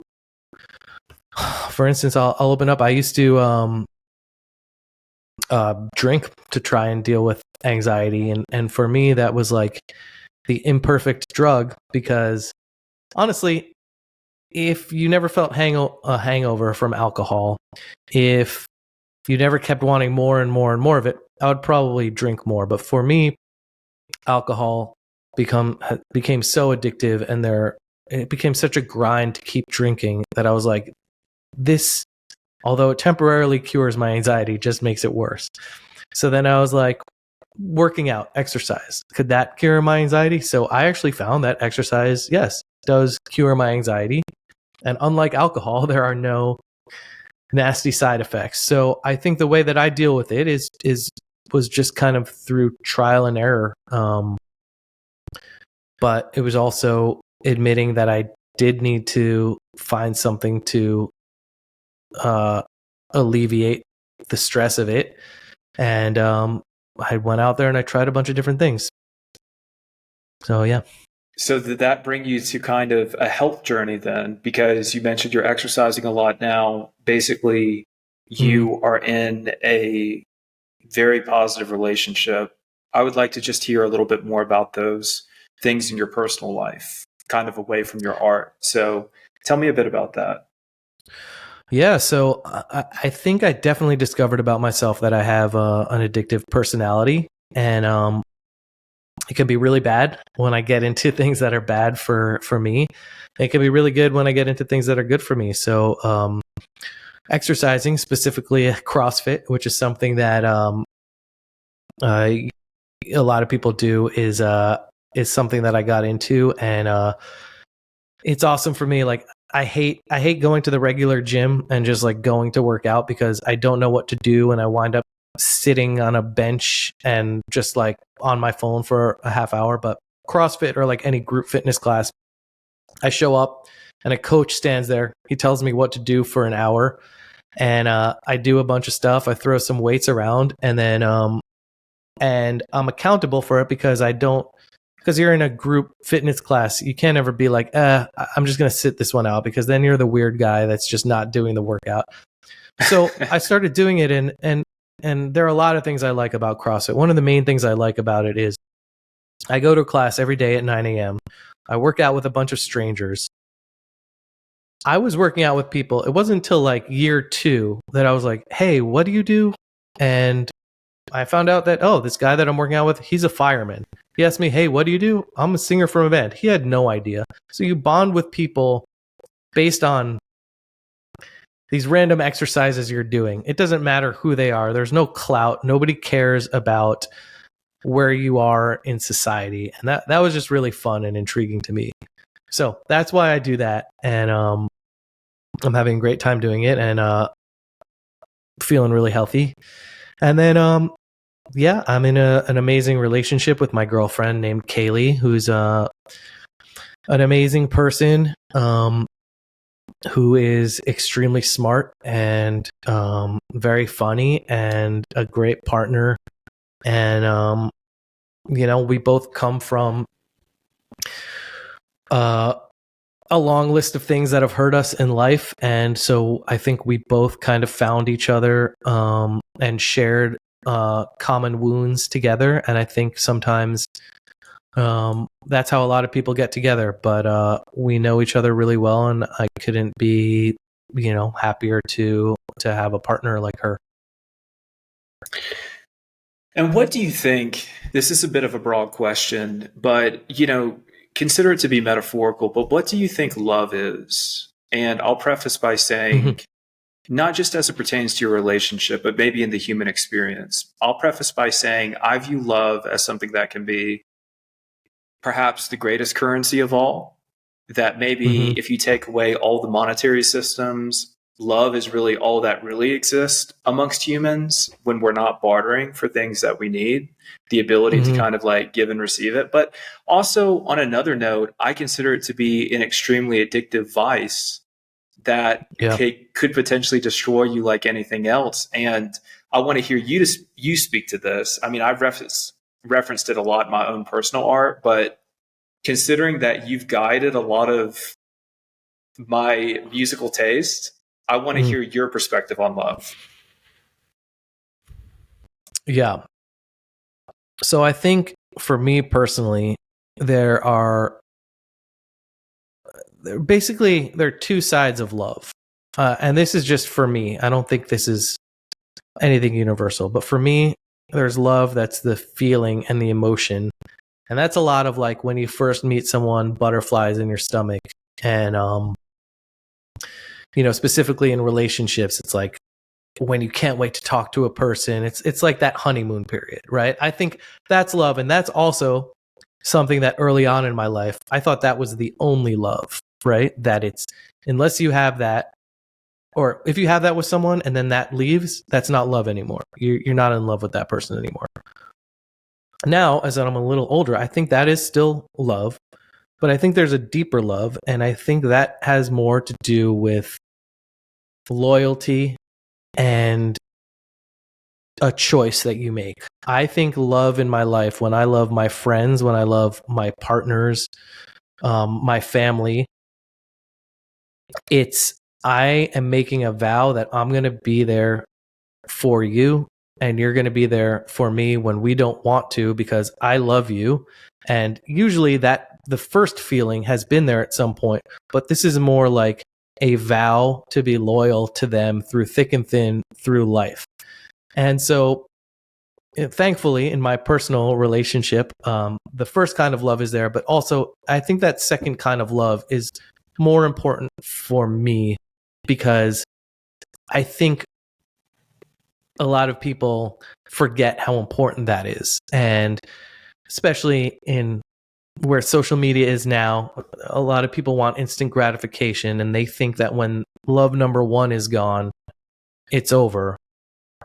For instance, I'll open up. I used to drink to try and deal with anxiety, and for me that was like the imperfect drug, because honestly, if you never felt a hangover from alcohol, if you never kept wanting more and more and more of it, I would probably drink more. But for me, alcohol became so addictive, and it became such a grind to keep drinking, that I was like, this, although it temporarily cures my anxiety, just makes it worse. So then I was like, working out, exercise, could that cure my anxiety? So I actually found that exercise, yes, does cure my anxiety. And unlike alcohol, there are no nasty side effects. So I think the way that I deal with it was just kind of through trial and error. But it was also admitting that I did need to find something to alleviate the stress of it. And I went out there and I tried a bunch of different things. So, yeah. So did that bring you to kind of a health journey then? Because you mentioned you're exercising a lot now. Basically, you are in a very positive relationship. I would like to just hear a little bit more about those things in your personal life, kind of away from your art. So tell me a bit about that. Yeah, so I think I definitely discovered about myself that I have an addictive personality, and it can be really bad when I get into things that are bad for me. It can be really good when I get into things that are good for me. So exercising, specifically CrossFit, which is something that a lot of people do, is something that I got into, and it's awesome for me. Like, I hate going to the regular gym and just like going to work out, because I don't know what to do, and I wind up sitting on a bench and just like on my phone for a half hour. But CrossFit, or like any group fitness class, I show up and a coach stands there. He tells me what to do for an hour, and I do a bunch of stuff. I throw some weights around, and then and I'm accountable for it because because you're in a group fitness class, you can't ever be like, I'm just going to sit this one out, because then you're the weird guy that's just not doing the workout. So I started doing it, and there are a lot of things I like about CrossFit. One of the main things I like about it is I go to class every day at 9 a.m. I work out with a bunch of strangers. I was working out with people. It wasn't until like year 2 that I was like, hey, what do you do? And I found out that, this guy that I'm working out with, he's a fireman. He asked me, hey, what do you do? I'm a singer from a band. He had no idea. So you bond with people based on these random exercises you're doing. It doesn't matter who they are. There's no clout. Nobody cares about where you are in society. And that was just really fun and intriguing to me. So that's why I do that. And I'm having a great time doing it, and feeling really healthy. And then, I'm in an amazing relationship with my girlfriend named Kaylee, who's an amazing person, who is extremely smart and very funny and a great partner. And, we both come from a long list of things that have hurt us in life. And so I think we both kind of found each other and shared common wounds together. And I think sometimes that's how a lot of people get together. But we know each other really well, and I couldn't be, happier to have a partner like her. And what do you think? This is a bit of a broad question, but consider it to be metaphorical. But what do you think love is? And I'll preface by saying, not just as it pertains to your relationship, but maybe in the human experience. I'll preface by saying I view love as something that can be perhaps the greatest currency of all. That maybe if you take away all the monetary systems, love is really all that really exists amongst humans when we're not bartering for things that we need, the ability to kind of like give and receive it. But also on another note, I consider it to be an extremely addictive vice that could potentially destroy you like anything else. And I want to hear you speak to this. I mean, I've referenced it a lot in my own personal art, but considering that you've guided a lot of my musical taste, I want to hear your perspective on love. Yeah. So I think for me personally, there are two sides of love. And this is just for me. I don't think this is anything universal, but for me, there's love that's the feeling and the emotion. And that's a lot of like when you first meet someone, butterflies in your stomach. And, specifically in relationships, it's like when you can't wait to talk to a person, it's like that honeymoon period, right? I think that's love. And that's also something that early on in my life, I thought that was the only love, right? That it's, unless you have that, or if you have that with someone and then that leaves, that's not love anymore. You're not in love with that person anymore. Now, as I'm a little older, I think that is still love, but I think there's a deeper love. And I think that has more to do with loyalty and a choice that you make. I think love in my life, when I love my friends, when I love my partners, my family, I am making a vow that I'm going to be there for you and you're going to be there for me when we don't want to, because I love you. And usually the first feeling has been there at some point, but this is more like a vow to be loyal to them through thick and thin through life. And so thankfully in my personal relationship, the first kind of love is there, but also I think that second kind of love is more important for me, because I think a lot of people forget how important that is. And especially in where social media is now, a lot of people want instant gratification, and they think that when love number one is gone, it's over,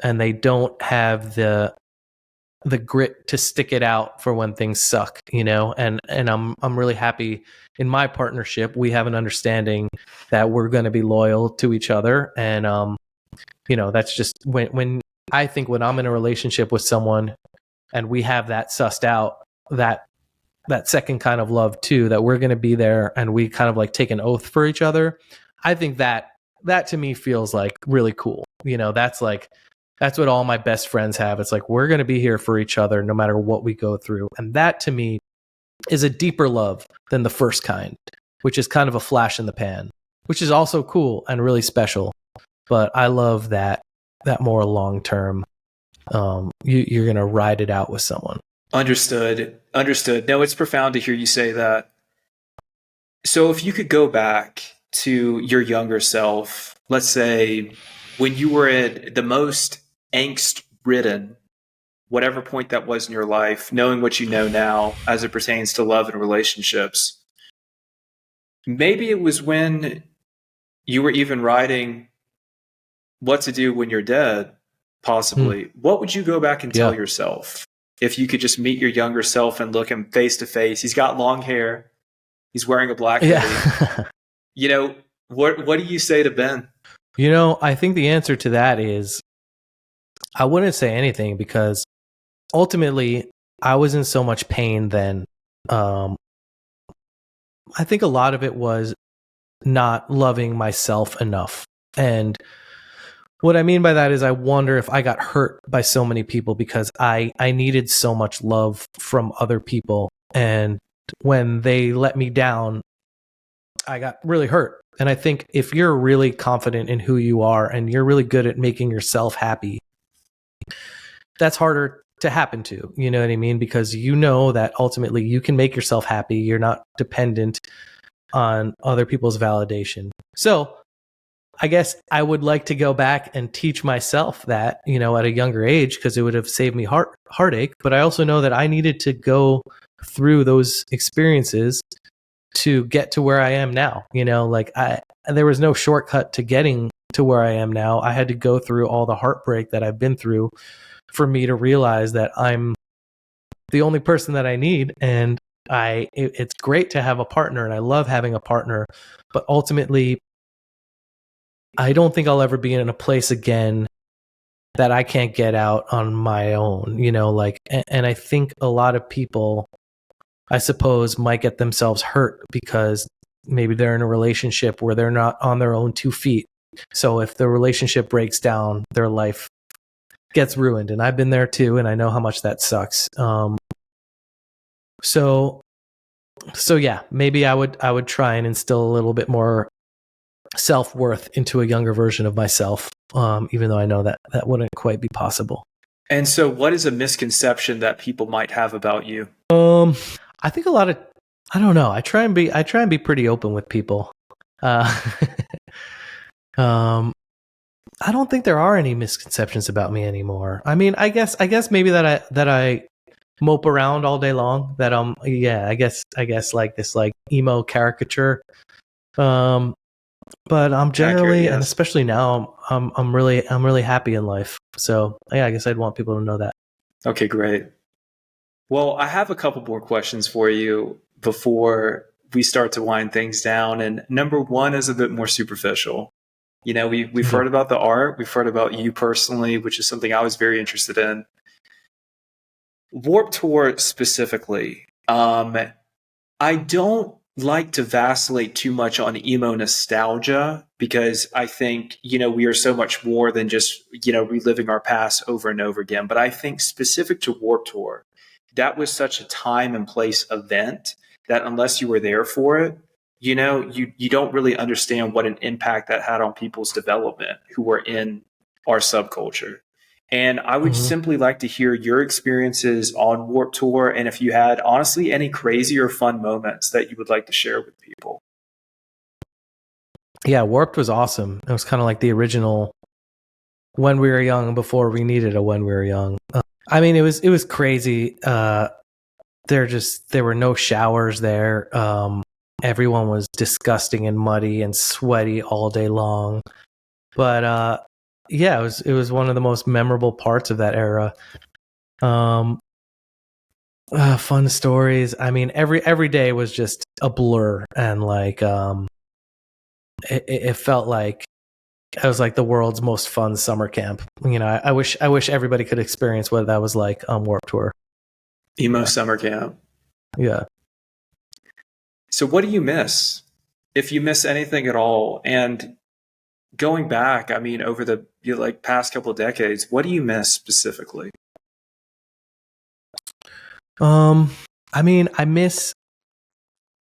and they don't have the grit to stick it out for when things suck, and I'm really happy in my partnership. We have an understanding that we're going to be loyal to each other, and that's just when I think when I'm in a relationship with someone and we have that sussed out, that second kind of love too, that we're going to be there and we kind of like take an oath for each other. I think that to me feels like really cool. That's what all my best friends have. It's like, we're going to be here for each other no matter what we go through. And that to me is a deeper love than the first kind, which is kind of a flash in the pan, which is also cool and really special. But I love that more long term. You're going to ride it out with someone. Understood. No, it's profound to hear you say that. So if you could go back to your younger self, let's say when you were at the most angst-ridden, whatever point that was in your life, knowing what you know now as it pertains to love and relationships, maybe it was when you were even writing What to Do When You're Dead, possibly. What would you go back and tell yourself if you could just meet your younger self and look him face to face? He's got long hair. He's wearing a black hoodie. What do you say to Ben? I think the answer to that is I wouldn't say anything, because ultimately I was in so much pain then. I think a lot of it was not loving myself enough. And what I mean by that is I wonder if I got hurt by so many people because I needed so much love from other people. And when they let me down, I got really hurt. And I think if you're really confident in who you are and you're really good at making yourself happy, that's harder to happen to. You know what I mean? Because you know that ultimately you can make yourself happy. You're not dependent on other people's validation. So I guess I would like to go back and teach myself that, at a younger age, because it would have saved me heartache. But I also know that I needed to go through those experiences to get to where I am now. There was no shortcut to getting to where I am now. I had to go through all the heartbreak that I've been through for me to realize that I'm the only person that I need. And it's great to have a partner, and I love having a partner, but ultimately I don't think I'll ever be in a place again that I can't get out on my own, and I think a lot of people, I suppose, might get themselves hurt because maybe they're in a relationship where they're not on their own 2 feet. So if the relationship breaks down, their life gets ruined. And I've been there too, and I know how much that sucks. So yeah, maybe I would try and instill a little bit more self-worth into a younger version of myself, even though I know that wouldn't quite be possible. And so what is a misconception that people might have about you? I think I don't know. I try and be pretty open with people. I don't think there are any misconceptions about me anymore. I mean, I guess maybe that I mope around all day long, that I guess like this like emo caricature. But I'm generally, and especially now, I'm really happy in life. So yeah, I guess I'd want people to know that. Okay, great. Well, I have a couple more questions for you before we start to wind things down. And number one is a bit more superficial. We've heard about the art, we've heard about you personally, which is something I was very interested in. Warped Tour specifically, I don't like to vacillate too much on emo nostalgia, because I think, we are so much more than just, reliving our past over and over again. But I think specific to Warped Tour, that was such a time and place event that unless you were there for it, you don't really understand what an impact that had on people's development who were in our subculture. And I would simply like to hear your experiences on Warped Tour, and if you had, honestly, any crazy or fun moments that you would like to share with people. Yeah, Warped was awesome. It was kind of like the original When We Were Young before we needed a When We Were Young. I mean, it was crazy. There were no showers there. Everyone was disgusting and muddy and sweaty all day long. But yeah, it was one of the most memorable parts of that era. Fun stories. I mean, every day was just a blur, and like it felt like the world's most fun summer camp. You know, I wish everybody could experience what that was like on Warped Tour. Emo summer camp. Yeah. So what do you miss? If you miss anything at all, and going back, I mean, over the past couple of decades, what do you miss specifically? I mean, I miss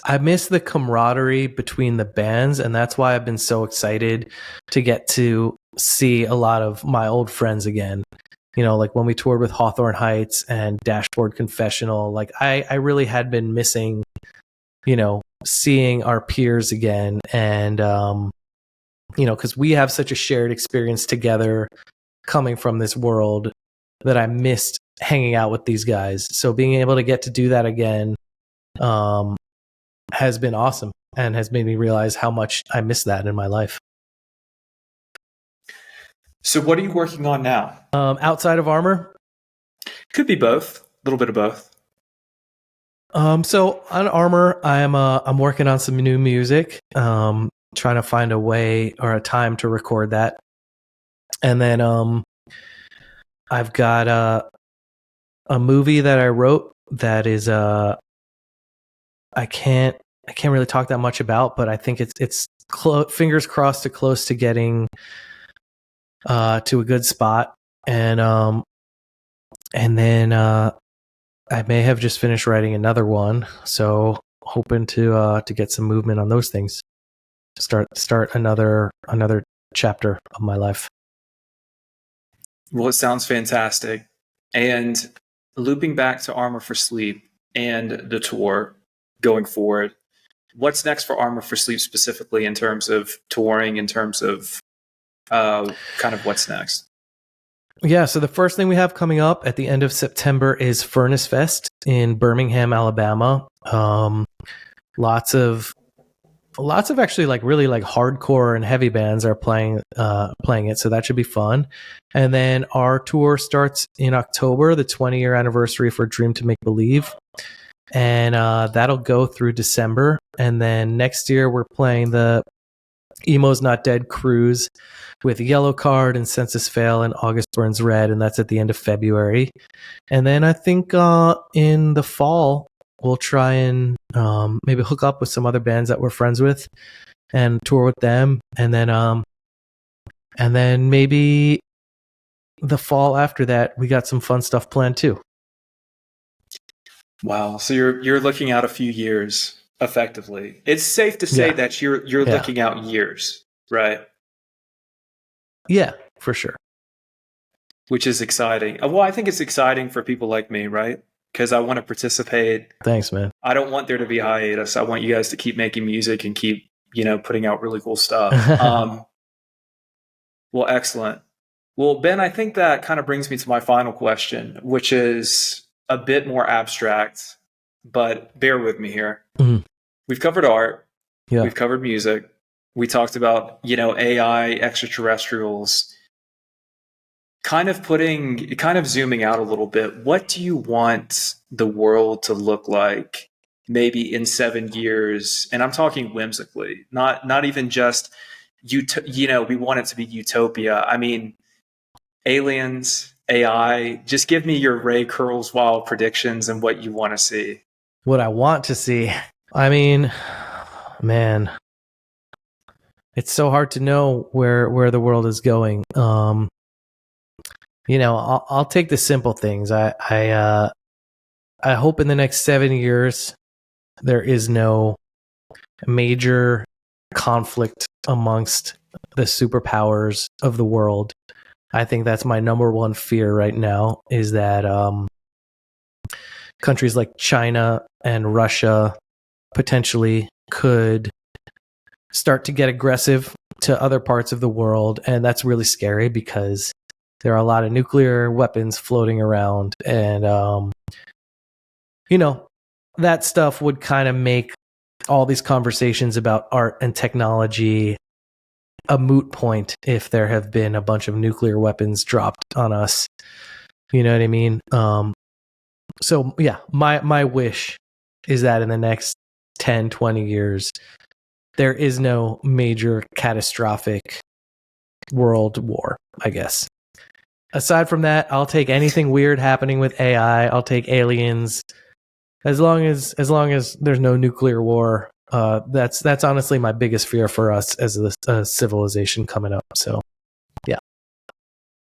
the camaraderie between the bands, and that's why I've been so excited to get to see a lot of my old friends again. You know, like when we toured with Hawthorne Heights and Dashboard Confessional, like I really had been missing, you know, seeing our peers again. And, you know, because we have such a shared experience together coming from this world that I missed hanging out with these guys. So being able to get to do that again has been awesome and has made me realize how much I miss that in my life. So what are you working on now? Outside of Armor? Could be both. A little bit of both. So on Armor, I'm working on some new music, trying to find a way or a time to record that. And then I've got a movie that I wrote that is I can't really talk that much about, but I think it's fingers crossed to close to getting to a good spot, and then I may have just finished writing another one, so hoping to get some movement on those things. Start another chapter of my life. Well, it sounds fantastic. And looping back to Armor for Sleep and the tour going forward, what's next for Armor for Sleep specifically in terms of touring, in terms of kind of what's next? Yeah, so the first thing we have coming up at the end of September is Furnace Fest in Birmingham, Alabama. Lots of actually like really like hardcore and heavy bands are playing it, so that should be fun. And then our tour starts in October, the 20-year anniversary for Dream to Make Believe, and that'll go through December. And then next year we're playing the Emo's Not Dead cruise with Yellow Card and Census Fail and August Burns Red, and that's at the end of February. And then I think in the fall we'll try and maybe hook up with some other bands that we're friends with and tour with them. And then maybe the fall after that, we got some fun stuff planned too. Wow. So you're looking out a few years effectively. It's safe to say that you're looking out years, right? Yeah, for sure. Which is exciting. Well, I think it's exciting for people like me, right? Because I want to participate. Thanks, man. I don't want there to be hiatus. I want you guys to keep making music and keep, putting out really cool stuff. Well, excellent. Well, Ben, I think that kind of brings me to my final question, which is a bit more abstract, but bear with me here. Mm-hmm. We've covered art. Yeah. We've covered music. We talked about, AI, extraterrestrials. Kind of zooming out a little bit, what do you want the world to look like maybe in 7 years? And I'm talking whimsically, not even just, we want it to be utopia. I mean, aliens, AI, just give me your Ray Kurzweil predictions and what you want to see. What I want to see. I mean, man, it's so hard to know where the world is going. I'll take the simple things. I hope in the next 7 years there is no major conflict amongst the superpowers of the world. I think that's my number one fear right now, is that countries like China and Russia potentially could start to get aggressive to other parts of the world, and that's really scary because there are a lot of nuclear weapons floating around, and that stuff would kind of make all these conversations about art and technology a moot point if there have been a bunch of nuclear weapons dropped on us. You know what I mean? So yeah, my wish is that in the next 10, 20 years, there is no major catastrophic world war, I guess. Aside from that, I'll take anything weird happening with AI. I'll take aliens, as long as there's no nuclear war. That's honestly my biggest fear for us as a civilization coming up. So, yeah.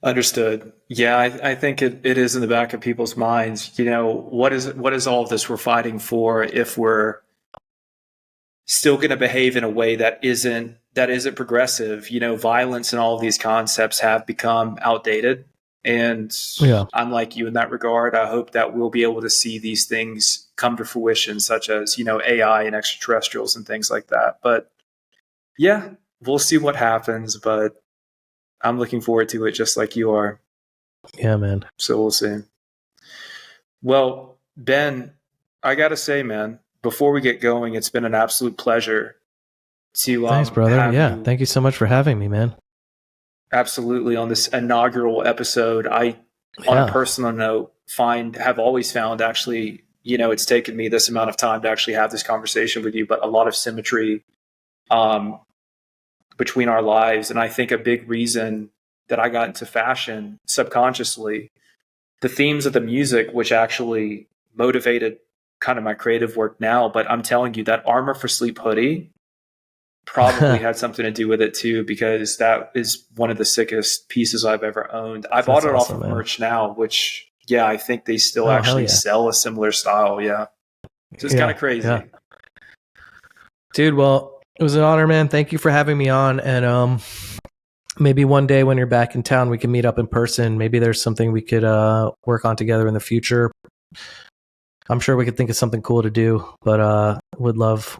Understood. Yeah, I think it is in the back of people's minds. You know, what is all of this we're fighting for if we're still going to behave in a way that isn't progressive? You know, violence and all of these concepts have become outdated. And I'm like you in that regard. I hope that we'll be able to see these things come to fruition, such as, you know, AI and extraterrestrials and things like that. But yeah, we'll see what happens. But I'm looking forward to it just like you are. Yeah, man. So we'll see. Well, Ben, I got to say, man, before we get going, it's been an absolute pleasure to Thanks, brother. Yeah. Thank you so much for having me, man. Absolutely. On this inaugural episode, on a personal note, have always found actually, you know, it's taken me this amount of time to actually have this conversation with you, but a lot of symmetry between our lives. And I think a big reason that I got into fashion subconsciously, the themes of the music, which actually motivated kind of my creative work now. But I'm telling you, that Armor for Sleep hoodie probably had something to do with it too, because that is one of the sickest pieces I've ever owned. I bought it off of merch now, which, yeah, I think they still actually sell a similar style. Yeah. So it's kind of crazy. Yeah. Dude, well, it was an honor, man. Thank you for having me on. And maybe one day when you're back in town, we can meet up in person. Maybe there's something we could work on together in the future. I'm sure we could think of something cool to do, but would love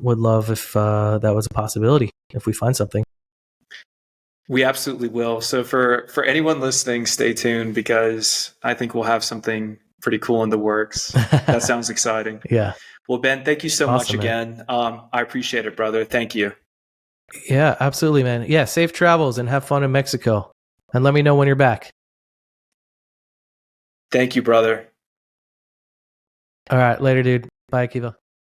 if that was a possibility, if we find something. We absolutely will. So for anyone listening, stay tuned, because I think we'll have something pretty cool in the works. That sounds exciting. Yeah. Well, Ben, thank you so much again. I appreciate it, brother. Thank you. Yeah, absolutely, man. Yeah, safe travels and have fun in Mexico. And let me know when you're back. Thank you, brother. All right, later, dude. Bye, Akiva.